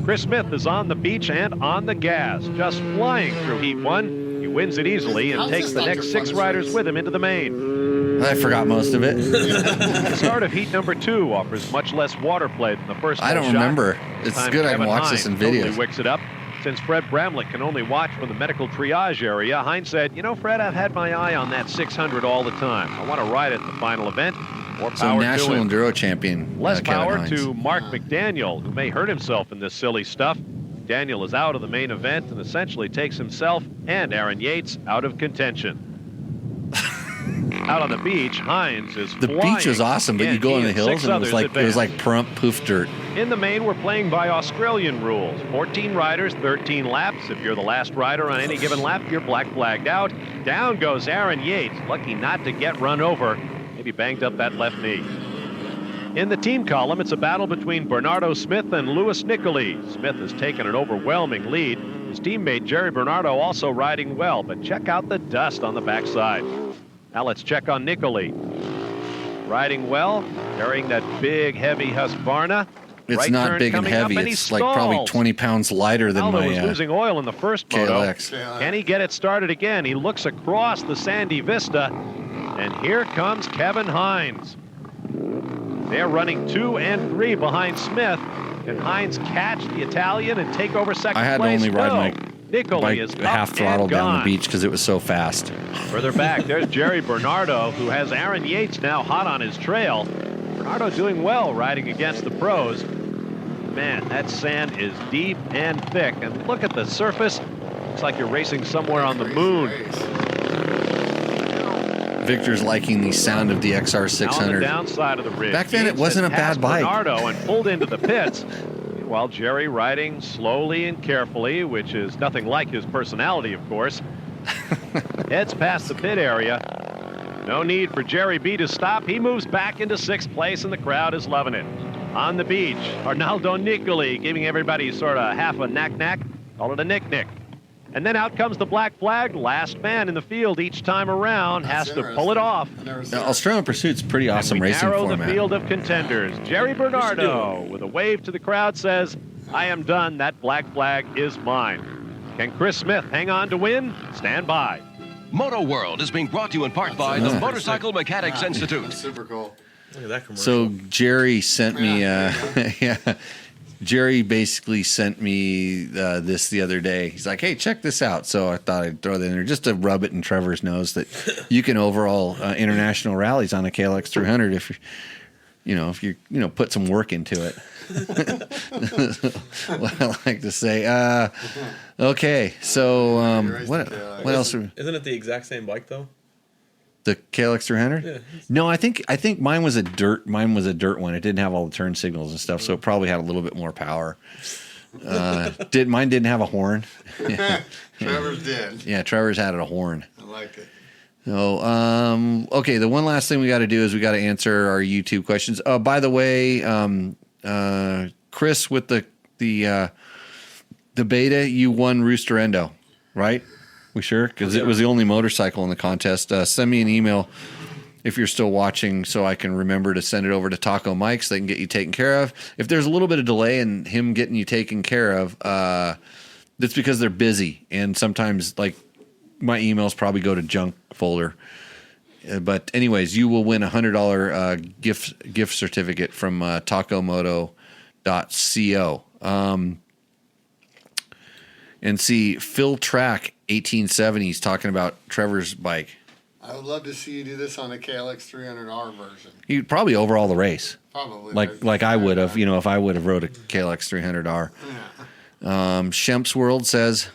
Chris Smith is on the beach and on the gas, just flying through Heat 1. He wins it easily and takes the next 6 riders with him into the main. I forgot most of it. The start of Heat number 2 offers much less water play than the first I don't full shot. remember. It's Time good I can Kevin watch Hines this in totally videos. wicks it up. Since Fred Bramlett can only watch from the medical triage area, Hines said, you know, Fred, I've had my eye on that 600 all the time. I want to ride it in the final event. More So power national to him. enduro champion. Less Kevin power Hines. to Mark McDaniel, who may hurt himself in this silly stuff. Daniel is out of the main event and essentially takes himself and Aaron Yates out of contention. Out on the beach, Hines is The flying. beach was awesome, but Again, you go in he the and hills six and others it was like advance. prompt poof dirt. In the main, we're playing by Australian rules. 14 riders, 13 laps. If you're the last rider on any given lap, you're black flagged out. Down goes Aaron Yates, lucky not to get run over. Maybe banged up that left knee. In the team column, it's a battle between Bernardo Smith and Louis Nicoli. Smith has taken an overwhelming lead. His teammate Jerry Bernardo also riding well, but check out the dust on the backside. Now let's check on Nicoli. Riding well, carrying that big, heavy Husqvarna. It's Right not turn big and coming up, heavy. and he It's like probably stalls. 20 pounds lighter than Aldo was my losing oil in the first moto. KLX. Can he get it started again? He looks across the sandy vista, and here comes Kevin Hines. They're running 2 and 3 behind Smith. Can Hines catch the Italian and take over second I had to place? only ride No. my Nicoli bike is up half throttle and down the gone. beach because it was so fast. Further back, there's Jerry Bernardo, who has Aaron Yates now hot on his trail. Bernardo doing well riding against the pros. Man, that sand is deep and thick. And look at the surface. Looks like you're racing somewhere on the moon. Victor's liking the sound of the Now on the XR600. downside of the ridge. Back then, it Yates wasn't had a bad passed bike. Bernardo and pulled into the pits. While Jerry riding slowly and carefully, which is nothing like his personality, of course. Heads past the pit area. No need for Jerry B to stop. He moves back into 6th place, and the crowd is loving it. On the beach, Arnaldo Nicoli giving everybody sort of half a knack-knack. Call it a nick-nick. And then out comes the black flag. Last man in the field each time around has to pull it off. Now, Australian Pursuit's pretty awesome And we racing narrow format. the field of contenders. Jerry Bernardo, with a wave to the crowd, says, I am done. That black flag is mine. Can Chris Smith hang on to win? Stand by. Moto World is being brought to you in part by the Motorcycle Mechanics Institute. Super cool. Look at that commercial. So Jerry sent me, yeah, Jerry basically sent me this the other day. He's like, hey, check this out. So I thought I'd throw that in there just to rub it in Trevor's nose that you can overall international rallies on a KLX 300 if you put some work into it. What I like to say. Okay, so what else? Isn't it the exact same bike though? The KLX 300? Yeah. No, I think mine was a dirt one. It didn't have all the turn signals and stuff, so it probably had a little bit more power. Mine didn't have a horn. Trevor's did. Yeah, Trevor's had a horn. I liked it. So, okay, the one last thing we got to do is we got to answer our YouTube questions. By the way, Chris with the beta, you won Roosterendo, right? We sure? Because it was the only motorcycle in the contest. Send me an email if you're still watching so I can remember to send it over to Taco Mike so they can get you taken care of. If there's a little bit of delay in him getting you taken care of, that's because they're busy. And sometimes, like, my emails probably go to junk folder. But anyways, you will win a $100 gift certificate from tacomoto.co. And see, Phil Track 1870 is talking about Trevor's bike. I would love to see you do this on a KLX 300R version. He'd probably overall the race. Probably. Like I would have, if I would have rode a KLX 300R. Shemp's World says,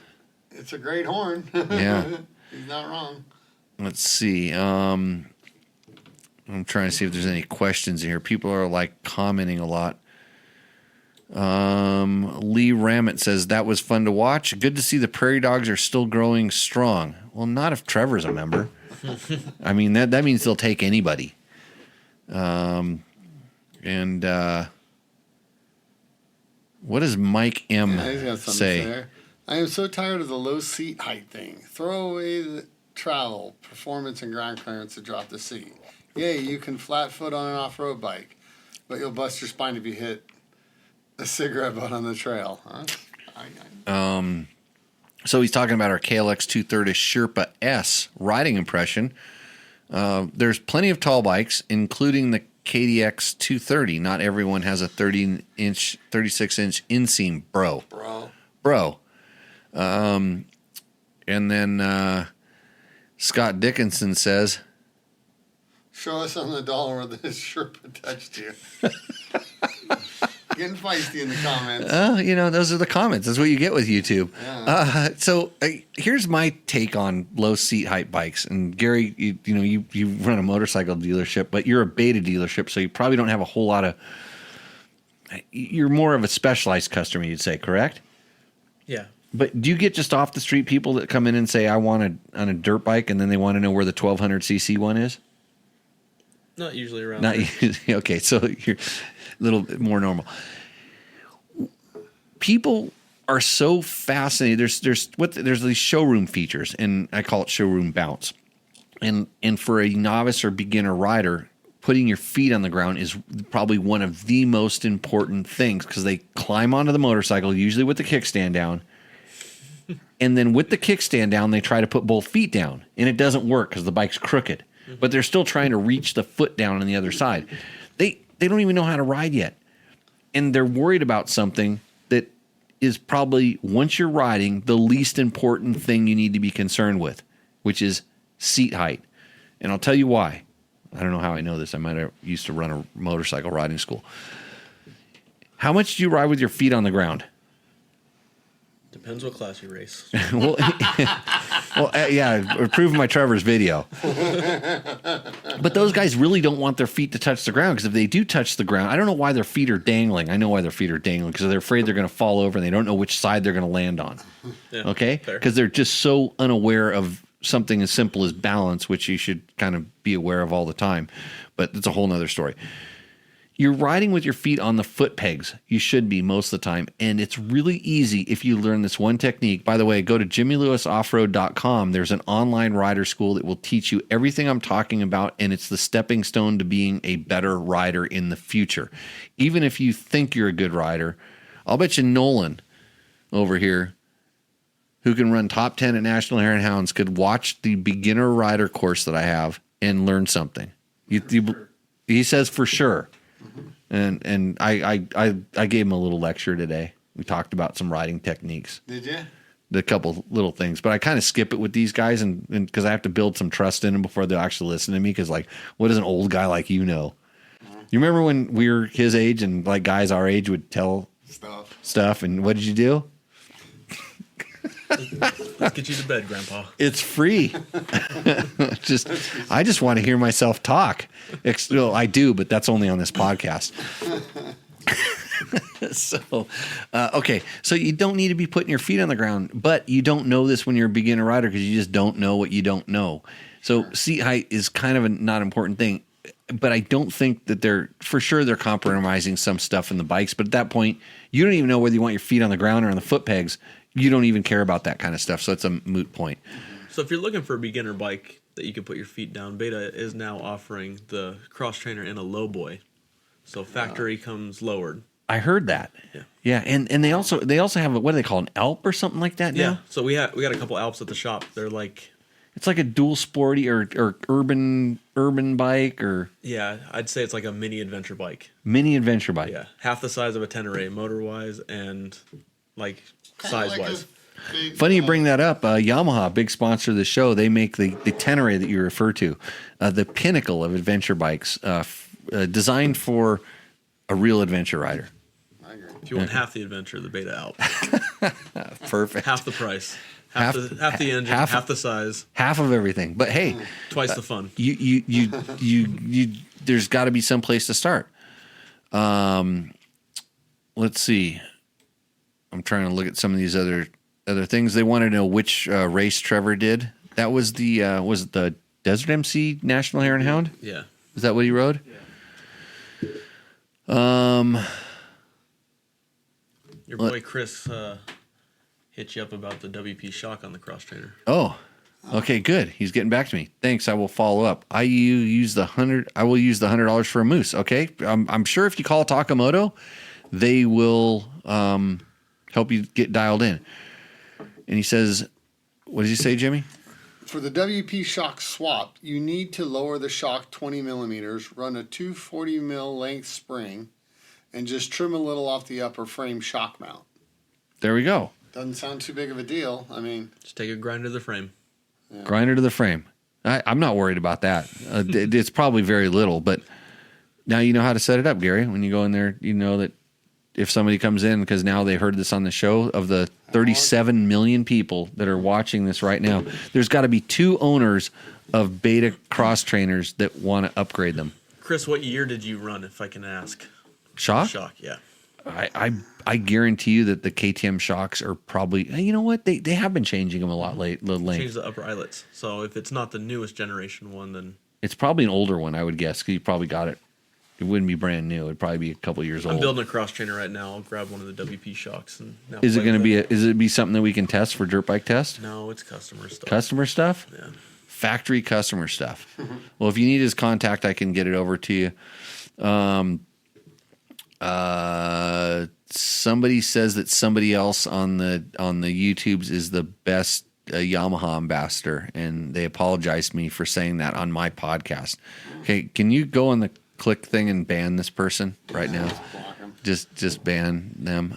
it's a great horn. Yeah. He's not wrong. Let's see. I'm trying to see if there's any questions in here. People are like commenting a lot. Lee Ramett says that was fun to watch. Good to see the Prairie Dogs are still growing strong. Well, not if Trevor's a member. I mean, that means they'll take anybody. What does Mike M He's got something say? to say. I am so tired of the low seat height thing. Throw away the travel, performance, and ground clearance to drop the seat. Yay, you can flat foot on an off-road bike, but you'll bust your spine if you hit a cigarette butt on the trail. Huh? So he's talking about our KLX 230 Sherpa S riding impression. There's plenty of tall bikes, including the KDX 230. Not everyone has a 36-inch inseam, bro. And then Scott Dickinson says, Show us on the dollar where this Sherpa touched you. Getting feisty in the comments. Those are the comments. That's what you get with YouTube. Yeah. So here's my take on low seat height bikes. And Gary, you run a motorcycle dealership, but you're a beta dealership, so you probably don't have a whole lot of. You're more of a specialized customer, you'd say, correct? Yeah. But do you get just off the street people that come in and say, I want on a dirt bike, and then they want to know where the 1200cc one is? Not usually around. Not there. usually. Okay, so you're a little bit more normal. People are so fascinated. There's these showroom features, and I call it showroom bounce. And for a novice or beginner rider, putting your feet on the ground is probably one of the most important things, because they climb onto the motorcycle, usually with the kickstand down. And then with the kickstand down, they try to put both feet down, and it doesn't work because the bike's crooked. But they're still trying to reach the foot down on the other side. They don't even know how to ride yet. And they're worried about something that is probably, once you're riding, the least important thing you need to be concerned with, which is seat height. And I'll tell you why. I don't know how I know this. I might have used to run a motorcycle riding school. How much do you ride with your feet on the ground? Depends what class you race. Well, yeah, proving my Trevor's video. But those guys really don't want their feet to touch the ground, because if they do touch the ground, I don't know why their feet are dangling. I know why their feet are dangling, because they're afraid they're going to fall over and they don't know which side they're going to land on. Yeah, okay? Because they're just so unaware of something as simple as balance, which you should kind of be aware of all the time. But it's a whole nother story. You're riding with your feet on the foot pegs. You should be most of the time. And it's really easy if you learn this one technique. By the way, go to jimmylewisoffroad.com. There's an online rider school that will teach you everything I'm talking about, and it's the stepping stone to being a better rider in the future. Even if you think you're a good rider, I'll bet you Nolan over here, who can run top 10 at National Hare and Hounds, could watch the beginner rider course that I have and learn something. He says for sure. And I gave him a little lecture today. We talked about some riding techniques. Did you? The couple little things, but I kind of skip it with these guys, and because I have to build some trust in them before they'll actually listen to me. Because what does an old guy like you know? You remember when we were his age and like guys our age would tell stuff, and what did you do? Let's get you to bed, Grandpa. It's free. I just want to hear myself talk. Well, I do, but that's only on this podcast. Okay. So you don't need to be putting your feet on the ground, but you don't know this when you're a beginner rider, because you just don't know what you don't know. So seat height is kind of a not important thing, but I don't think that they're compromising some stuff in the bikes. But at that point, you don't even know whether you want your feet on the ground or on the foot pegs. You don't even care about that kind of stuff. So it's a moot point. So if you're looking for a beginner bike that you can put your feet down, Beta is now offering the Cross Trainer in a low boy. So factory comes lowered. I heard that. Yeah. And they also have what do they call, an Alp or something like that now? Yeah. So we got a couple Alps at the shop. They're like, it's like a dual sporty or urban bike, or yeah, I'd say it's like a mini adventure bike. Mini adventure bike. Yeah, half the size of a Tenere motor wise and like size wise. Funny you bring that up. Yamaha, big sponsor of the show, they make the Tenere that you refer to, the pinnacle of adventure bikes, designed for a real adventure rider. If you want half the adventure, the Beta Alp. Perfect. Half the price. Half the engine, half the size, half of everything. But hey, twice the fun. You there's got to be some place to start. Let's see. I'm trying to look at some of these other things. They want to know which race Trevor did. That was was it the Desert MC National Hare and Hound? Yeah. Is that what he rode? Yeah. Your boy Chris hit you up about the WP shock on the Cross Trainer. Oh, okay, good. He's getting back to me. Thanks. I will follow up. I will use the $100 for a moose. Okay, I'm sure if you call Takamoto, they will help you get dialed in. And he says, what does he say, Jimmy? For the WP shock swap, you need to lower the shock 20 millimeters, run a 240 mil length spring, and just trim a little off the upper frame shock mount. There we go. Doesn't sound too big of a deal. I mean, just take a grinder to the frame. Yeah. Grinder to the frame. I'm not worried about that. It's probably very little, but now you know how to set it up, Gary. When you go in there, you know that if somebody comes in, because now they heard this on the show, of the 37 million people that are watching this right now, there's got to be 2 owners of Beta cross trainers that want to upgrade them. Chris, what year did you run, if I can ask? Shock? Shock, yeah. I guarantee you that the KTM shocks are probably, you know what, they have been changing them a lot late. Change the upper eyelets. So if it's not the newest generation one, then it's probably an older one, I would guess, because you probably got it. It wouldn't be brand new. It'd probably be a couple years old. I'm building a cross trainer right now. I'll grab one of the WP shocks and now Is it play going to with be is it be something that we can test for dirt bike test? No, it's customer stuff. Customer stuff? Yeah. Factory customer stuff. Well, if you need his contact, I can get it over to you. Somebody says that somebody else on the YouTubes is the best Yamaha ambassador, and they apologized to me for saying that on my podcast. Okay, can you go on the click thing and ban this person right now? Just ban them.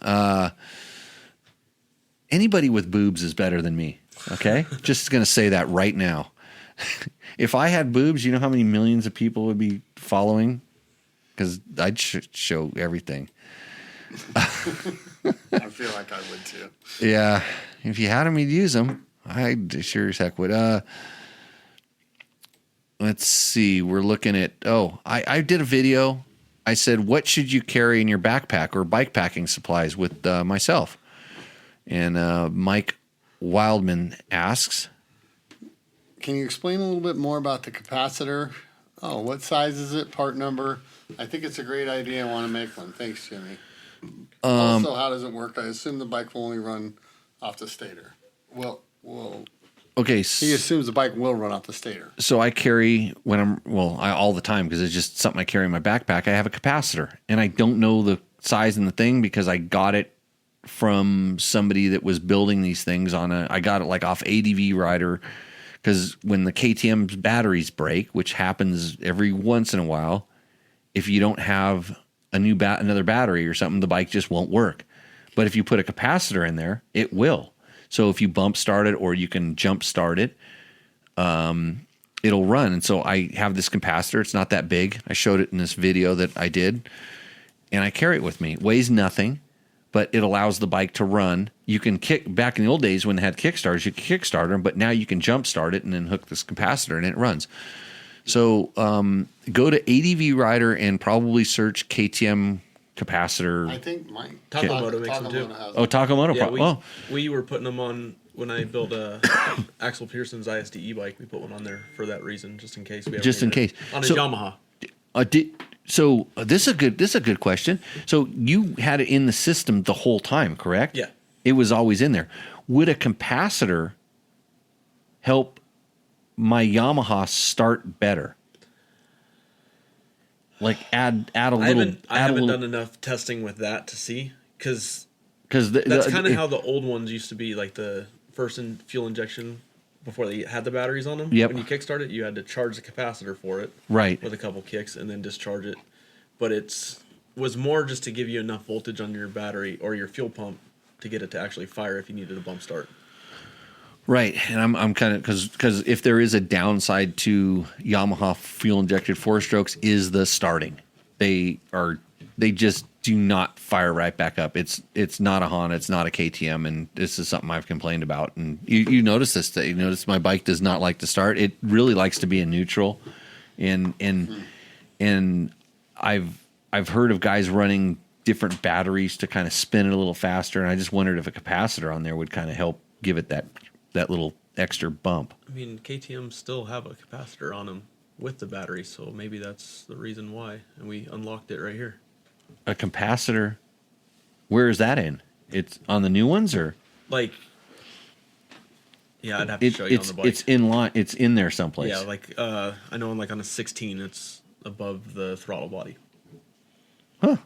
Anybody with boobs is better than me. Okay, just gonna say that right now. If I had boobs, you know how many millions of people would be following? Because I'd show everything. I feel like I would too. Yeah, if you had them, you'd use them. I sure as heck would. Let's see. We're looking at. I did a video. I said, "What should you carry in your backpack or bike packing supplies?" with myself, and Mike Wildman asks, Can you explain a little bit more about the capacitor? Oh, what size is it? Part number? I think it's a great idea. I want to make one. Thanks, Jimmy. Also, how does it work? I assume the bike will only run off the stator. Well, okay. he assumes the bike will run off the stator. So I carry all the time, because it's just something I carry in my backpack. I have a capacitor, and I don't know the size in the thing because I got it from somebody that was building these things I got it like off ADV Rider, because when the KTM's batteries break, which happens every once in a while, if you don't have another battery or something, the bike just won't work. But if you put a capacitor in there, it will. So if you bump start it or you can jump start it, it'll run. And so I have this capacitor. It's not that big. I showed it in this video that I did, and I carry it with me. It weighs nothing, but it allows the bike to run. You can kick. Back in the old days when they had kickstarters, you could kickstart them, but now you can jump start it and then hook this capacitor and it runs. So go to ADV Rider and probably search KTM capacitor. I think mine. Takamoto makes them too. has Oh, Takamoto. Yeah, we were putting them on when I built Axel Pearson's ISDE bike. We put one on there for that reason, just in case. On a Yamaha. So this is a good question. So you had it in the system the whole time, correct? Yeah. It was always in there. Would a capacitor help my Yamaha start better? Like add a little. I haven't done enough testing with that to see, because that's kind of how the old ones used to be, like the first fuel injection before they had the batteries on them. Yep. When you kickstart it, you had to charge the capacitor for it, right, with a couple kicks, and then discharge it. But was more just to give you enough voltage on your battery or your fuel pump to get it to actually fire if you needed a bump start. Right, and I'm kind of because if there is a downside to Yamaha fuel injected 4-strokes is the starting. They just do not fire right back up. It's not a Honda, it's not a KTM, and this is something I've complained about. And you notice this. You notice my bike does not like to start. It really likes to be in neutral, and I've heard of guys running different batteries to kind of spin it a little faster, and I just wondered if a capacitor on there would kind of help give it that little extra bump. I mean, KTM still have a capacitor on them with the battery, so maybe that's the reason why. And we unlocked it right here. A capacitor? Where is that in? It's on the new ones, or like? Yeah, I'd have to show you on the bike. It's in line. It's in there someplace. Yeah, like I know, on a 16, it's above the throttle body. Huh?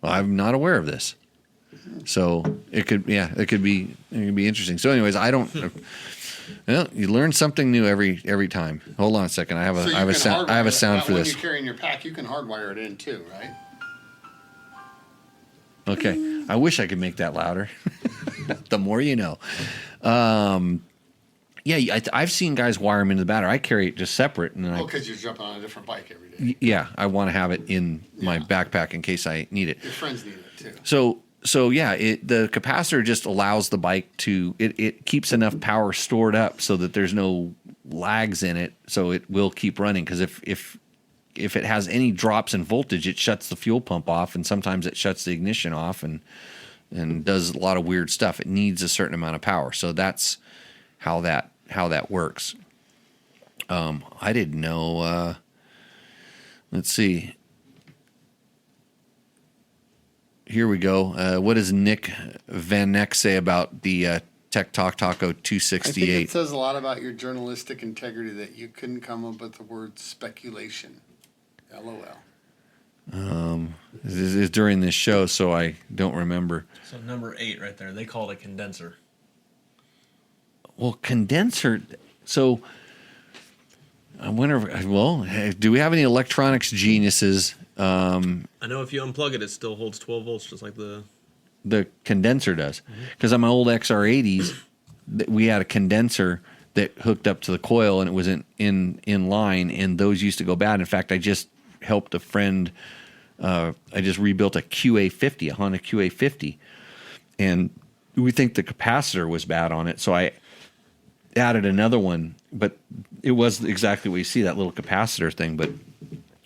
Well, I'm not aware of this. So it could be interesting. So, anyways, I don't. Well, you learn something new every time. Hold on a second. I have a sound for this. When you carry in your pack, you can hardwire it in too, right? Okay. I wish I could make that louder. The more you know. Yeah, I've seen guys wire them into the battery. I carry it just separate, and Oh, because you're jumping on a different bike every day. yeah, I want to have it in my backpack in case I need it. Your friends need it too. So yeah, the capacitor just allows the bike to it keeps enough power stored up so that there's no lags in it, so it will keep running. Because if it has any drops in voltage, it shuts the fuel pump off, and sometimes it shuts the ignition off and does a lot of weird stuff. It needs a certain amount of power, so that's how that works. I didn't know. Let's see. Here we go. What does Nick Van Neck say about the Tech Talk Taco I think 268? it says a lot about your journalistic integrity that you couldn't come up with the word speculation. LOL. This is during this show, so I don't remember. So number 8 right there. They call it a condenser. Well, condenser. So I wonder. Well, do we have any electronics geniuses? I know if you unplug it, it still holds 12 volts, just like the condenser does. Because on my old XR80s, we had a condenser that hooked up to the coil, and it was in line, and those used to go bad. In fact, I just helped a friend. I just rebuilt a QA50, a Honda QA50, and we think the capacitor was bad on it, so I added another one, but it was exactly what you see, that little capacitor thing. But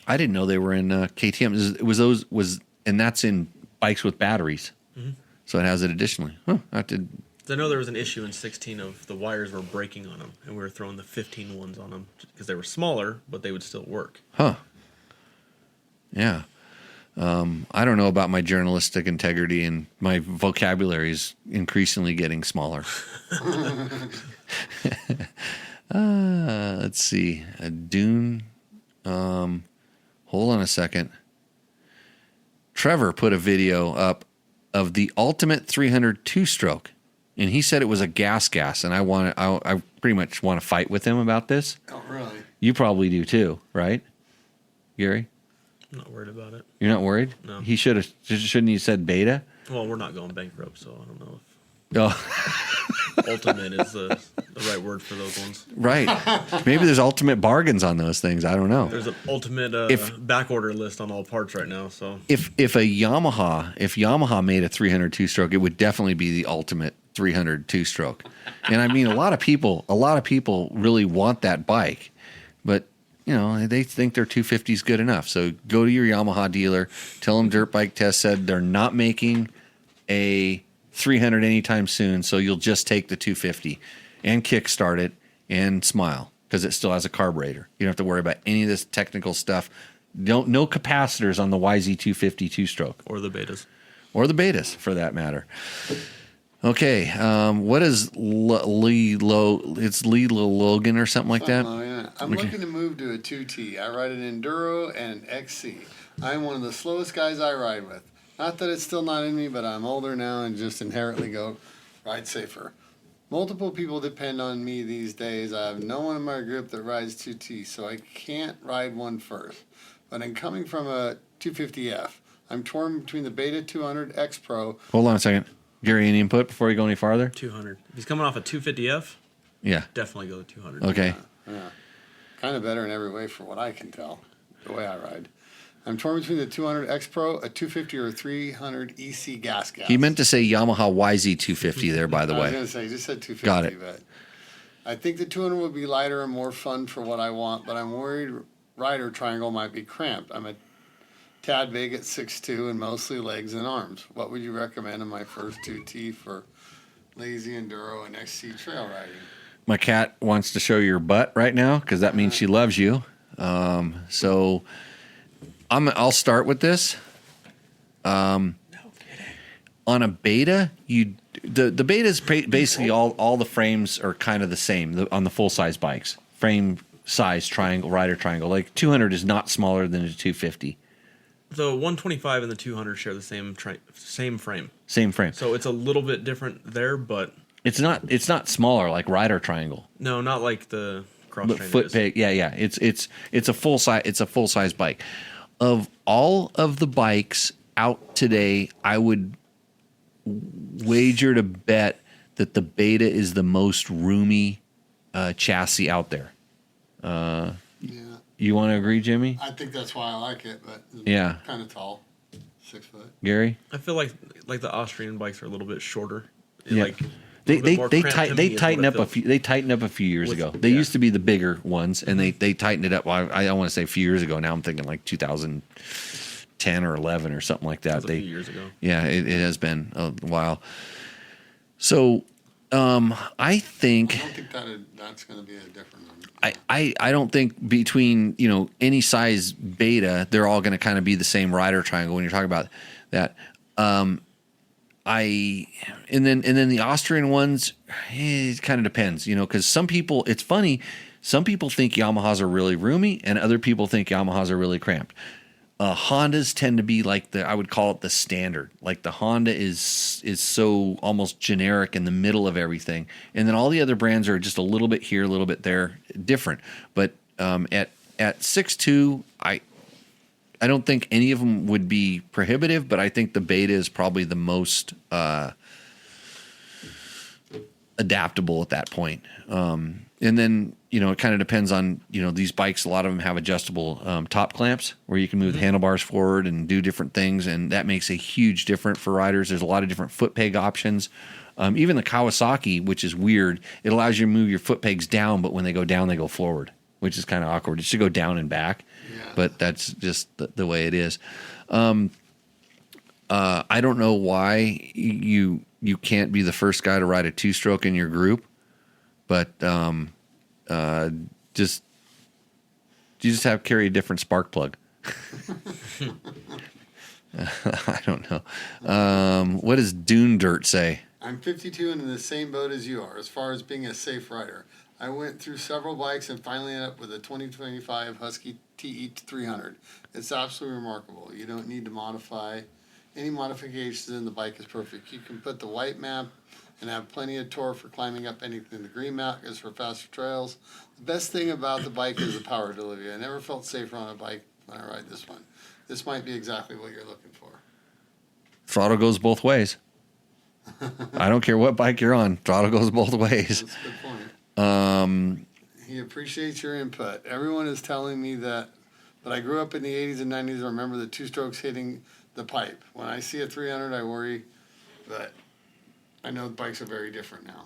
I didn't know they were in KTM. And that's in bikes with batteries, so it has it additionally. I know there was an issue in 16 of the wires were breaking on them, and we were throwing the 15 ones on them because they were smaller, but they would still work. Yeah. I don't know about my journalistic integrity, and my vocabulary is increasingly getting smaller. Let's see. A Dune. Hold on a second. Trevor put a video up of the Ultimate 300 two-stroke, and he said it was a gas, and I pretty much want to fight with him about this. Oh, really? You probably do too, right, Gary? I'm not worried about it. You're not worried? No. Shouldn't he said beta? Well, we're not going bankrupt, so I don't know if Oh. ultimate is the right word for those ones. Right. Maybe there's ultimate bargains on those things. I don't know. There's an ultimate back order list on all parts right now. So if Yamaha made a 300 two-stroke, it would definitely be the ultimate 300 two-stroke. And I mean, a lot of people really want that bike, but they think their 250 is good enough. So go to your Yamaha dealer, tell them Dirt Bike Test said they're not making a 300 anytime soon, so you'll just take the 250 and kickstart it and smile because it still has a carburetor. You don't have to worry about any of this technical stuff. No capacitors on the YZ250 two-stroke. Or the betas, for that matter. Okay, what is Lee Logan or something like that? Oh, yeah. I'm looking to move to a 2T. I ride an Enduro and an XC. I'm one of the slowest guys I ride with. Not that it's still not in me, but I'm older now and just inherently go ride safer. Multiple people depend on me these days. I have no one in my group that rides 2T, so I can't ride one first. But I'm coming from a 250F. I'm torn between the Beta 200 X Pro. Hold on a second. Gary, any input before you go any farther? 200. If he's coming off a 250F, yeah, definitely go to 200. Okay. Yeah. Kind of better in every way for what I can tell, the way I ride. I'm torn between the 200 X Pro, a 250, or a 300 EC gas. He meant to say Yamaha YZ250 there, by the way. I was going to say, he just said 250. Got it. But I think the 200 would be lighter and more fun for what I want, but I'm worried rider triangle might be cramped. I'm a tad big at 6'2" and mostly legs and arms. What would you recommend in my first 2T for lazy enduro and XC trail riding? My cat wants to show your butt right now because that means she loves you. So I'll start with this. On a Beta, the Beta is basically all the frames are kind of the same on the full size bikes. Frame size triangle, rider triangle. Like 200 is not smaller than a 250. The 125 and the 200 share the same frame. Same frame. So it's a little bit different there, but it's not smaller like rider triangle. No, not like the cross But train. foot peg, yeah. It's a full size bike. Of all of the bikes out today, I would wager to bet that the Beta is the most roomy chassis out there. Yeah. You want to agree, Jimmy? I think that's why I like it, but it's Yeah. kind of tall, 6 foot. Gary? I feel like the Austrian bikes are a little bit shorter. Yeah. Like, They tightened up a few. They tightened up a few years ago. They used to be the bigger ones, and they tightened it up. Well, I don't want to say a few years ago. Now I'm thinking like 2010 or 11 or something like that. A few years ago. Yeah, it has been a while. So, I think. I don't think that's going to be a different one. I don't think between any size beta they're all going to kind of be the same rider triangle when you're talking about that. And then the Austrian ones, it kind of depends, because some people, it's funny, some people think Yamahas are really roomy and other people think Yamahas are really cramped. Hondas tend to be like I would call it the standard. Like the Honda is so almost generic in the middle of everything. And then all the other brands are just a little bit here, a little bit there, different. But at 6'2", I don't think any of them would be prohibitive, but I think the Beta is probably the most adaptable at that point. And then, it kind of depends on, these bikes. A lot of them have adjustable top clamps where you can move the handlebars forward and do different things. And that makes a huge difference for riders. There's a lot of different foot peg options. Even the Kawasaki, which is weird, it allows you to move your foot pegs down, but when they go down, they go forward, which is kind of awkward. It should go down and back, but that's just the way it is. I don't know why you can't be the first guy to ride a 2-stroke in your group, but you just have carry a different spark plug. I don't know. What does Dune Dirt say? I'm 52 and in the same boat as you are as far as being a safe rider. I went through several bikes and finally ended up with a 2025 Husky TE300. It's absolutely remarkable. You don't need to modify any modifications, and the bike is perfect. You can put the white map and have plenty of torque for climbing up anything. The green map is for faster trails. The best thing about the bike is the power delivery. I never felt safer on a bike when I ride this one. This might be exactly what you're looking for. Throttle goes both ways. I don't care what bike you're on. Throttle goes both ways. That's a good point. He appreciates your input. Everyone is telling me that, but I grew up in the 80s and 90s. I remember the 2-strokes hitting the pipe. When I see a 300, I worry, but I know bikes are very different now.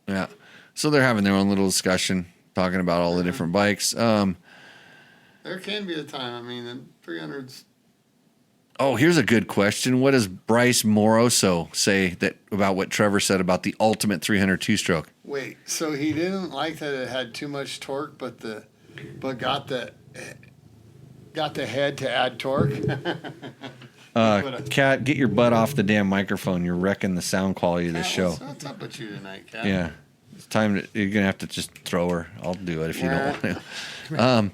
Yeah. So they're having their own little discussion, talking about all the different bikes. There can be a time. I mean, the 300s. Oh, here's a good question. What does Bryce Moroso say about what Trevor said about the ultimate 300 2-stroke? Wait, so he didn't like that it had too much torque, but got the head to add torque. Kat, get your butt off the damn microphone. You're wrecking the sound quality of this show. What's up with you tonight, Kat? Yeah, it's time. You're gonna have to just throw her. I'll do it if you don't want to.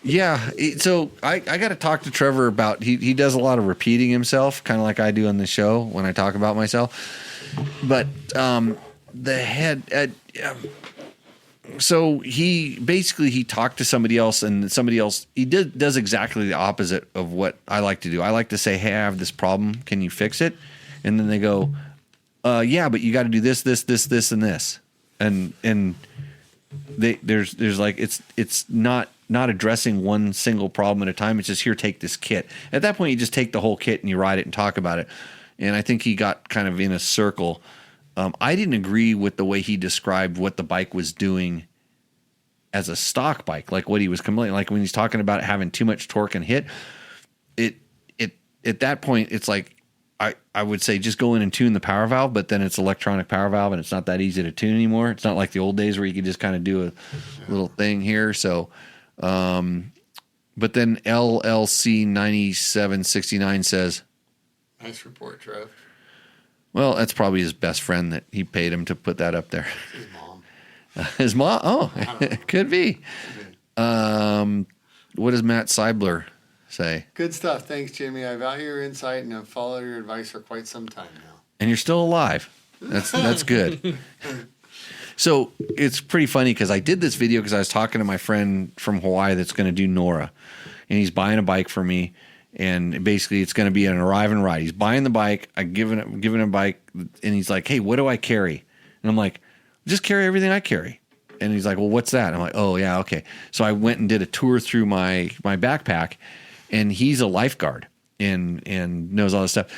Yeah, so I got to talk to Trevor about. He does a lot of repeating himself, kind of like I do on the show when I talk about myself. But the head. So he talked to somebody else, and somebody else does exactly the opposite of what I like to do. I like to say, "Hey, I have this problem. Can you fix it?" And then they go, "Yeah, but you got to do this, this, this, this, and this." And there's like it's not addressing one single problem at a time. It's just, here, take this kit. At that point, you just take the whole kit and you ride it and talk about it. And I think he got kind of in a circle. I didn't agree with the way he described what the bike was doing as a stock bike, like what he was complaining, like when he's talking about having too much torque and hit. It at that point, it's like I would say just go in and tune the power valve, but then it's electronic power valve and it's not that easy to tune anymore. It's not like the old days where you could just kind of do a little thing here. So, but then LLC 9769 says, "Nice report, Trev." Well, that's probably his best friend that he paid him to put that up there. His mom. His mom? Oh, it could be. What does Matt Seibler say? Good stuff. Thanks, Jimmy. I value your insight and have followed your advice for quite some time now. And you're still alive. That's good. So it's pretty funny because I did this video because I was talking to my friend from Hawaii that's going to do NORA. And he's buying a bike for me. And basically, it's going to be an arrive and ride. He's buying the bike. I'm giving him a bike. And he's like, "Hey, what do I carry?" And I'm like, "Just carry everything I carry." And he's like, well, what's that? And I'm like, oh yeah, okay. So I went and did a tour through my backpack, and he's a lifeguard and knows all this stuff.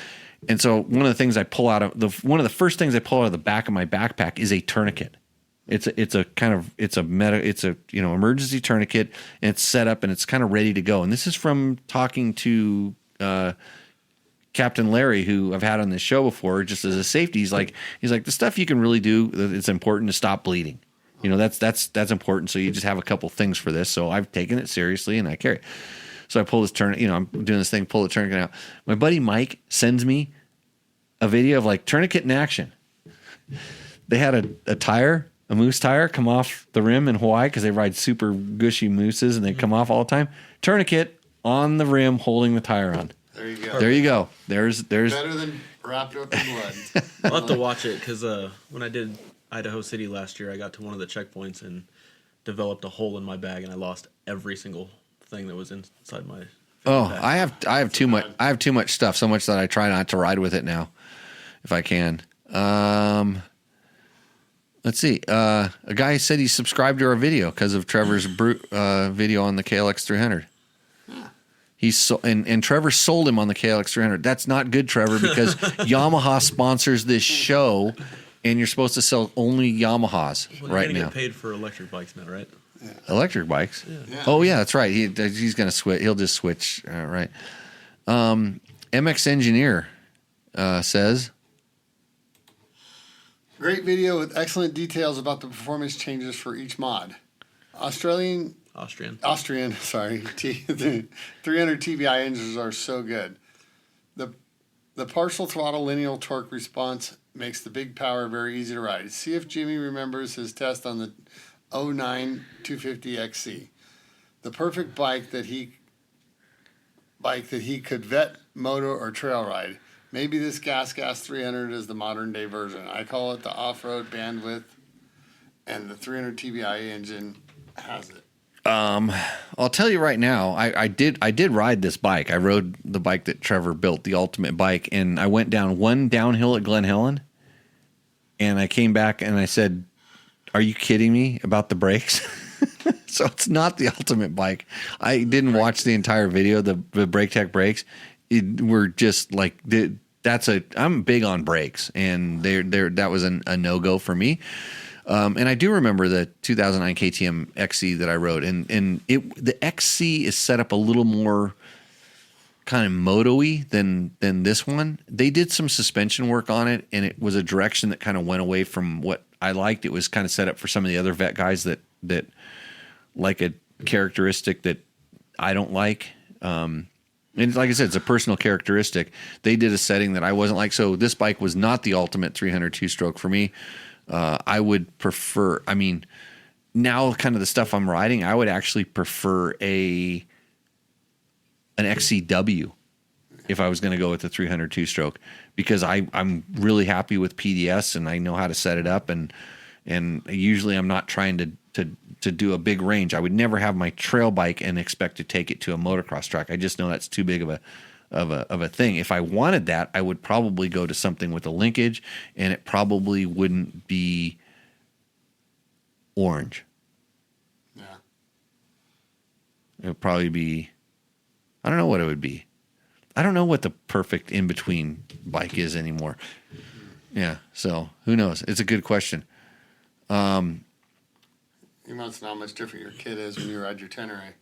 And so one of the things I pull out of one of the first things I pull out of the back of my backpack is a tourniquet. It's a emergency tourniquet, and it's set up and it's kind of ready to go. And this is from talking to Captain Larry, who I've had on this show before, just as a safety. He's like the stuff you can really do. It's important to stop bleeding. That's important. So you just have a couple things for this. So I've taken it seriously and I carry it. So I pull this tourniquet. I'm doing this thing, pull the tourniquet out. My buddy Mike sends me a video of like tourniquet in action. They had a moose tire come off the rim in Hawaii because they ride super gushy mooses and they come off all the time. Tourniquet on the rim holding the tire on. There you go. There you go. There's better than wrapped up in blood. I'll have to watch it because when I did Idaho City last year, I got to one of the checkpoints and developed a hole in my bag, and I lost every single thing that was inside my. Bag. I have too much. I have too much stuff. So much that I try not to ride with it now, if I can. Let's see. A guy said he subscribed to our video because of Trevor's video on the KLX 300. And Trevor sold him on the KLX 300. That's not good, Trevor, because Yamaha sponsors this show, and you're supposed to sell only Yamahas right now. Get paid for electric bikes now, right? Yeah. Electric bikes? Yeah. Oh yeah, that's right. He's going to switch. He'll just switch. Right. MX Engineer says, great video with excellent details about the performance changes for each mod. Austrian, sorry. 300 TBI engines are so good. The partial throttle lineal torque response makes the big power very easy to ride. See if Jimmy remembers his test on the 09 250 XC. The perfect bike that he could vet, moto, or trail ride. Maybe this Gas 300 is the modern day version. I call it the off-road bandwidth, and the 300 TBI engine has it. I'll tell you right now, I did ride this bike. I rode the bike that Trevor built, the ultimate bike, and I went down one downhill at Glen Helen, and I came back and I said, are you kidding me about the brakes? So it's not the ultimate bike. I didn't watch the entire video. The BrakeTech brakes were just like I'm big on brakes, and that was a no-go for me. And I do remember the 2009 KTM XC that I rode, and the XC is set up a little more kind of moto-y than this one. They did some suspension work on it, and it was a direction that kind of went away from what I liked. It was kind of set up for some of the other vet guys that like a characteristic that I don't like. And like I said, it's a personal characteristic. They did a setting that I wasn't like. So this bike was not the ultimate 300 two-stroke for me. I would prefer, now kind of the stuff I'm riding, I would actually prefer an XCW if I was going to go with the 300 two-stroke, because I'm really happy with PDS and I know how to set it up, and usually I'm not trying to do a big range. I would never have my trail bike and expect to take it to a motocross track. I just know that's too big of a thing. If I wanted that, I would probably go to something with a linkage, and it probably wouldn't be orange. Yeah. It would probably be, I don't know what it would be. I don't know what the perfect in-between bike is anymore. Yeah, so who knows? It's a good question. You must know how much different your kit is when you ride your Tenere.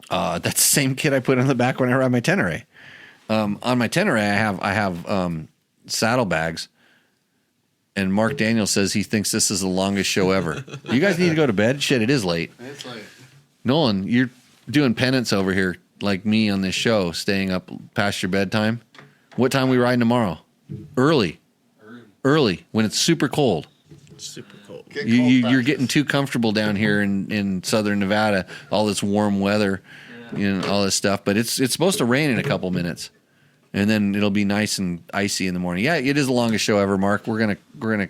That's the same kit I put on the back when I ride my Tenere. On my Tenere, I have saddlebags, and Mark Daniels says he thinks this is the longest show ever. You guys need to go to bed? Shit, it is late. It's late. Nolan, you're doing penance over here like me on this show, staying up past your bedtime. What time are we riding tomorrow? Early, when it's super cold. Super cold. You're getting too comfortable down here in southern Nevada, all this warm weather, all this stuff. But it's supposed to rain in a couple minutes, and then it'll be nice and icy in the morning. Yeah, it is the longest show ever, Mark. We're gonna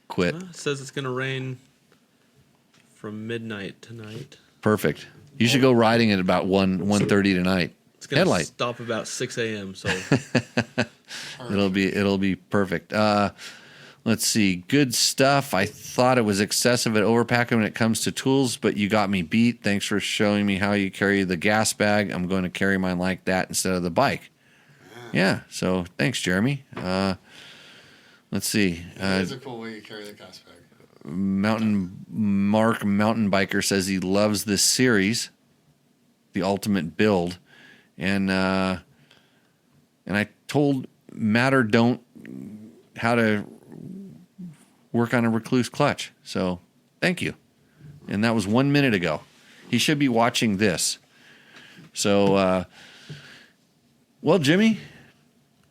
quit. It says it's gonna rain from midnight tonight. Perfect. You should go riding at about 1:30 tonight. It's gonna stop about 6 a.m. So it'll be perfect. Let's see. Good stuff. I thought it was excessive at overpacking when it comes to tools, but you got me beat. Thanks for showing me how you carry the gas bag. I'm going to carry mine like that instead of the bike. Yeah. So thanks, Jeremy. Let's see. It's a cool way you carry the gas bag. Mountain Biker says he loves this series, the ultimate build, and I told Matt or Don't how to work on a recluse clutch. So thank you. And that was 1 minute ago. He should be watching this. So, well, Jimmy,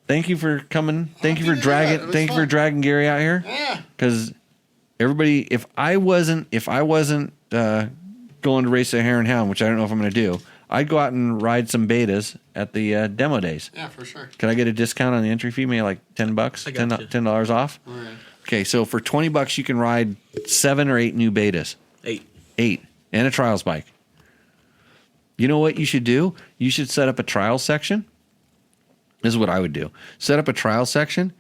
thank you for coming. Thank you for dragging Gary out here. Yeah. Because everybody, if I wasn't going to race a hare and hound, which I don't know if I'm going to do, I'd go out and ride some betas at the demo days. Yeah, for sure. Can I get a discount on the entry fee? Maybe like $10, $10 off. All right. Okay, so for $20, you can ride 7 or 8 new betas. 8, and a trials bike. You know what you should do? You should set up a trial section. This is what I would do. Set up a trial section,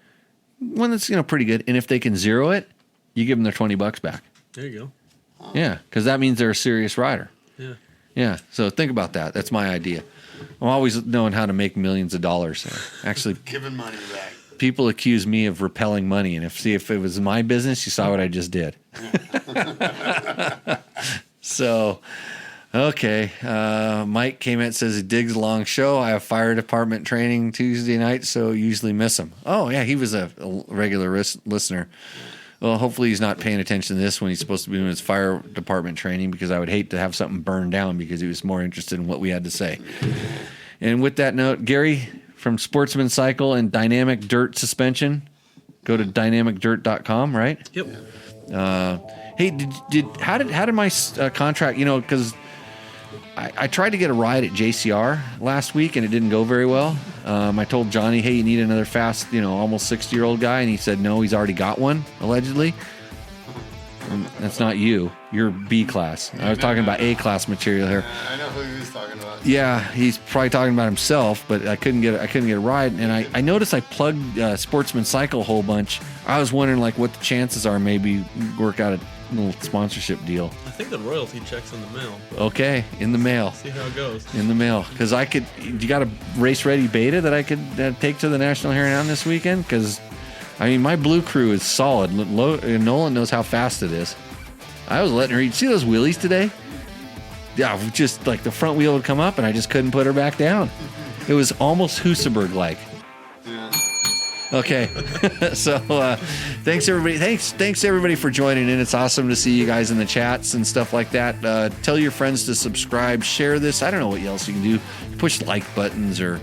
one that's pretty good, and if they can zero it, you give them their $20 back. There you go. Yeah, because that means they're a serious rider. Yeah. Yeah, so think about that. That's my idea. I'm always knowing how to make millions of dollars. Actually, Giving money back. people accuse me of repelling money, and if it was my business, you saw what I just did. So, okay. Mike came in and says he digs a long show. I have fire department training Tuesday night, so usually miss him. Oh, yeah, he was a regular listener. Well, hopefully he's not paying attention to this when he's supposed to be doing his fire department training, because I would hate to have something burned down because he was more interested in what we had to say. And with that note, Gary from Sportsman Cycle and Dynamic Dirt Suspension, go to dynamicdirt.com, right? Yep. Hey, how did my contract? Because I tried to get a ride at JCR last week and it didn't go very well. I told Johnny, hey, you need another fast, almost 60-year-old guy, and he said no, he's already got one, allegedly. That's not you. You're B class. I was talking about A class material here. I know who he was talking about. Yeah, he's probably talking about himself, but I couldn't get a ride, and I noticed I plugged Sportsman Cycle a whole bunch. I was wondering what the chances are, maybe work out a little sponsorship deal. I think the royalty check's in the mail. Okay, in the mail. See how it goes. In the mail, because you got a race ready beta that I could take to the National Hare and Hound this weekend? Because my blue crew is solid. Nolan knows how fast it is. I was letting her eat. See those wheelies today? Yeah, just like the front wheel would come up and I just couldn't put her back down. It was almost Husaberg-like. Yeah. Okay. So thanks everybody. Thanks everybody for joining in. It's awesome to see you guys in the chats and stuff like that. Tell your friends to subscribe, share this. I don't know what else you can do. Push like buttons or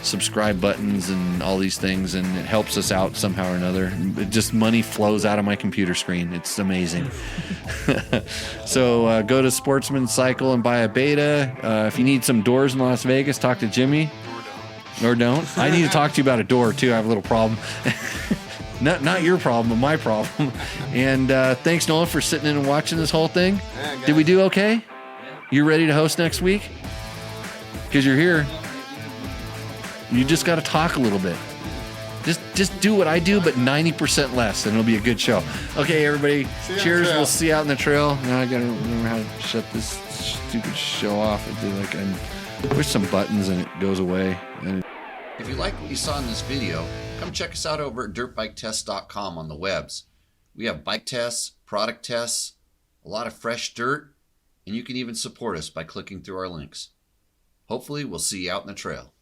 subscribe buttons and all these things, and it helps us out somehow or another. Just money flows out of my computer screen. It's amazing. So go to Sportsman Cycle and buy a beta. If you need some doors in Las Vegas, talk to Jimmy. Or don't. I need to talk to you about a door too. I have a little problem. Not your problem, but my problem. And thanks, Nolan, for sitting in and watching this whole thing. Did we do okay? You ready to host next week? Because you're here. You just got to talk a little bit. Just do what I do, but 90% less, and it'll be a good show. Okay, everybody. Cheers. We'll see you out in the trail. Now I got to remember how to shut this stupid show off. I push some buttons and it goes away. If you like what you saw in this video, come check us out over at dirtbiketest.com on the webs. We have bike tests, product tests, a lot of fresh dirt, and you can even support us by clicking through our links. Hopefully, we'll see you out in the trail.